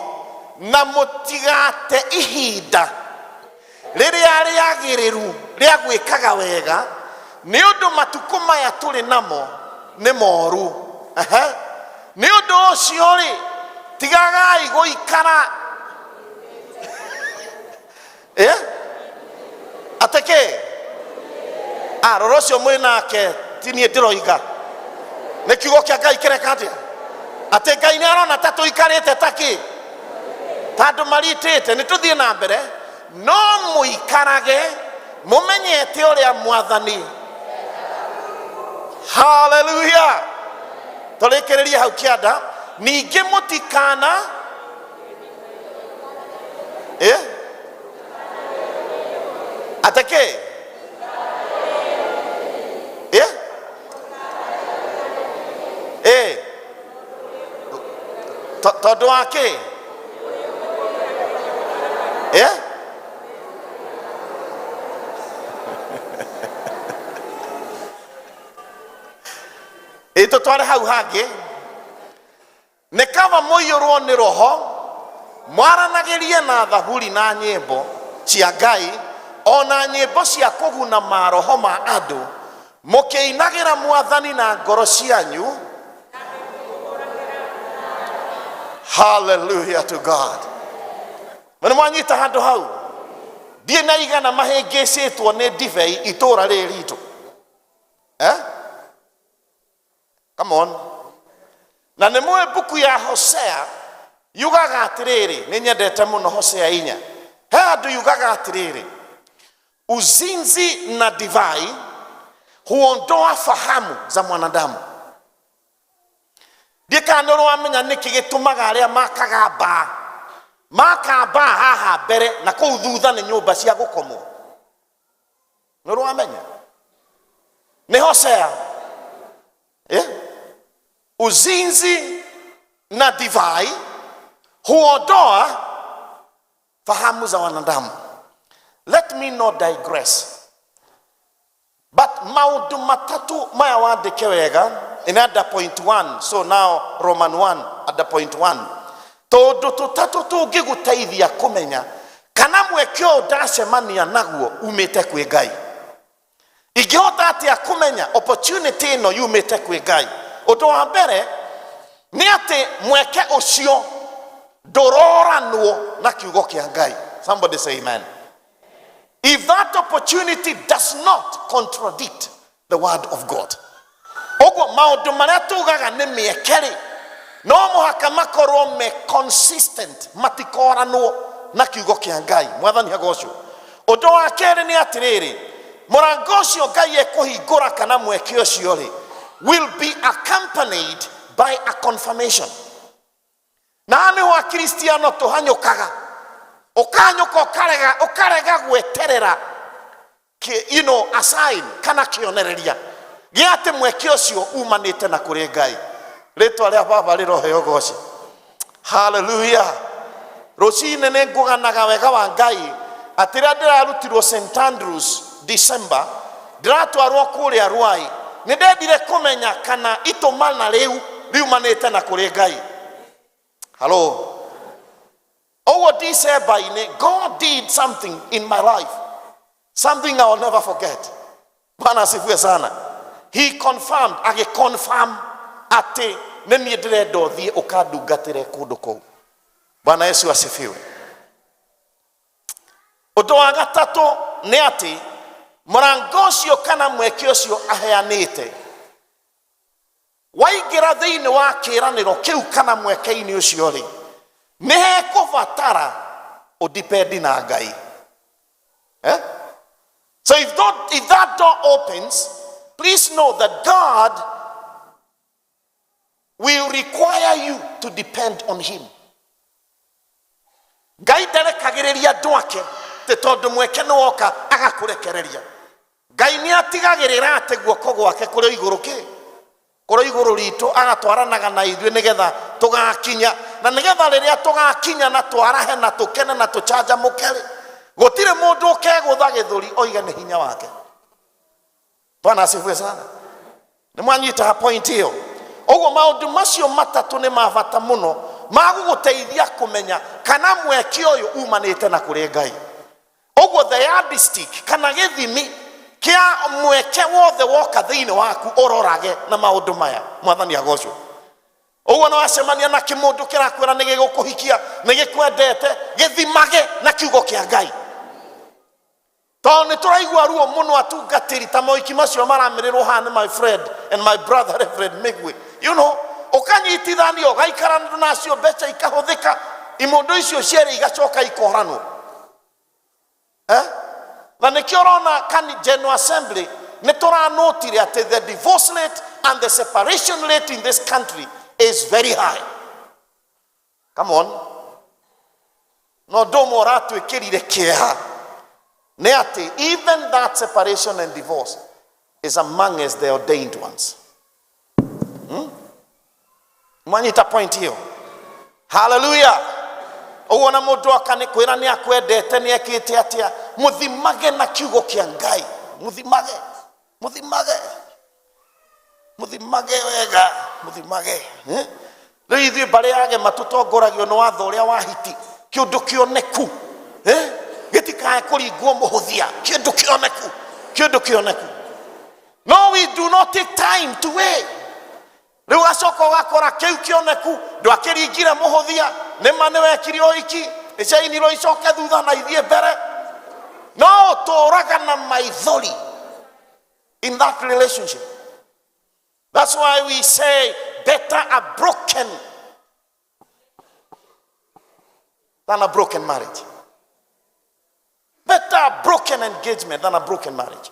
na mutigate ihinda riria riagiriru ria gwikaga wega, ni undu matuku maya turi namo ni moru. Ni undu ucio ri, tigagai guikara ateke rorocio mwiri nake tinie ndiroiga ni kiugo kia Ngai kireka atia ati Ngai ni arona ta tuikarite taki tandu maritite ni tuthie na mbere, no muikarage mumenyete uria Mwathani. Hallelujah. Turikiriria hau kianda, ningi mutikana atake tondu wake ito tware hau hangi ni kama muiyurwo ni roho mwaranagirie na thaburi na nyimbo cia Ngai ona nyimbo cia kuguna maroho ma andu mukiinagira Mwathani na ngoro cianyu. Hallelujah to God. Mwana mwanyita handu hau die na igana mahengecetwo ni divei itura riritu come on. Na nä mwä mbuku ya Hosea yugaga atiriri, nä nyendete muno Hosea 4. He andu yugaga atiriri, uzinzi na divai huondoa fahamu za mwanadamu. Ndikano rwamenya niki gitumaga aria makamba haha mbere na kuu thutha ni nyumba cia gukomwo. Nä rwamenya nä Hosea uzinzi na divai huondoa fahamu za wanadamu. Let me not digress, but maundu matatu maya wandike wega in under point 1. So now Roman 1 under point 1. Tondu tutatu tungiguteithia kumenya kana mwekio ndacemania naguo umite kwi Ngai. Ingihota atia kumenya opportunity ino yumite kwi Ngai. Undu wa mbere ni ati mweke ucio ndororanwo na kiugo kia Ngai. Somebody say amen. If that opportunity does not contradict the word of God, ogo maundu maria tugaga ni miekeri no muhaka makorwo me consistent, matikoranwo na kiugo kia Ngai. Mwathani agocwo. Undu wa keri ni atiriri, murango ucio Ngai ekuhingura kana mweke ucio ri will be accompanied by a confirmation. Nani wa Kristiano tuhanyukaga ukanyuka ukarega gweterera a sign kana kionereria giate mweke ucio umanite na kuri Ngai. Ritwa ria baba riroheo goci. Hallelujah. Rocine ne nguganaga wega wa Ngai atira ndirarutirwo St Andrews December ndiratwarwo kuria Ruai ni ndendire kumenya kana itumana riu riumanite na kuri Ngai. Hello. Over December God did something in my life, something I will never forget. Bwana asifiwe sana. He confirmed, confirm ati nini ndiredo thie ukadungatire kundu kou. Bwana Yesu asifiwe. Undu wa gatatu ni ati murango ucio kana mweke ucio aheanite waigira thiini wa kiraniro kiu kana mweke-ini ucio ri ni hekuvatara udipendi na Ngai. So if that door opens, please know that God will require you to depend on him. Ngai ndarekagireria ndwake te tondu mweke no woka agakurekereria. Ngai ni atigagirira ate guoko gwake kuri iguru kuri iguru ritu agatwaranaga na ithuĩ nigetha tugakinya na nigetha riria tugakinya na twarahe na tukene na tuchaja mukere gutire mundu ukegutha githuri oiga ni hinya wake. Bwana asifiwe sana. Ni mwanyita point hiyo. Ogo maundu macio matatu ni mavata muno maguguteithia kumenya kana mweke uyu umanite na kuri Ngai. Ogo the yardstick kana githimi kia mweke wothe woka thiini waku ororage na maundu maya. Mwathani agocwo. Ogo no acemania na kimundu kirakwira ni gigukuhikia ni gikwendete githimage na kiugo kia Ngai. Toni turaigua ruo muno atungatiri ta moiki macio maramirirwo hane my friend and my brother Reverend Migwe. You know, ukanyitithanio gaikarana nacio becha ikahuthika imundu icio ciere igacoka ikoranwo. Na nikiorona kan General Assembly nituranotire ati the divorce rate and the separation rate in this country is very high. Come on. No domo ratu ikirire kieha. Neati, even that separation and divorce is among us the ordained ones. Mwanita point hiyo. Hallelujah. Uona mundu akanikwira ni akwendete ni ekite atia muthimage na kiugo kia Ngai. Muthimage wega, muthimage. Rithi bare yage matutongoragio no watho uria wahiti kiundu kioneku. Getikae kuringwo muhuthia kindu kioneku. No, we do not take time to wait. Riu acoko wakora kiu kioneku ndwakiringire muhuthia ni mane wekirio iki icainiro icoke thutha na ithie mbere. No, toraga na maithori in that relationship. That's why we say better a broken than a broken marriage. Better a broken engagement than a broken marriage.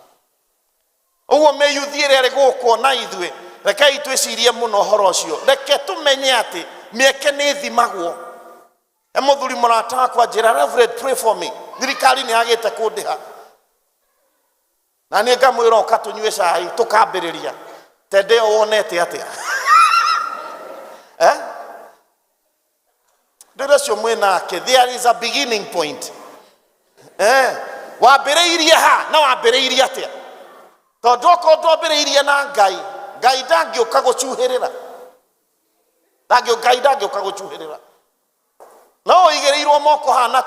Owo me yuthiere guko na ithwe reka itwecirie muno horo ucio reke tumenye ati mieke ni thimagwo. Emuthuri murata kwa njira Reverend, pray for me. Thirikari ni agite kundiha na ni ngamwira ukatunywe cai tukambiriria tende wonete atia Nderecio mwena ke there is a beginning point. Wambiriirie ha na wambiriirie atia tondu ko ndwambiriirie na Ngai ndangiuka gucuhirira ndangiuka gucuhirira no igereirwo moko hana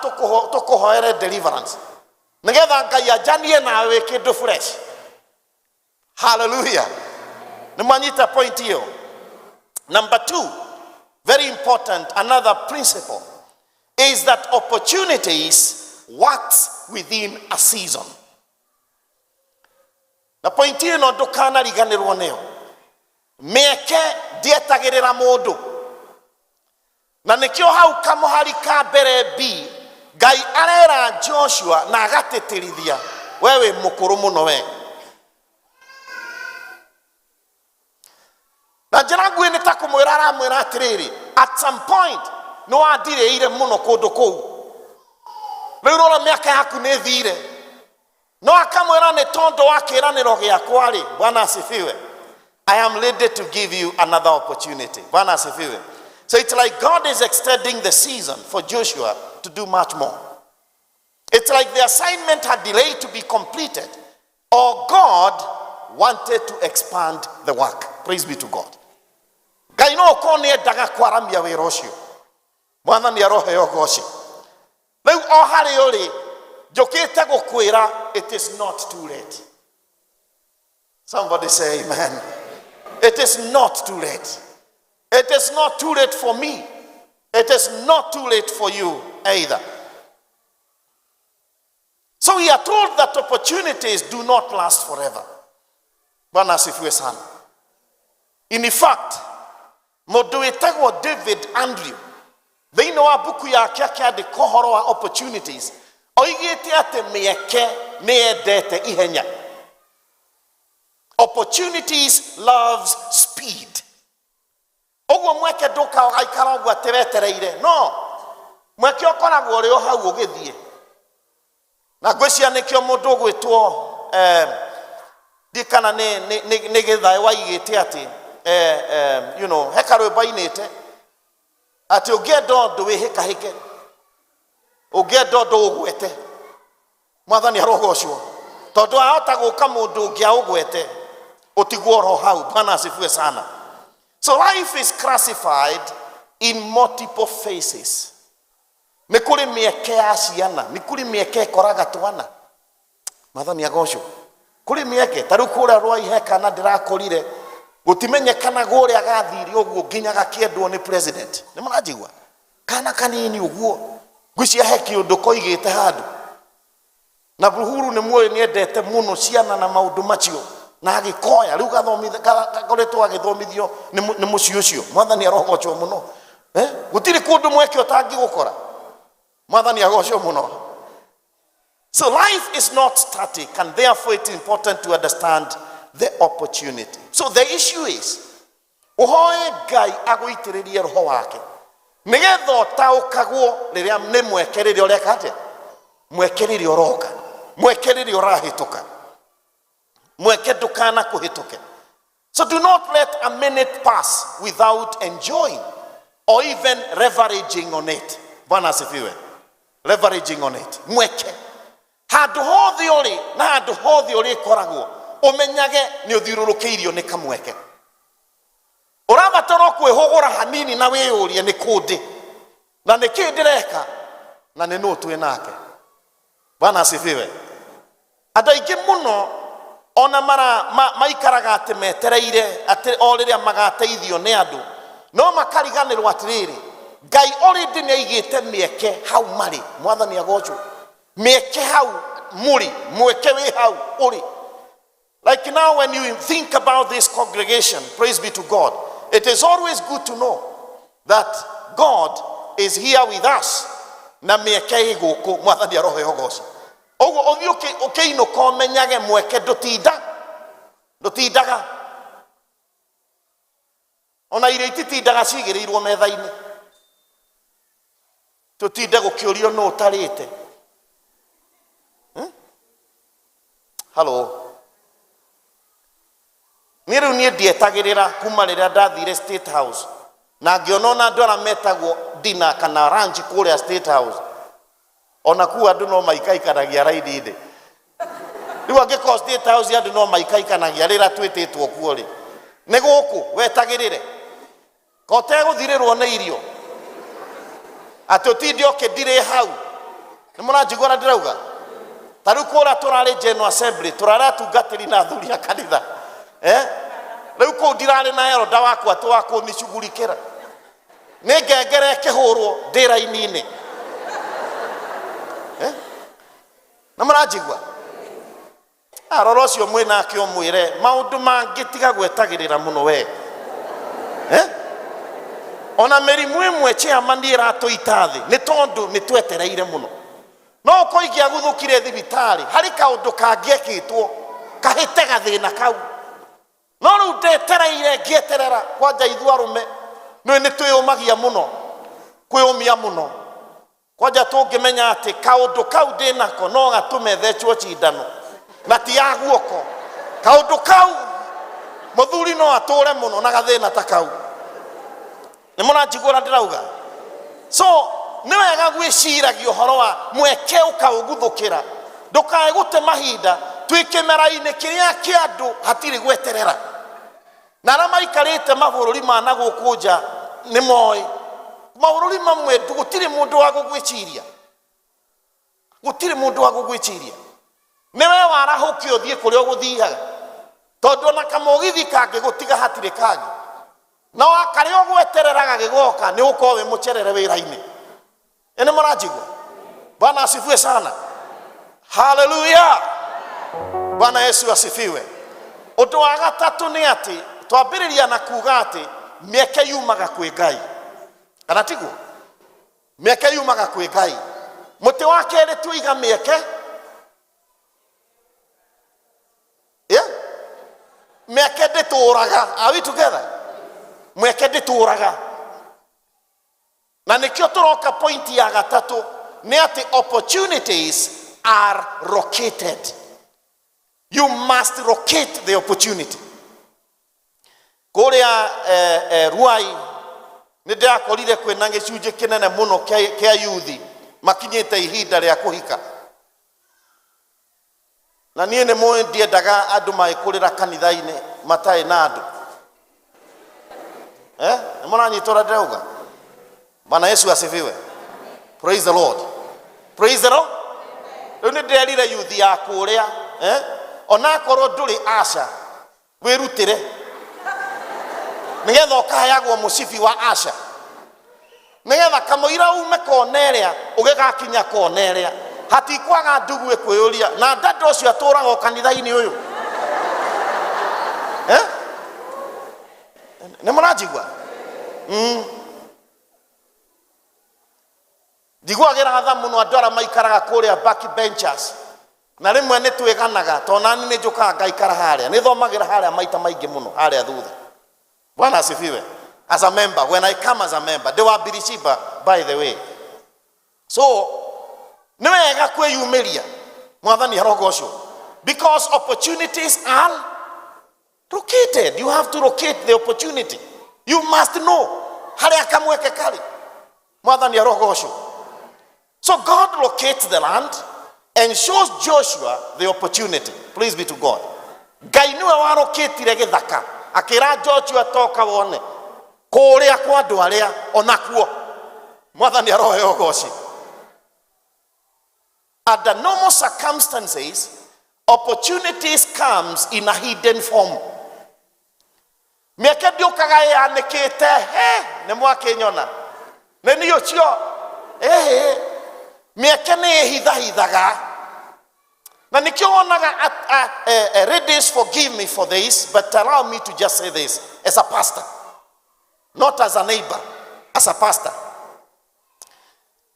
tukuhoere deliverance nigetha Ngai ajanie nawe kindu fresh. Hallelujah. Nimanyita point hiyo. Number 2, very important, another principle is that opportunities works within a season. Na point hiyo no ndukana riganirwo niyo. Mieke dietagirira mundu. Na nikio hau kamuhari ka mbere B, Ngai arera Joshua na agateterithia wewe mukuru muno we. njĩra nguhĩ nĩ ta kũmwĩra aramwĩra atĩrĩrĩ, at some point nĩ wandirĩire mũno kũndũ kũu, rĩu rora mĩaka yaku nĩ thire. No akamwĩra nĩ tondũ wa kĩĩranĩro gĩakwa-rĩ, Bwana asifiwe, I am ready to give you another opportunity. Bwana asifiwe. So it's like God is extending the season for Joshua to do much more. It's like the assignment had delayed to be completed, or God wanted to expand the work. Praise be to God. Ngai no ko nĩ endaga kwaramia wĩra ũcio. Mwathani aroheo goci. Rĩu o harĩa ũrĩ, njũkĩte gũkwĩra, it is not too late. Somebody say amen. It is not too late. It is not too late for me. It is not too late for you either. So we are told that opportunities do not last forever. Bwana asifiwe sana. In fact, mũndũ wĩtagwo David Andrew, thĩinĩ wa buku yake akĩandĩka ũhoro wa opportunities, oigĩte atĩ mĩeke nĩ yendete ihenya. Opportunities loves speed. Ũguo mweke ndũkaikara ũguo atĩ wetereire. No, mweke ũkoragwo ũrĩ o hau ũgĩthiĩ. Na ngwĩciria nĩkĩo mũndũ ũgwĩtwo ndikana nĩ Gĩthaĩ waigĩte atĩ he karwĩmbo ainĩte atĩ ũngĩenda ũndũ wĩhĩkahĩke, ũngĩenda ũndũ ũgwete, Mwathani arogocwo, tondũ ahota gũka mũndũ ũngĩ aũgwete ũtigwo ro hau. Bwana asifiwe sana. So life is classified in multiple phases. Nĩ kũrĩ mĩeke ya ciana, nĩ kũrĩ mĩeke ĩkoraga twana. Mwathani agocwo. Kũrĩ mĩeke, ta rĩu kũrĩa rwa ihekana ndĩrakũrire, gũtimenyekana ũrĩa gathire ũguo nginya gakĩendwo nĩ president. Nĩ mũranjigua? Kana kanini ũguo. Ngwĩciria he kĩũndũ koigĩte handũ. Na Buhuru nĩ muoĩ nĩendete mũno ciana na maũndũ macio. Na agĩkoya rĩu gakoretwo agĩthomithio nĩ mũciĩ ũcio. Mwathani arogocwo mũno. Gũtirĩ kũndũ mweke ũtangĩgũkora. Mwathani agocwo mũno. So life is not static, and therefore it's important to understand the opportunity. So the issue is, uhoe Ngai agũitĩrĩrie roho wake, nĩgetha ũtaũkagwo rĩrĩa nĩ mweke rĩrĩa ũreka atĩa, mweke rĩrĩa ũroka, mweke rĩrĩa ũrahĩtũka, mweke ndũkana kũhĩtũke. So do not let a minute pass without enjoying or even leveraging on it. Bwana asifiwe. Leveraging on it. Mweke. Handũ hothe ũrĩ na handũ hothe ũrĩ koragwo, ũmenyage nĩ ũthiũrũrũkĩirio nĩ kamweke. Ũrabatara kwĩhũgũra hanini na wĩyũrie nĩ kũndĩ na nĩ kĩĩ ndĩreka na nĩ nũ twĩ nake. Bwana asifiwe. Andũ aingĩ mũno ona maikaraga atĩ metereire atĩ o rĩrĩa magateithio nĩ andũ, no makariganĩrwo atĩrĩrĩ, Ngai already nĩaigĩte mĩeke hau marĩ. Mwathani agocwo. Mĩeke hau mũrĩ, mweke wĩ hau ũrĩ. Like now when you think about this congregation, praise be to God, it is always good to know that God is here with us. Na mĩeke ĩgũkũ. Mwathani aroheo goci. Oguo ũthiĩ ũkĩinũka ũmenyage mweke ndũtindaga. Ona irio ititindaga cigĩrĩirwo metha-inĩ. Tũtinde gũkĩũrio nũ ũtarĩte. Hello. Niĩ rĩu niĩ ndietagĩrĩra kuma rĩrĩa ndathire State House na ngĩona ona andũ arĩa metagwo dinner kana lunch kũrĩa State House, ona kuo andũ no maikaikanagia raini-inĩ. Rĩu angĩkorwo State House andũ no maikaikanagia rĩrĩa twĩtĩtwo kuo rĩ, nĩ gũkũ wetagĩrĩre ko ũtegũthirĩrwo nĩ irio atĩ ũtinde ũkĩndirĩ hau. Nĩ mũranjigua ũrĩa ndĩrauga? Ta rĩu kũrĩa tũrarĩ General Assembly, tũrarĩ atungatĩri na athuri a kanitha. Rĩu kũu ndirarĩ na eroda wakwa atĩ wa kũnishughulikĩra. Nĩ ngengere ĩkĩhũrwo ndĩ raini-inĩ. Na mũranjigua? Arora ũcio mwĩnake ũmwĩre maũndũ mangĩ tiga gwetagĩrĩra mũno we. Ona mĩrimũ ĩmwe chairman ĩratũita thĩ nĩ tondũ nĩ twetereire mũno. No ũkoigia guthũkire thibitarĩ harĩ kaũndũ kangĩekĩtwo kahĩte gathĩna kau. no riu ndetereire ngieterera kwanja ithu arume nĩ twĩyũmagia mũno kwĩyũmia mũno kwanja tũngĩmenya atĩ kaũndũ kau ndĩnako no gatũme thecwo cindano na ti ya guoko kaũndũ kau mũthuri no atũre mũno na gathĩna ta kau nĩ mũranjiguĩra ndĩrauga so nĩ wega gwĩciragia ũhoro wa mweke ũkaũguthũkĩra ndũkae gũte mahinda twĩ kĩmera-inĩ kĩrĩa kĩa andũ hatirĩ gweterera na arĩa maikarĩte mabũrũri ma na gũkũ nja nĩ moĩ mabũrũri mamwe gũtirĩ mũndũ wa gũgwĩciria gũtirĩ mũndũ wa gũgwĩciria nĩwe warahũkio thiĩ kũrĩa ũgũthiaga tondũ ona kamũgithi kangĩgũtiga hatirĩ kangĩ na wakarĩa ũgwetereraga gĩgoka nĩ ũkorwo wĩ mũcerere wĩra-inĩ nĩ mũranjigua Bwana asifiwe sana haleluya Bwana Yesu asifiwe ũndũ wa gatatũ nĩ atĩ twambĩrĩria na kuga atĩ mĩeke yumaga kwĩ Ngai kana tiguo mĩeke yumaga kwĩ Ngai mũtĩ wa kerĩ tuiga mĩeke mĩeke ndĩtũraga are we together mweke ndĩtũraga na nĩkĩo tũroka point ya gatatũ nĩ atĩ opportunities are located you must locate the opportunity kũrĩa Ruai nĩ ndĩrakorire kwĩna gĩcunjĩ kĩnene mũno kĩa yuthi makinyĩte ihinda rĩa kũhika na niĩ nĩ mũĩ ndiendaga andũ magĩkũrĩra kanitha-inĩ matarĩ na andũ nĩ mũranyita ũrĩa ndĩrauga Bwana Yesu asifiwe praise the Lord praise the Lord rĩu nĩ ndĩrerire yuthi ya kũrĩa onakorwo ndũrĩ aca wĩrutĩre nĩgetha ũkaheyagwo mũcibi wa aca nĩgetha kamũira ume konerĩa ũgĩgakinya konerĩa hatikwaga ndugu ĩkwĩyũria na ndandũ ũcio atũraga o kanitha-inĩ ũyũ nĩ mũranjigua njiguagĩra tha mũno andũ arĩa maikaraga kũrĩa back benchers na rĩmwe nĩ twĩganaga tondũ nani nĩ njũkaga ngaikara harĩa nĩ thomagĩra harĩa maita maingĩ mũno harĩa thutha Bwana asifiwe as a member when I come as a member ndĩwambiriciba by the way so nĩ wega kwĩyumĩria mwathani arogocwo because opportunities are located you have to locate the opportunity you must know harĩa kamweke karĩ mwathani arogocwo so God locates the land and shows Joshua the opportunity please be to God Ngai niwe warokĩtire gĩthaka akĩra Joshua toka wone kũrĩa kwa andũ arĩa onakuo mwathani aroheo ũgooci under normal circumstances opportunities comes in a hidden form mĩeke ndĩũkaga yanĩkĩte nĩ mwakĩnyona nĩ niĩ ũcio mĩeke nĩ ĩhithahithaga na nĩkĩo wonaga ladies forgive me for this but allow me to just say this as a pastor not as a neighbor as a pastor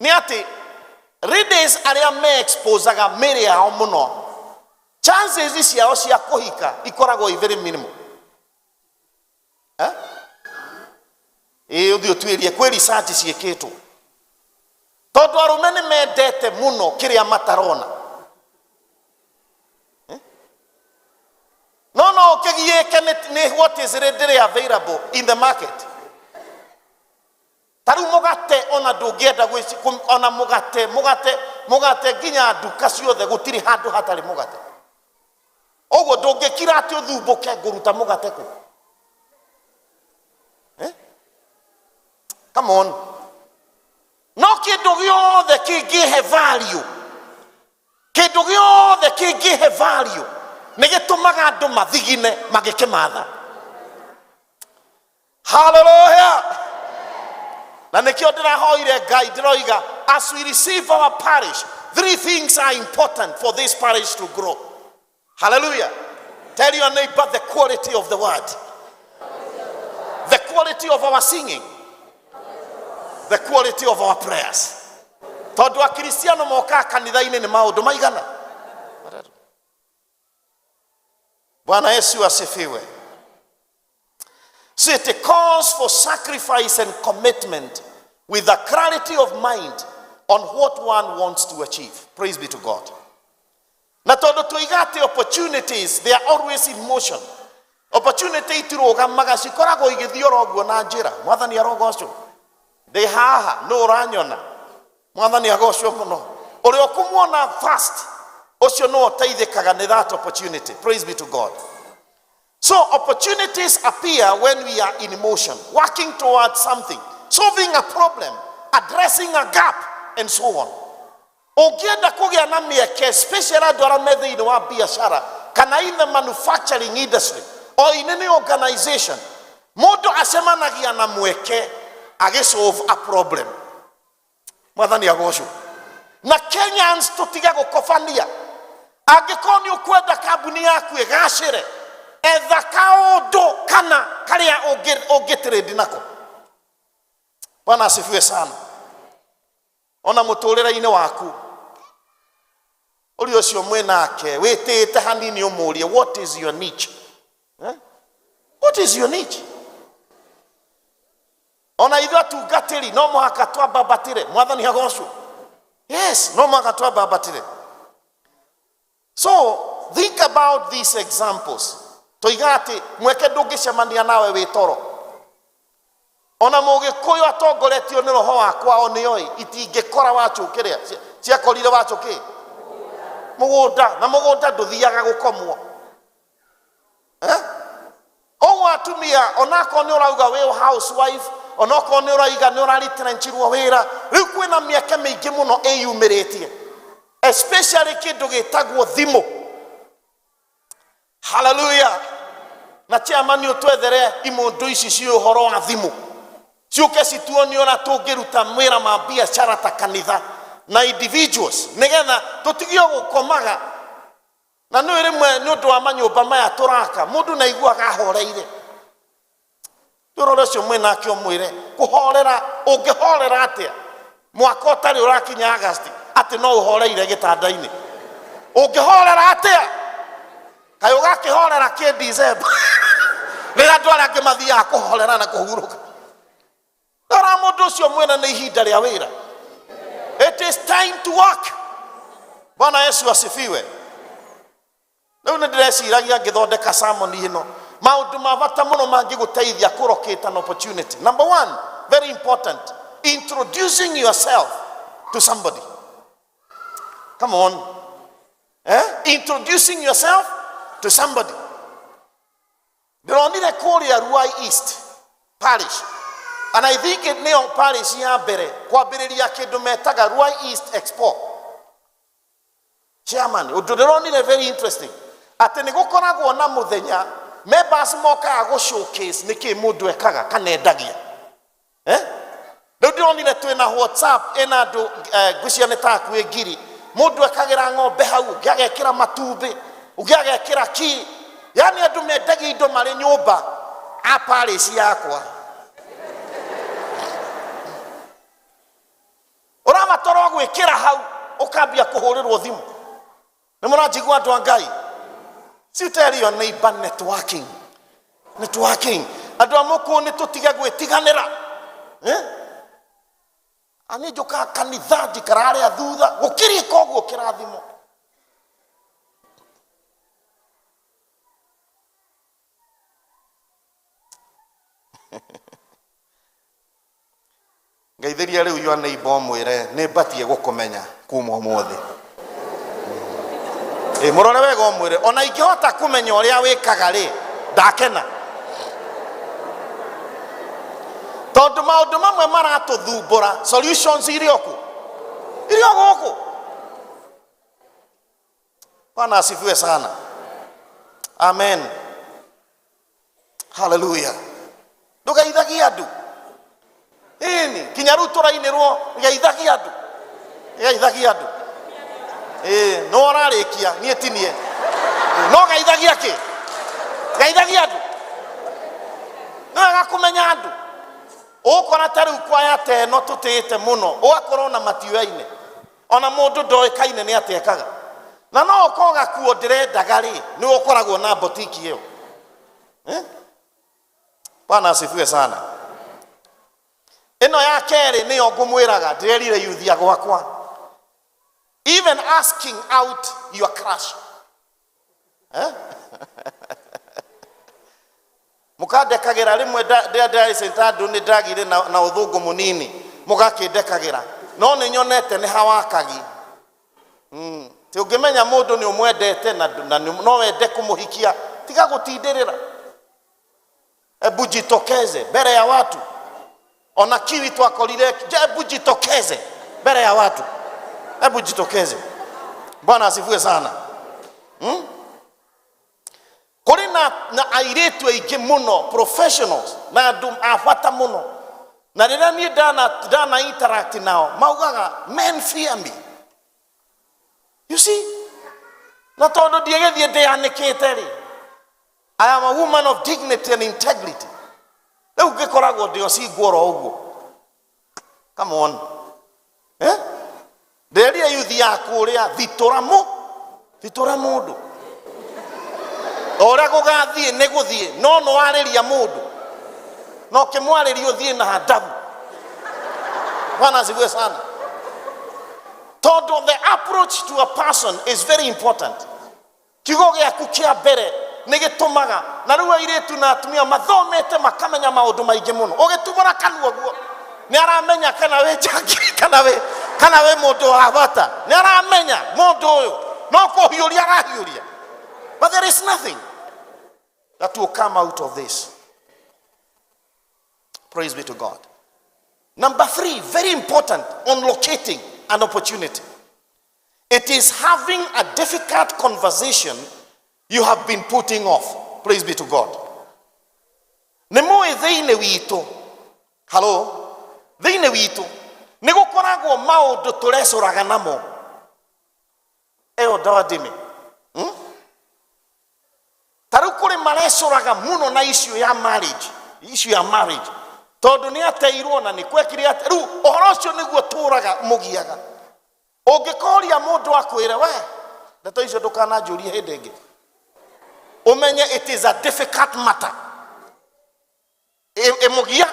nĩ atĩ ladies arĩa me-exposaga mĩrĩ yao mũno chances ciao cia kũhika ikoragwo very minimal ũthiĩ ũtuĩrie kwĩ research ciĩkĩtwo tondũ arũme nĩ mendete mũno kĩrĩa matarona no ũkĩgiĩke nĩ what is readily available in the market tarĩu mũgate ona ndũngĩenda ona mũgate nginya nduka ciothe gũtirĩ handũ hatarĩ mũgate ũguo ndũngĩkira atĩ ũthumbũke ngũruta mũgate kũ come on no kĩndũ gĩothe kĩngĩhe value kĩndũ gĩothe kĩngĩhe value nĩ gĩtũmaga andũ mathigine magĩkĩmatha hallelujah na nĩkĩo ndĩrahoire Ngai ndĩroiga as we receive our parish 3 things are important for this parish to grow hallelujah tell your neighbor the quality of the word the quality of our singing the quality of our prayers tondũ akristiano moka kanitha-inĩ nĩ maũndũ maigana Bwana Yesu asifiwe So it calls for sacrifice and commitment with a clarity of mind on what one wants to achieve. Praise be to God. Na tondu tuigate opportunities, they are always in motion. Opportunity itirugamaga cikoragwo igithio guo na njira. Mwathani arogocwo. Ndi haha no uranyona. Mwathani agocwo muno. Uri okumwona fast. Ucio no oteithikaga ni that opportunity. Praise be to God. So opportunities appear when we are in motion, working towards something, solving a problem, addressing a gap, and so on. Ogienda kugia na mieke, especially dora methe in wa biashara, kana in the manufacturing industry, or in any organization, modo asemanagia na mweke, age solve a problem. Mwathani agocwo. Na Kenyans tutiga gukofania. Agikoni ukwenda kabuni yaku igacire. Etha kaundu kana karia ungitrade nako. Bwana asifiwe sana. Ona muturire-ini waku. Uri ucio mwenake witite hanini umurie, what is your niche? What is your niche? Ona ithu atungatiri no muhaka twambabatire. Mwathani agocwo. Yes, no muhaka twambabatire. So think about these examples. Toigati mweke ndungicemania nawe witoro. Ona mugikuyu atongoretio ni roho wakwa onioi itingikora wachukiria ciakorire wachuki mugunda na mugunda nduthiaga gukomwo. O atumia onako ni urauga we housewife, onako ni uraiga ni uralitrenchirwo wira, riu kwina mieke mingi muno eyumiritie, especially kindu gitagwo thimu. Hallelujah. Na chairman utwethere imundu ici cio uhoro wa thimu. Ciuke situonio na tungiruta mwira ma biashara ta kanitha na individuals nigetha tutigio gukomaga. Na no rimwe ni undu wa manyumba maya turaka mundu na iguaga ahoreire. Turore cio mwena kio mwire kuhorera ungihorera atia mwaka utari urakinya August ati no uhoreire gitanda-ini. Ungihorera atia kai ugakihorera ki December. Rira ndwara angi mathia kuhorera na kuhuruka. Dora mundu ucio mwena ni ihinda ria wira. It is time to work. Bwana Yesu asifiwe. Riu ndireciiragia ngithondeka sermon ino maundu ma bata muno mangiguteithia kurokita an opportunity. Number one, very important, introducing yourself to somebody. Come on. Introducing yourself to somebody. Ndironire kuria Ruai East Parish, and I think it neo Parish ya mbere kwambiriria kindu metaga Ruai East Expo. Chairman, ndironire very interesting. Ati ni gukoragwo na muthenya members moka go showcase niki mundu ekaga kanendagia. Riu ndironire twina WhatsApp ena andu gucia ni ta kwi ngiri mundu ekagira ng'ombe hau ngagekira matumbi ugagekira ki, yani andu mendagia indo mari nyumba a Parish yakwa. Uramatoro gwikira hau ukambia kuhurirwo thimu. Ni muranjigua andu a Ngai. You tell your neighbor networking. Networking. Andu amuku ni tutiga gwitiganira. Ani joka kanitha jikarare athutha gukiri koguo kirathimo. Ngaitheria riu your neighbor mwire ni batie gukumenya kuma umuthi. Murore wega omwire ona ingihota kumenya uria wikaga ri ndakena. Tondu maundu mamwe maratuthumbura solutions irioku guku. Bwana asifiwe sana. Amen. Hallelujah. Ndugaithagia andu. Ini kinyaru turainirwo gaithagia andu. Gaithagia andu. No rarikia nie tinie. No gaithagia ki? Gaithagia andu. No agakumenya andu. Ukora taru kwa yate no tutite muno. Ugakorwo na matiwa-ine. Ona mundu ndoikaine ni atekaga. Na no ukoga kuo ndirendaga ri ni ukoragwo na botiki iyo. Bwana asifiwe sana. Eno ya keri niyo ngumwiraga ndirerire youth ya gwakwa. Even asking out your crush. Mukandekagira rimwe ndia sentado ni ndagire na uthungu munini mugakindekagira no ni nyonete ni hawakagi. Ti ungimenya mundu ni umwendete na no wende kumuhikia tiga gutindirira. Ebu jitokeze mbele ya watu. Ona kiwi twakorire ebu jitokeze mbele ya watu. Ebu jitokeze. Bwana asifiwe sana. Kuri na airetu aingĩ muno professionals na andũ afata muno na rĩrĩa niĩ ndana interact nao maugaga men fear me. You see, na tondũ ndiegethie ndĩanĩkĩte rĩ, I am a woman of dignity and integrity. Rĩu ngĩkoragwo ndĩo cingũra ũguo. Come on. Ndĩreria youth yaku ũrĩa thitora mũndũ. Ora gugathie ne guthie no arĩria mũndũ no kĩmwarĩria ũthie na adabu. Bwana asifiwe sana. Todo the approach to a person is very important. Kiugo gĩaku kĩa mbere nĩ gĩtũmaga na rĩu airĩtu na atumia mathomete makamenya maũndũ maingĩ mũno. Ũgĩtumũra kanua guo nĩ aramenya kana we jangiri kana we mũndũ wa bata nĩ aramenya mũndũ ũyũ no kũhiũria arahiũria. But there is nothing that will come out of this. Praise be to God. Number 3, very important on locating an opportunity. It is having a difficult conversation you have been putting off. Praise be to God. Nĩmũĩ thĩinĩ witũ. Hello? Thĩinĩ witũ. Nĩ gũkoragwo maũndũ tũrecũraga namo. Eyo ndawadimi. Taru kuri marecũraga muno na issue ya marriage. Tondu ni ateirwo na ni kwekire ateru uhoro ucio niguo turaga mugiaga. Ungikoria mundu akwire we ndeto icio ndukananjurie hindi ingi. Umenye it is a difficult matter. Emugia.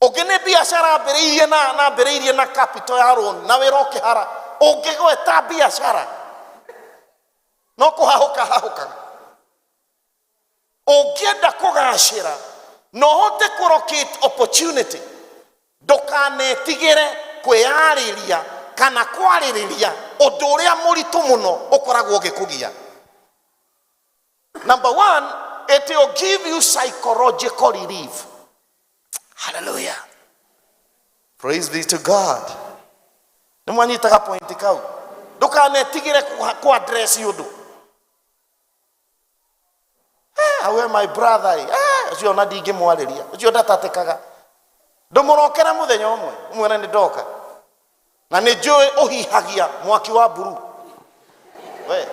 Ugene biashara mbere na capital ya loan na wira ukihara. Ungigweta biashara. No kuhahuka. Ukienda kugacira no hote kurocate opportunity. Ndukanetigire kwiyariria kana kwaririria undu uria muritu muno ukoragwo gikugia. Number 1, it will give you psychological relief. Hallelujah. Praise be to God. Nimwanyitaga point kau. Ndukanetigire ku address yundu. Awe my brother. Ucio na ndingi mwariria. Ucio ndatatekaga. Ndumurokera muthenya umwe. Umwe ni ndoka. Na ni njui uhihagia mwaki wa buru. We,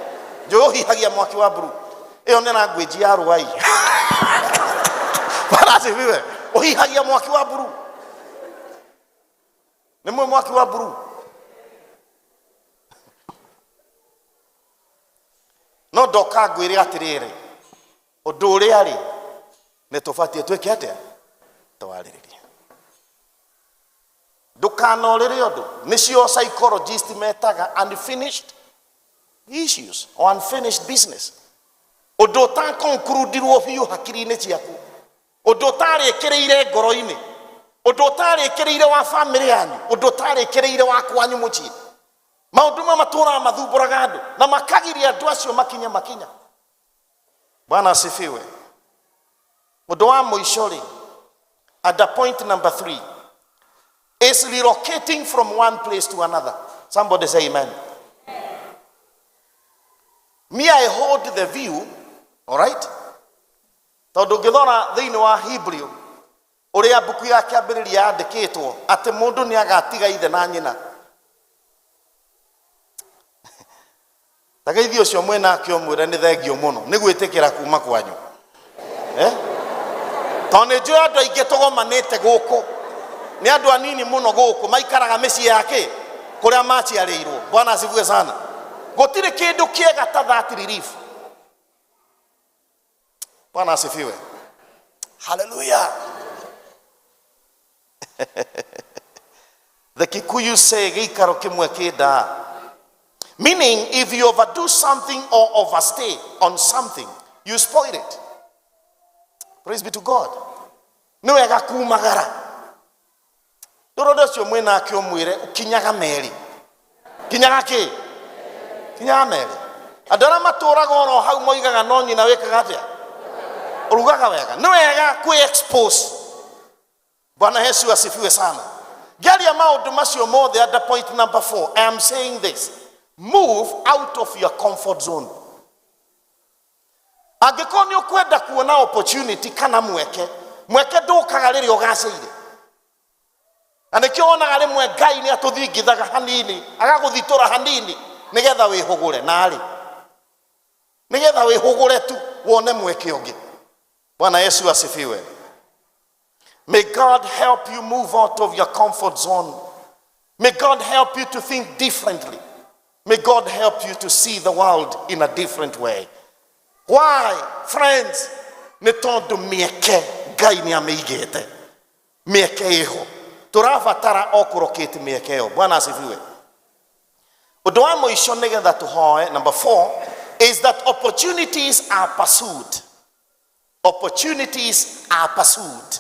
njui uhihagia mwaki wa buru. Iyo ni language ya Ruai. Bwana asifiwe. Uhihagia mwaki wa buru. Ni mwaki wa buru. No ndoka ngwire atiriri. Undu uria ri ni tubatie twike atia twaririria. Ndukanorire undu nicio psychologist metaga unfinished issues or unfinished business. Undu ta concludirwo biu hakiri-ini ciaku. Undu tarikireire ngoro-ini. Undu tarikireire wa family yanyu. Undu tarikireire wa kwanyu mucii. Maundu matura mathumburaga andu na makagiria andu acio makinya. Bwana asifiwe. Undu wa muico ri at the point number 3 is relocating from one place to another. Somebody say amen. Me, I hold the view, all right? Tondu ngithora thiini wa Hebrew uria buku ya kiambiriria yandikitwo ati mundu ni agatiga ithe na nyina. Tagaithi ucio mwena akiomwira ni thengio muno ni gwitikira kuma kwanyu. Tondu njui andu aingi tugomanite guku ni andu anini muno guku maikaraga micii yake kuria maciarirwo. Bwana asifiwe sana. Gutire kindu kiega ta that relief. Bwana asifiwe. Hallelujah. The Kikuyu say gikaro kimwe kida. Meaning, if you overdo something or overstay on something, you spoil it. Praise be to God. No ega kumagara. Dorodo sio mwena akio mwire ukinyaga meri. Kinyaga ki? Kinyaga meri. Adora matura goro hau moigaga no nyina wekaga atia. Urugaga wega. No ega ku expose. Bwana Yesu asifiwe sana. Gari ya maundu macio mothe at the point number 4. I am saying this. Move out of your comfort zone. Angĩkorwo nĩ ũkwenda kuona opportunity kana mweke ndũkaga rĩrĩa ũgaceire. Na nĩkĩo wonaga rĩmwe Ngai nĩ atũthingithaga hanini, agagũthitũra hanini nĩgetha wĩhũgũre narĩ. Nĩgetha wĩhũgũre tu wone mweke ũngĩ. Bwana Yesu asifiwe. May God help you move out of your comfort zone. May God help you to think differently. May God help you to see the world in a different way. Why? Friends, nĩ tondũ mĩeke Ngai nĩ amĩigĩte. Mĩeke ĩho. Tũrabatara o kũrokĩti mĩeke ĩyo. Bwana asifiwe. Ũndũ wa mũico nĩgetha tũhoe, number 4, is that opportunities are pursued. Opportunities are pursued.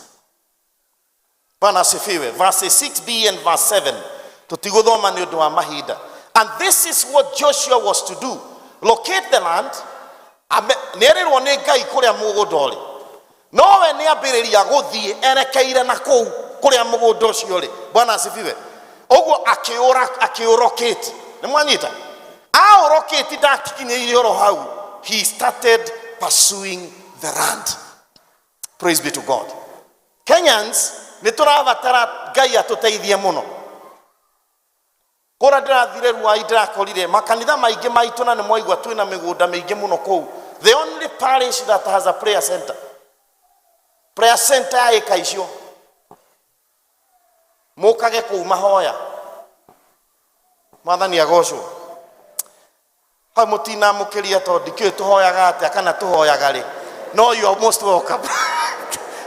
Bwana asifiwe. Verses 6b and verse 7. Tutigũthoma nĩ ũndũ wa mahinda. And this is what Joshua was to do. Locate the land. Nĩerirwo nĩ Ngai kũrĩa mũgũnda ũrĩ. Nowe nĩ ambĩrĩria gũthiĩ erekeire na kũu kũrĩa mũgũnda ũcio ũrĩ. Bwana asifiwe. Ũguo akĩũrokĩti. Nĩ mwanyita? Aũrokĩti ndakinyĩire oro hau. He started pursuing the land. Praise be to God. Kenyans, nĩ tũrabatara Ngai atũteithie mũno. Kora ndĩrathire Ruai ndĩrakorire makanitha maingĩ maitũ na nĩ mwaigua twĩna mĩgũnda mĩingĩ mũno kũu. The only parish that has a prayer center. Prayer center ya ĩka icio. Mũkage kũu mahoya. Mwathani agocwo. Hau mũtinamũkĩria tondũ ndikĩũĩ tũhoyaga atĩa kana tũhoyaga rĩ. No, you are most welcome.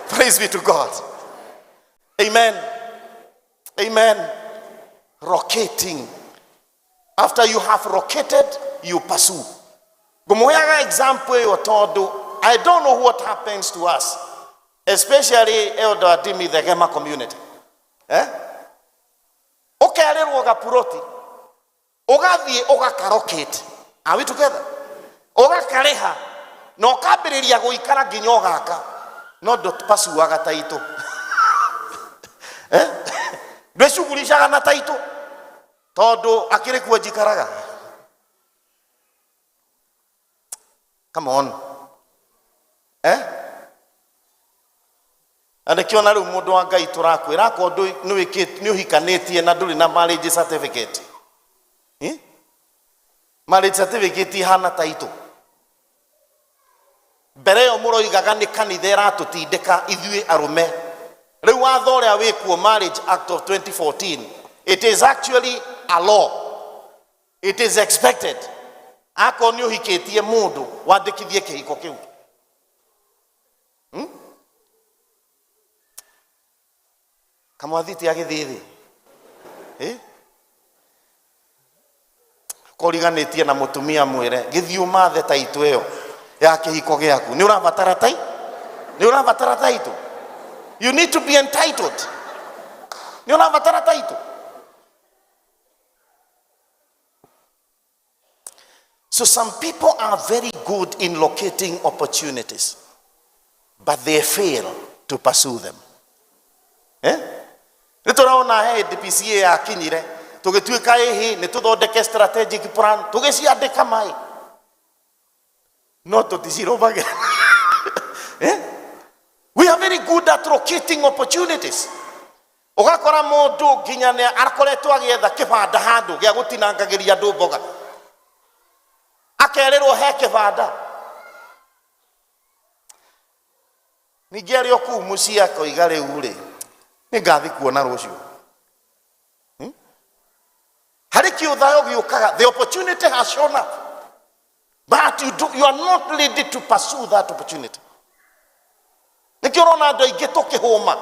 Praise be to God. Amen. Amen. Rotating. After you have rotated, you pursue. Gumuyaga example yo todo. I don't know what happens to us, especially Elder Adimi the Gema community. Okay, oga puroti. Oga vie oga karokate. Are we together? Oga kareha. No kabiriria guikara ginyoga aka. No dot pursue aga taito. Ndwĩcuguricaga na taitũ tondũ akĩrĩ kuo njikaraga. Come on. Andĩkĩona rĩu mũndũ wa Ngai tũrakwĩra akorwo nĩ ũhikanĩtie na ndũrĩ na marriage certificate. Marriage certificate ihana taitũ. Mbere ĩyo mũroigaga nĩ kanitha ĩratũtindĩka ithuĩ arũme. Rĩu watho ũrĩa wĩkuo Marriage Act of 2014, it is actually a law. It is expected. Akorwo nĩ ũhikĩtie mũndũ wandĩkithie kĩhiko kĩu. Kamwathiti agĩthiĩ thĩ. Kũriganĩtie na mũtumia mwĩre gĩthiĩ ũmathe taitũ ĩyo ya kĩhiko gĩaku. Nĩ ũrabatara tai? Nĩ ũrabatara taitũ? You need to be entitled. Nĩ ũrabatara taitũ? So some people are very good in locating opportunities, but they fail to pursue them. Nĩ tũraona he DPCA yakinyire tũgĩtuĩka ĩhĩ nĩ tũthondeke strategic plan tũgĩciandĩka mai no tũticirũmagĩra. We are very good at locating opportunities. Ugakora mũndũ nginya nĩ akoretwo agĩetha kĩbanda handũ gĩa gũtinangagĩria andũ mboga. Akerĩrwo he kĩbanda. Ningĩ arĩ o kũu mũciĩ akoiga rĩu rĩ nĩ ngathiĩ kuona rũciũ. Harĩ kĩũthayo gĩũkaga. The opportunity has shown up, but you are not ready to pursue that opportunity. Nikio rona ando ingi tukihuma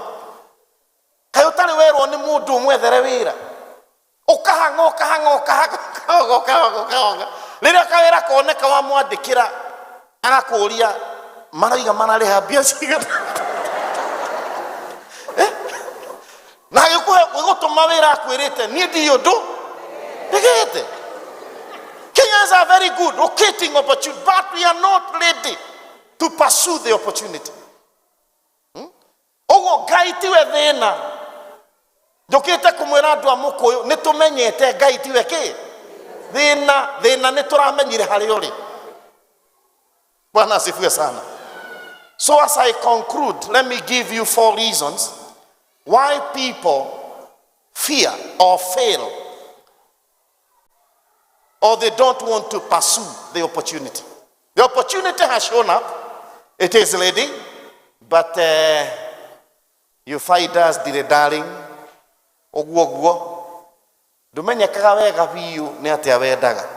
kayo tari werwo ni mundu mwethere wira ukahanga riria kawira koneka wa mwandikira agakuria maraiga marariha mbia cigana na gigutuma wira akwirite nie ndi undu ndigite. Kenyans are very good locating opportunity, but we are not ready to pursue the opportunity. Ogo Ngai tiwe thina njukite kumwira andu a Mukuyu ni tumenyete Ngai tiwe ki thina ni turamenyire hari uri. Bwana asifiwe sana. So as I conclude, let me give you 4 reasons why people fear or fail, or they don't want to pursue the opportunity. The opportunity has shown up, it is ready, but you find us darling oguo ndumenyekaga wega biu ni atia wendaga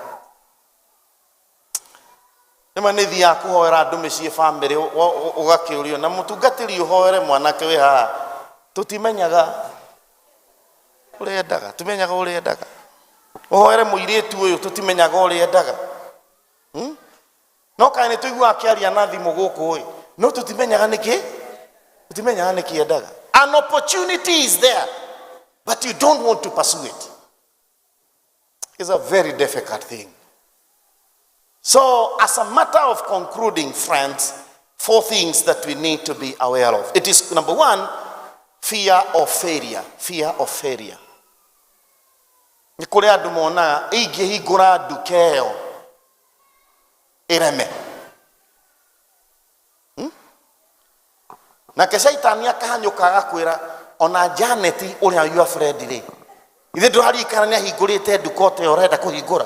nima ni thia kuhoera andu micii family ugakiurio na mutungatiri uhoere mwanake we ha tutimenyaga urendaga tumenyaga urendaga uhoere muiritu uyu tutimenyaga urendaga no kae ni tuigua akiaria na thimu guku no tutimenyaga niki endaga. An opportunity is there, but you don't want to pursue it. It's a very difficult thing. So, as a matter of concluding, friends, 4 things that we need to be aware of. It is, number 1, fear of failure. Fear of failure. Nikuri andu mona ingihingura ndukeo ireme. Na keshaitani akahanyuka agakwira ona Janet uria your friend ri ithe ndurari ikarania hingurite ndukote urenda kuhingura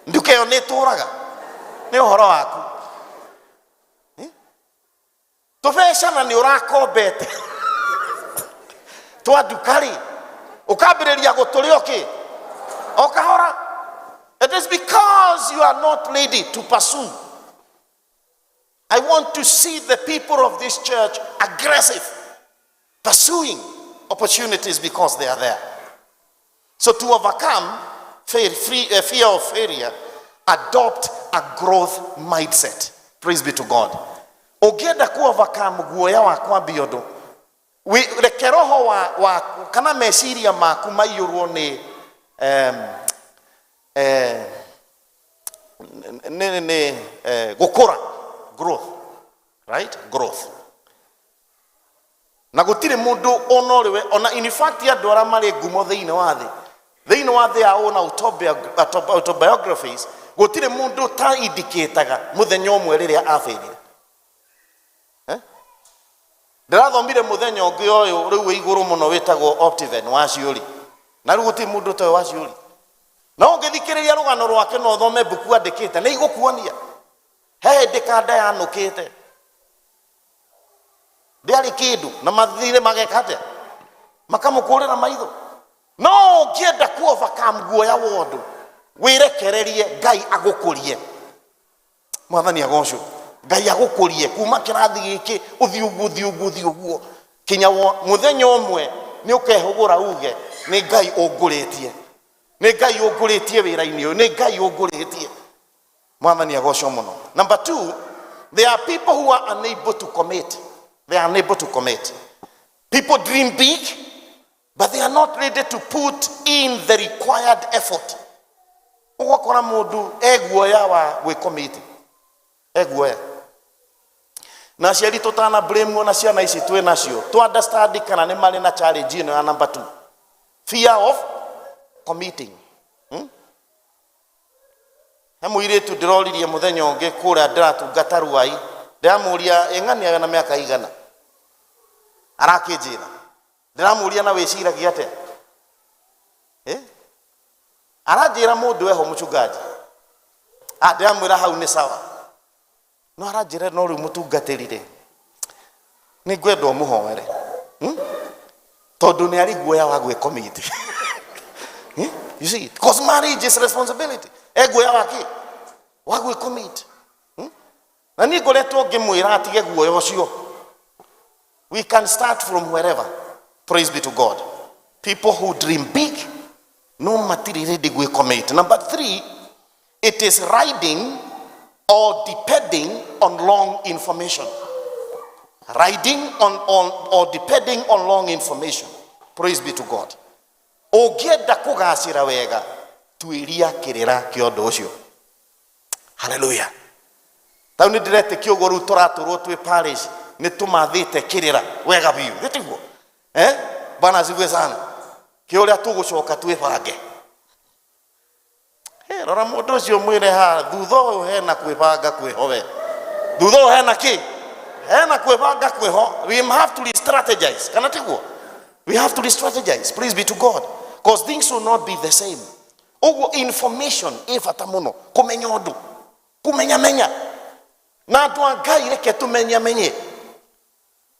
ndukeo ni turaga ni uhoro waku tubecana ni urakombete twa ndukari ukambiriria guturia oki okahora. It is because you are not ready to pursue. I want to see the people of this church aggressive, pursuing opportunities because they are there. So to overcome fear of failure, adopt a growth mindset. Praise be to God. Ogenda ku overcome guoya wa kwambia undu reke roho wa kana meciria maku maiyurwo ni gukura, growth, right? Growth. Na gutire mundu onoriwe ona in fact ya dora mari ngumo thiine wa thi ya ona autobiographies gutire mundu ta indicataga muthenya omwe riria afirire ndirathomire muthenya ungi uyu riu iguru muno witagwo Optiven wa ciuri na riu gutire mundu ta wa ciuri no ngithikiriria rugano rwake no thome buku andikite ni igukuonia he ndikanda yanukite ndiari kindu na mathire magekate makamukurira maitho no ngienda ku overcome guoya wondu wirekererie Ngai agukurie. Mwathani agocwo Ngai agukurie kuma kirathi giki uthiuguo kinya muthenya omwe ni ukehugura uge ni Ngai unguritie, ni Ngai unguritie wira-ini uyu, ni Ngai unguritie. Mwathani agocwo muno. Number 2, there are people who are unable to commit. They are unable to commit. People dream big, but they are not ready to put in the required effort. Ugakora mundu eguoya wa gwikomiti eguoya na ciari tutana blame ona ciana ici twe nacio to understand kana ni mari na challenge ino ya number 2, fear of committing. Hamuiretu ndiroririe muthenya ungi kura ndiratungata ruai ndiramuria eng'ania na miaka igana arakijira ndiramuria na wiciragia ate arajira mundu eho muchungaji ndiramwira hau ni sawa no arajira no ri mutungatirire ni ngwenda umuhoere tondu ni ari guoya wa gwe committee. You see, because marriage is responsibility. Eguoya wake wa gwe commit na ni ngoretwo ngimwira atige guoya ucio We can start from wherever. Praise be to God. People who dream big, no material they commit. Number 3, it is riding or depending on long information. Riding on or depending on long information. Praise be to God. Ogienda kugacira wega tuiria kirira kiondo ucio. Hallelujah. Tauni direte kiogo ru turaturwo twi Parish ni tumathite kirira wega biu. Gitiguo. Bana zigwe sana. Kioria tugucoka twibange. Rora mundu ucio mwire ha thutho hena kwibanga kwihowe. Thutho hena ki? Hena kwibanga kwiho. We have to strategize. Kana tiguo? We have to strategize. Praise be to God. Because things will not be the same. Ogo information ifata muno kumenya undu. Kumenya menya. Na andu angai reke tumenya menye.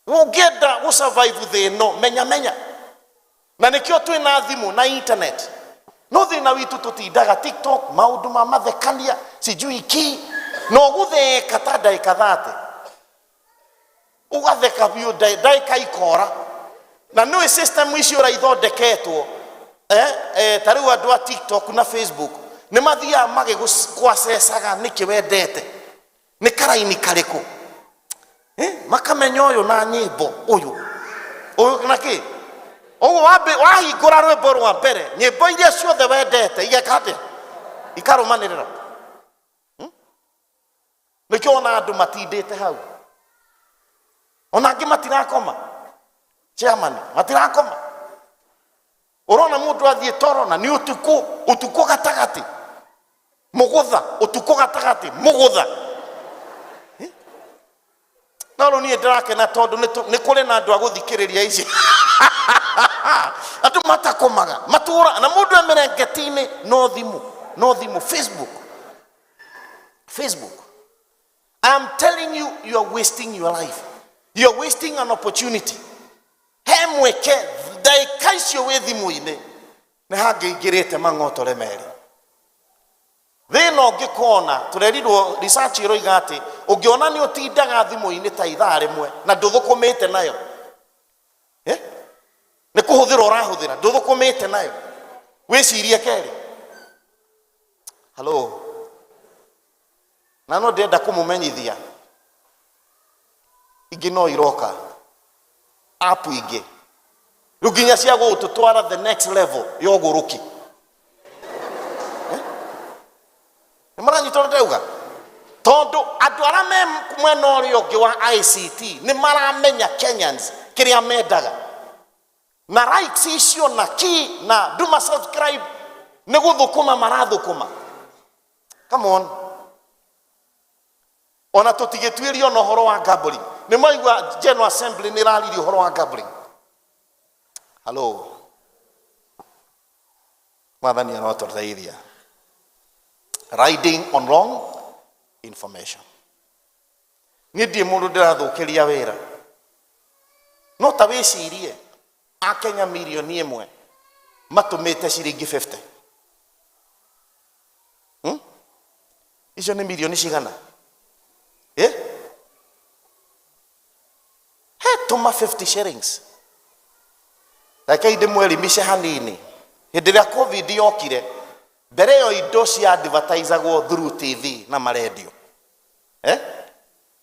Ugenda go survive the no menya menya. Na nikio twina thimu na internet. No thina witu tutindaga TikTok maundu ma mathekania sijui ki no guthe katada ikathate. Ugatheka biu daika ikora. Na no system icio ra ithondeketwo tariu andu a TikTok na Facebook ni mathia mage kwacecaga niki wendete ni karaini kariku makamenya uyu na nyimbo uyu naki ugu wahingura rwimbo rwa mbere nyimbo iria ciothe wendete igekate ikarumanirira nikio ona andu matindite hau ona angi matirakoma chairman matirakoma urona mundu athie toro na ni utuku gatagati mugutha utuku gatagati mugutha nalo ni ndirake na tondu ni kuri na andu aguthikiriria ici atu matakomaga matura na mundu emerengetini no thimu Facebook. I'm telling you, you are wasting your life. You are wasting an opportunity. Hemweke daika icio we thimu-ini ni hangĩingĩrĩte mang'otore meri. Thĩna ũngĩkona tũrerirwo research ĩroiga atĩ ũngĩona nĩ ũtindaga thimu-ini ta ithaa rĩmwe na ndũthũkũmĩte nayo nĩ kũhũthĩra ũrahũthĩra ndũthũkũmĩte nayo wĩcirie kerĩ. Hello. Na no ndenda kũmũmenyithia ingĩ no iroka app ingĩ ruginya cia gũtũtwara the next level ya ũgũrũki. Nimaranyitwo ndauga tondu andu ara me mwena ũrĩa ũngĩ wa ICT ni maramenya Kenyans kĩrĩa mendaga na likes icio na ki na duma subscribe ni gũthũkũma marathũkũma. Come on. Ona tũtigĩtuĩria ona ũhoro wa gambling. Nĩ maigua General Assembly nĩ rarĩrie ũhoro wa gambling. Hello. Mwathani anotũteithia. Riding on wrong information. Niĩ ndĩ mũndũ ndĩrathũkĩria wĩra. No ta wĩcirie Akenya milioni 1 matũmĩte ciringi 50. Icio nĩ milioni cigana? Tuma 50 shillings. Lakini ndĩmwelimishe hanini. Hĩndĩ ĩrĩa COVID yokire, mbere yo indo cia advertisagwo through TV na maredio.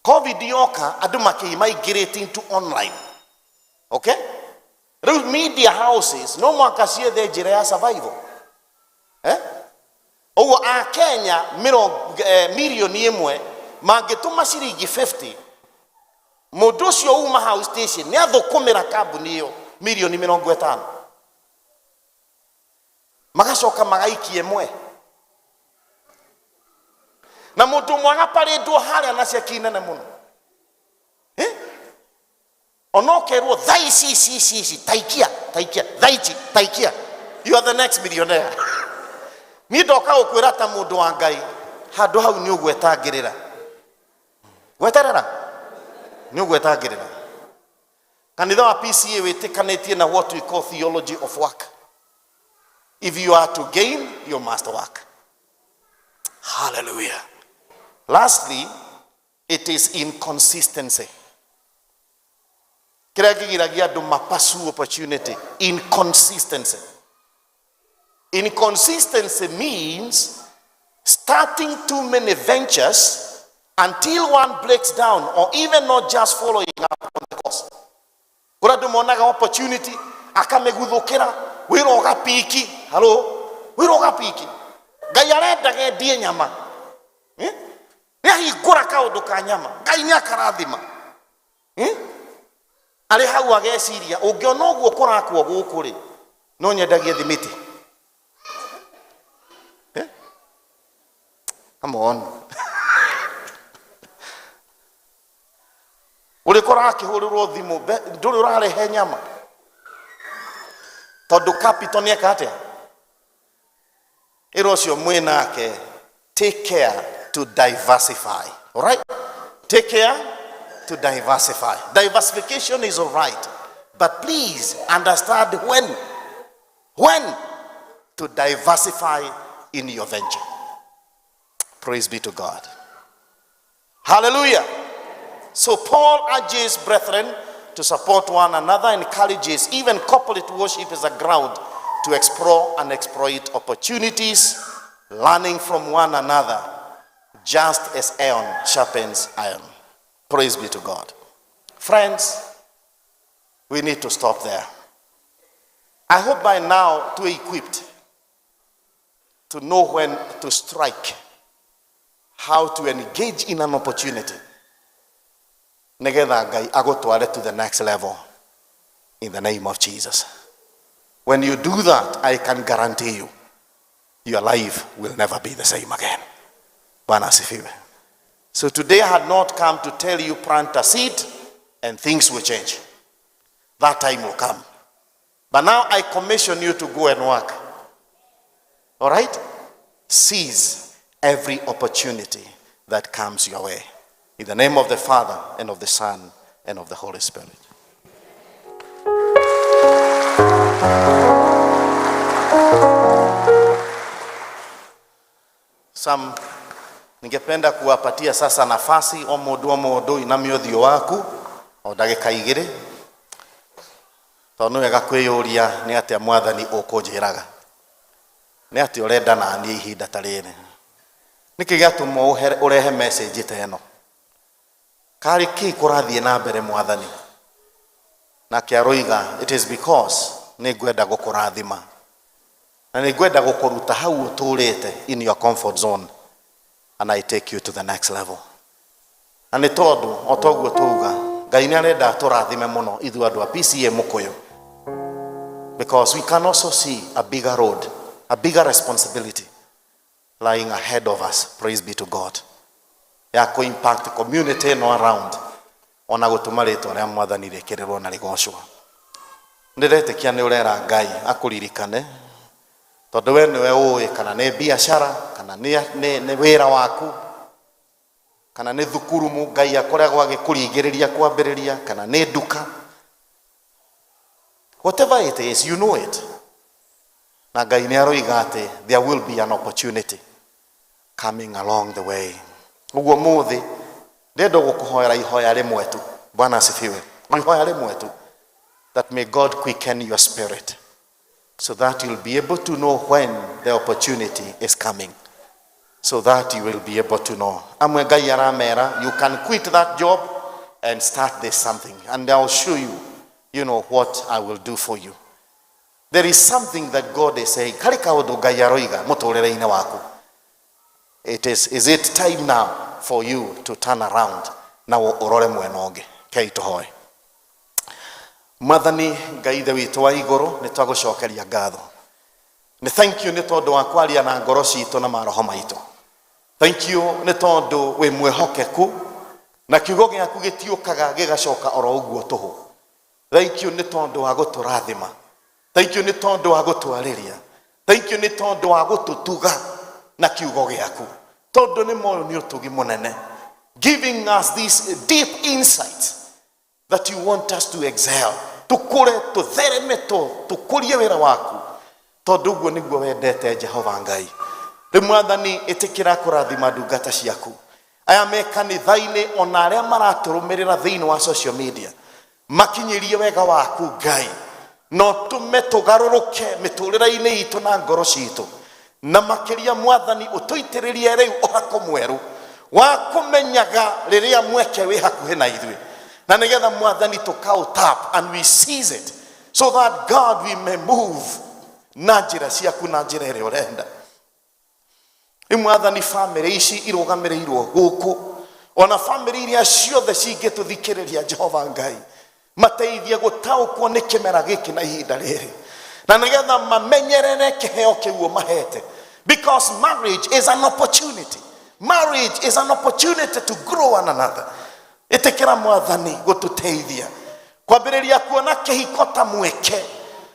COVID yoka andũ makimaingĩrĩte into online. Okay? Those media houses no mwaka ciethe njĩra ya survival. Oguo a Kenya milioni 1 mangĩtũma ciringi 50 mũndũ ũcio uma house station nĩ athũkũmĩra kambuni ĩyo milioni 50 magacoka magaikie mwe na mũndũ mwaga parĩndwo harĩa na ciaki nene mũno onokerwo thaici taikia you are the next millionaire. Niĩ ndoka gũkwĩra ta mũndũ wa Ngai handũ hau nĩ ũgwetangĩrĩra gweterera nĩ ũgwetangĩrĩra. Kanitha wa PCA wĩtĩkanĩtie na what we call theology of work. If you are to gain, you must work. Hallelujah. Lastly, it is inconsistency. Kira kigiragia andu mapasu opportunity. Inconsistency. Inconsistency means starting too many ventures until one breaks down, or even not just following up on the course. Kura andu monaga opportunity akameguthukira wira ugapiki. Hello, wira ugapiki. Ngai arenda gendie nyama. Ni ahingura kaundu ka nyama. Ngai ni akarathima. Ari hau ageciria ungiona uguo kurakwo guku ri no nyendagie thimiti. Come on. Uri korakihurirwo thimu nduri urarehe nyama tondu capital ni ekate irocio mwinake. Take care to diversify. All right, take care to diversify. Diversification is all right, but please understand when to diversify in your venture. Praise be to God. Hallelujah. So Paul urges brethren to support one another, encourages even corporate worship as a ground to explore and exploit opportunities, learning from one another, just as iron sharpens iron. Praise be to God. Friends, we need to stop there. I hope by now we're equipped to know when to strike, how to engage in an opportunity. Negetha Ngai agotware to the next level in the name of Jesus. When you do that, I can guarantee you, your life will never be the same again. Bwana asifiwe. So today I had not come to tell you plant a seed and things will change. That time will come. But now I commission you to go and work. All right? Seize every opportunity that comes your way. In the name of the Father, and of the Son, and of the Holy Spirit. Ningependa kuwapatia sasa nafasi omodo ina miothio waku o ndagika igiri tondu wega kwiyuria ni atia mwathani ukunjiraga ni atia urenda na ni ihinda tarire niki giatuma urehe message ta eno kari ki kurathie na mbere mwathani na kiaroiga it is because ni gwenda gukurathima na ni gwenda gukuruta hau uturite in your comfort zone and I take you to the next level. And tondu otoguo tuga Ngai ni arenda turathime muno ithu andu a PCA mukuyu, because we can also see a bigger road, a bigger responsibility lying ahead of us. Praise be to God. Ya ku impact the community no around ona gutuma ritwa ria mwathani rikirirwo na rigocwo. Ndiretekia ni urera Ngai akuririkane tondu we niwe uwi kana ni biashara kana ni wira waku kana ni thukuru mu Ngai akoragwo agikuringiriria kwambiriria kana ni duka, whatever it is, you know it. Na Ngai ni aroiga ati there will be an opportunity coming along the way. Uguo muthi ndendo gukuhoera ihoya rimwe tu. Bwana asifiwe. Ihoya rimwe tu, that may God quicken your spirit so that you'll be able to know when the opportunity is coming, so that you will be able to know. Amwe Ngai aramera, you can quit that job and start this something, and I'll show you, you know, what I will do for you. There is something that God is saying. Kari kaundu Ngai aroiga muturire-ini waku. Is it time now for you to turn around na urore mwena ungi? Kei tuhoe. Mwathani Ngai ithe witu wa iguru ni twagucokeria ngatho. Ni thank you ni tondu wa kwaria na ngoro citu na maroho maitu. Thank you ni tondu wi mwehokeku na kiugo giaku gitiukaga gigacoka oro uguo tuhu. Thank you ni tondu wa guturathima. Thank you ni tondu wa gutwariria. Thank you ni tondu wa gututuga na kiugo giaku. Tondu ni moyo ni utugi munene, giving us this deep insight that you want us to excel, tukure tuthereme tukurie wira waku tondu guo niguo wendete Jehova Ngai. Ri Mwathani itikira kurathima ndungata ciaku aya me kanitha-ini ona aria maraturumirira thiini wa social media makinyirie wega waku Ngai no tume tugaruruke miturira-ini itu na ngoro citu na makiria Mwathani utuitiririe riu uhako mweru wa kumenyaga riria mweke wi hakuhi na ithui na nigetha Mwathani tap and we seize it so that God we may move na njira ciaku na njira iria urenda. Mwathani family ici irugamirirwo guku ona family iria ciothe cingituthikiriria Jehova Ngai mateithie gutaukwo ni kimera giki na ihinda riri na nigetha mamenyerere kiheo kiuo mahete, because marriage is an opportunity. Marriage is an opportunity to grow one another. Itikira Mwathani gututeithia kwambiriria kuona kihiko ta mweke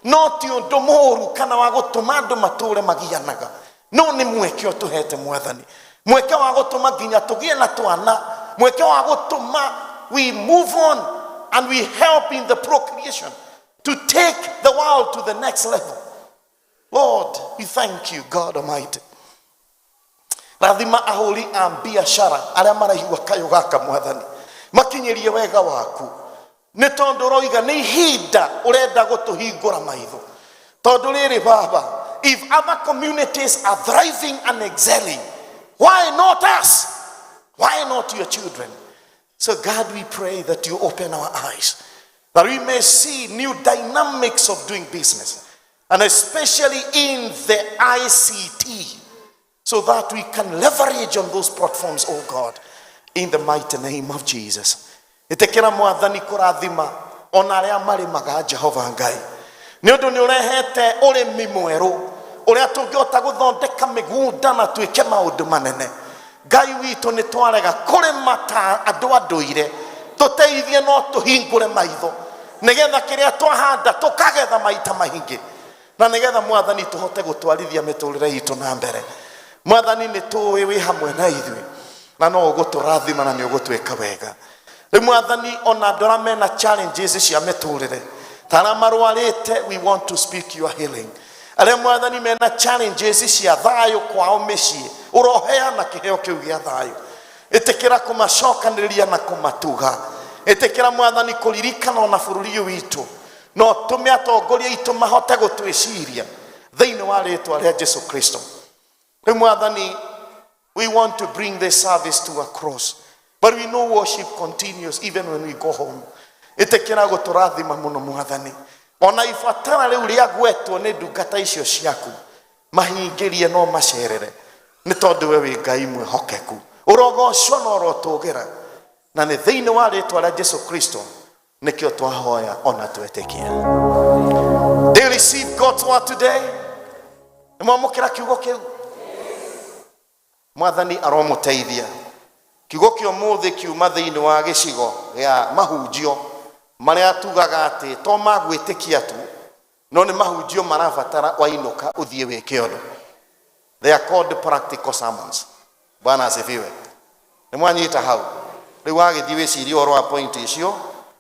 no ti undu moru kana wa gutuma andu mature magianaga, no ni mweke utuhete Mwathani, mweke wa gutuma nginya tugie na twana, mweke wa gutuma we move on and we help in the procreation to take the world to the next level. Lord, we thank you, God Almighty. Rathima ahuri a biashara aria maraigua kayo gaka Mwathani makinyirie wega waku ni tondu roiga ni hinda urenda gutuhingura maitho tondu riri Baba, if other communities are thriving and excelling, why not us? Why not your children? So God, we pray that you open our eyes that we may see new dynamics of doing business, and especially in the ICT, so that we can leverage on those platforms, oh God, in the mighty name of Jesus. Itekera Mwathani kurathima ona aria marimaga Jehova Ngai ni undu ni urehete urimi mweru uria tungiota guthondeka migunda na twike maundu manene. Ngai witu ni twarega kurima ta andu anduire, tuteithie no tuhingure maitho nigetha kiria twahanda tukagetha maita maingi na nigetha Mwathani tuhote gutwarithia miturire itu na mbere. Mwathani ni tuwi wi hamwe na ithui na no uguturathima na ni ugutwika wega. Mwathani ona ndora mena challenges cia miturire tara marwarite, we want to speak your healing. Aria Mwathani mena challenges cia thayo kwao micii uroheana kiheo kiu gia thayo. Itikira kumacokaniriria na kumatuga, itikira Mwathani kuririkana ona bururi witu no tume atongoria itu mahote gutwiciria thiini wa ritwa ria Jesu Kristo. Mwathani, we want to bring this service to a cross, but we know worship continues even when we go home. Itekira guturathima muno Mwathani, ona ifatara riu ria gwetwo ni ndungata icio ciaku mahingirie no macerere ni tondu we wi Ngai mwihokeku urogocwo no rotugira na ni thiini wa ritwa ria Jesu Kristo nikio twahoya ona twetikia. They receive God's word today. Mwamukira kiugo kiu Mwathani aromuteithia. Kiugo kio muthi kiuma thiini wa gicigo ya mahunjio maria tugaga ati to magwitikia tu no ni mahunjio marabatara wainuka uthie wike undu. They are called practical sermons. Bwana asifiwe. Ni mwanyita hau riu agithie wiciria oro point icio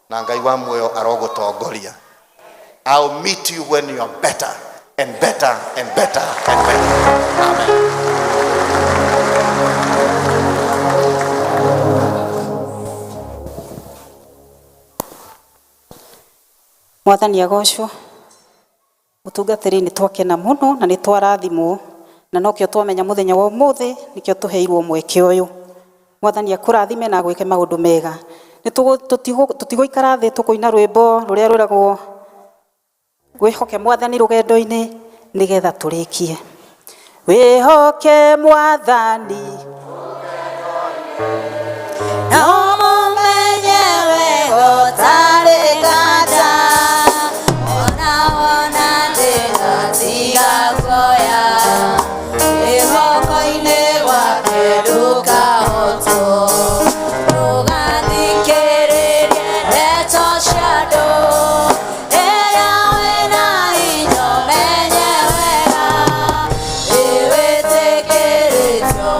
na Ngai wa muoyo arogutongoria. I'll meet you when you are better and better and better and better. Amen. Mwathani agocwo mutungatiri ni twakena muno na ni twarathimwo na nokio twamenya muthenya wa umuthi nikio tuheirwo mweke uyu. Mwathani akurathime na gwike maundu mega. Ni tutigoikara thi tukuina rwimbo ruria ruragwo gwihoke Mwathani rugendo-ini nigetha turikie. Wihoke Mwathani no mumenyewe gutari gata ona ndinatiga kuoya wihoko-ini wake ndukahoto ndugathikiririe ndeto cia andu ĩrĩa wĩna hinya ũmenye wega nĩwĩtĩkĩrĩtio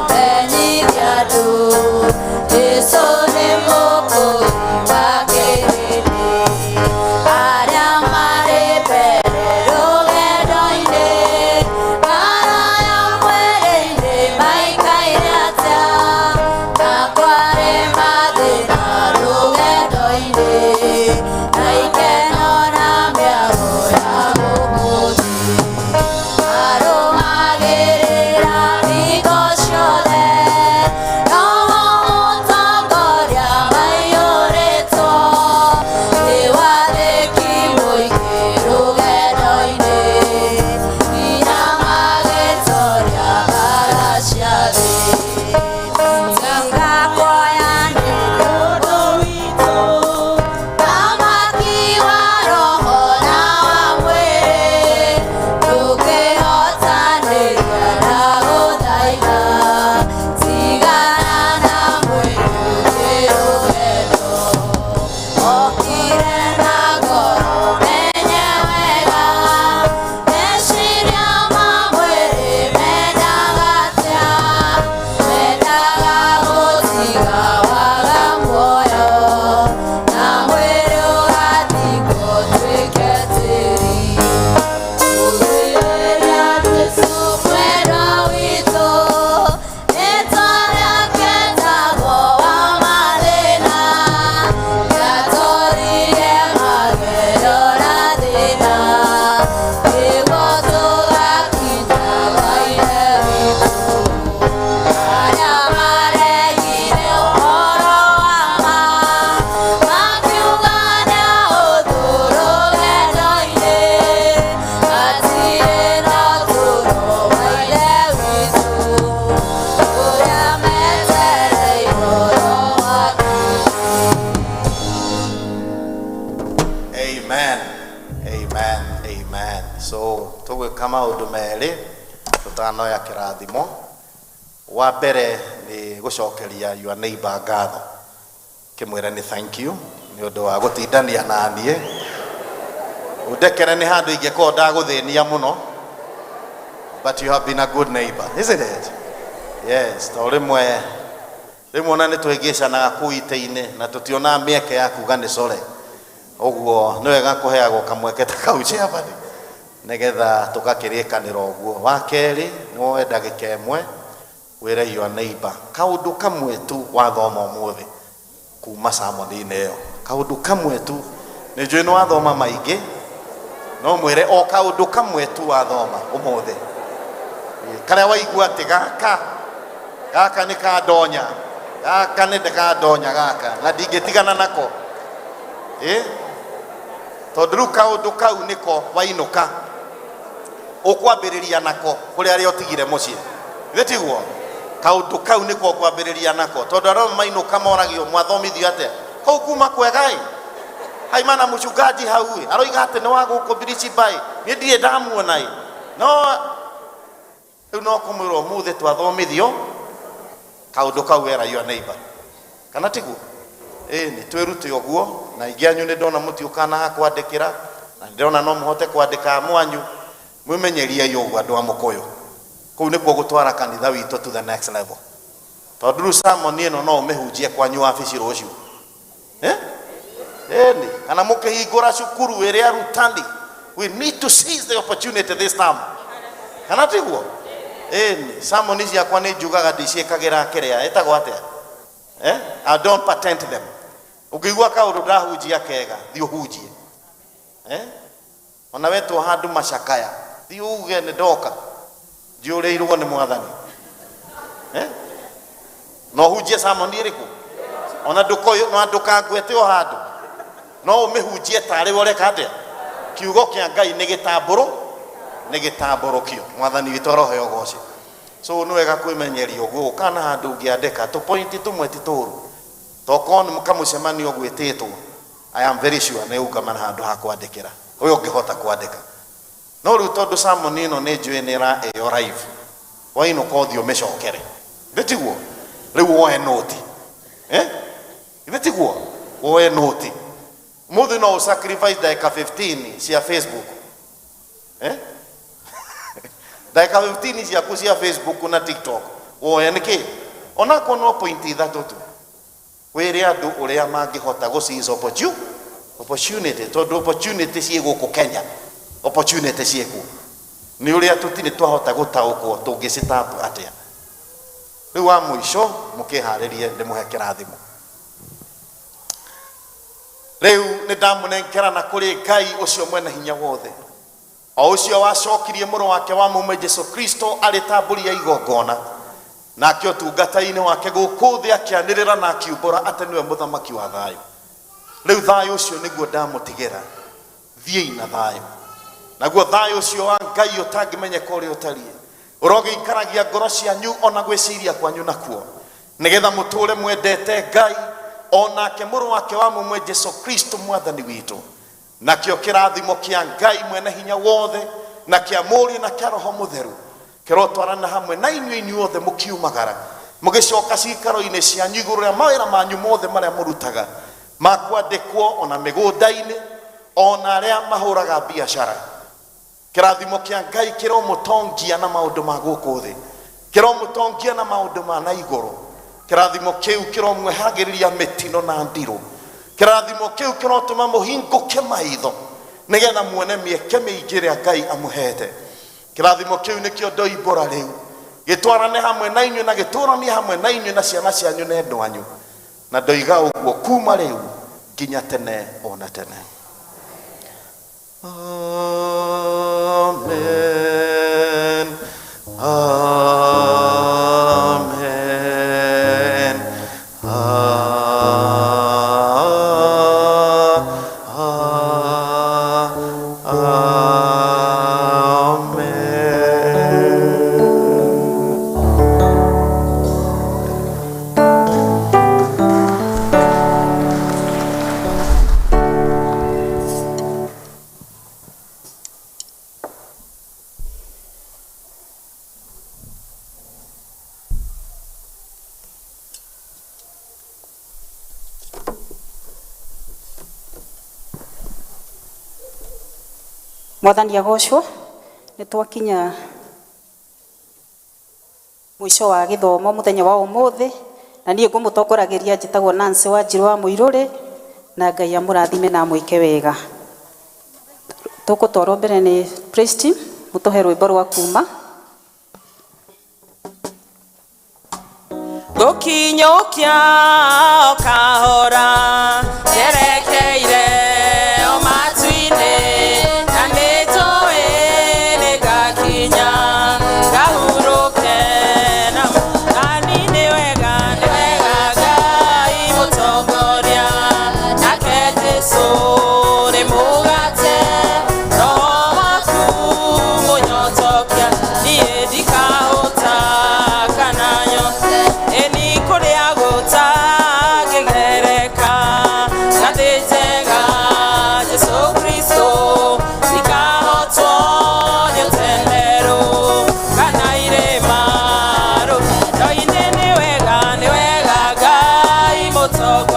kama maundu meri tutanoya kirathimo. Wa mbere ni gucokeria your neighbor ngatho kimwira ni thank you ni undu wa gutindania na nie. Udekere ni handu ingekuwa ndaguthinia muno, but you have been a good neighbor, isn't it? Yes, to rimwe ona ni twigicanaga kuu ite-ini na tutiona mieke ya kuga ni core. Uguo ni wega kuheagwo kamweke ta kau ciabani nigetha tugakirikanira uguo. Wa keri ni woe ndagika imwe wire your neighbor kaundu kamwe tu wathoma umuthi kuma samoni-ini iyo. Kaundu kamwe tu, ni njui ni wathoma maingi, no mwire o kaundu kamwe tu wathoma umuthi karia waigua ati gaka ni kandonya, gaka ni ndakandonya gaka na ndingitigana nako tondu riu kaundu kau niko wainuka ukwambiriria nako kuri aria utigire mucii. Gitiguo kaundu kau niko ukwambiriria nako tondu aria mainuka moragio mwathomithio atia kau kuma kwegai haimana mchungaji haui aroiga ati ni wa guku Parish bai ni ndire ndamuona no riu no kumwirwo muthi twathomithio kaundu kau wera your neighbor kana tiguo. Ni twirute uguo na ingianyu ni ndona mutiukana ha kwandikira na ndona no muhote kwandika mwanyu mwimenyeria yogu andu a Mukuyu kuu nikuo gutwara kanitha witu to the next level. Tondu sermon ino no umehunjie kwanyu wabici ruciu ni kana mukihingura cukuru iria arutani. We need to seize the opportunity this time kana tiguo. Ni sermon ici akwa ni njugaga ndiciikagira kiria etagwo atia I don't patent them. Ukigua kaundu ndahunjia kega thi uhunjie ona wetwo handu macakaya thi uge ni ndoka njiurirwo ni mwathani no hunjie sermon iriku ona ndukoyo no ndukangwete o handu no umehunjie tari woreka atia kiugo kia Ngai ni gitamburukio mwathani witu roho goci. So ni wega kwimenyeria uguo kana handu ungiandika to point tumwe tituru tokon mukamucemanio gwititwo. I am very sure ni ukamana handu ha kwandikira uyo ngihota kwandika no riu tondu sermon ino ni njui ni ra eyo live waino kothio mecokere nditiguo riu woe note nditiguo woe note muthi no sacrifice daika 15 cia Facebook daika 15 cia kucia Facebook na TikTok woe niki ona kono point ithatu tu wire andu uria mangihota guciiza opportunity tondu opportunity cie guku Kenya opportunity cie ku ni uria tutini twahota gutaukwo tungicitambu atia. Riu wa mwisho mukiharirie ndimuhe kirathimo. Riu ni ndamunengera na kuri Ngai ucio mwena hinya wothe o ucio wacokirie muru wake wa mume Jesu Kristo alitamburia igongona na akio tungata-ini wake guku thi akianirira na akiumbura ati niwe muthamaki wa thayu. Riu thayu ucio niguo ndamutigira thiei na thayu naguo thayu ucio wa Ngai utangimenyeka uria utarie urogiikaragia ngoro cianyu ona gwiciria kwanyu nakuo nigetha muture mwendete Ngai onake muru wake wa mume Jesu Kristo mwathani witu nakio kirathimo kia Ngai mwene hinya wothe na kia muri na kia roho mutheru kirotwarana hamwe na inyuothe mukiumagara mugicoka cikaro-ini cianyu iguru ria mawira manyu mothe maria murutaga makwandikwo ona migunda-ini ona aria mahuraga biashara. Kirathimo kia Ngai kiromutongia na maundu ma guku thi kiromutongia na maundu ma na iguru. Kirathimo kiu kiromwehagiriria mitino na ndiru. Kirathimo kiu kirotuma muhinguke maitho nigetha muone mieke miingi ria Ngai amuhete. Kirathimo kiu nikio ndoimbura riu gitwarane hamwe na inyu na gituranie hamwe na inyu na ciana cianyu na endu anyu na ndoiga uguo kuma riu nginya tene ona tene. Amen. Amen. Mwathani agocwo nĩ twakinya mwisho wa gĩthomo mũthenya wa ũmũthĩ, na niĩ ngũmũtongoragĩria njĩtagwo Nancy Wanjirũ wa Mũirũrĩ, na Ngai amũrathime na amwĩke wega. Tũgũtwarwo mbere nĩ praise team, mũtũhe rwĩmbo rwa kuma. Gũkinyũkia kahora njerekeire o matu-inĩ, na nĩnjũĩ nĩngakinya ngahurũke nani. Nĩ wega Ngai mũtongoria, nake Jesũ nĩ mũgate, Roho waku mũnyotokia, niĩ ndikahũta kana nyote. Eni kũrĩa gũtangĩgereka, ngathĩ njega Jesũ Kristo, ndikahotwo nĩ ũtenderũ kana irĩma rũgendo-inĩ. Nĩ wega Ngai mũtongoria,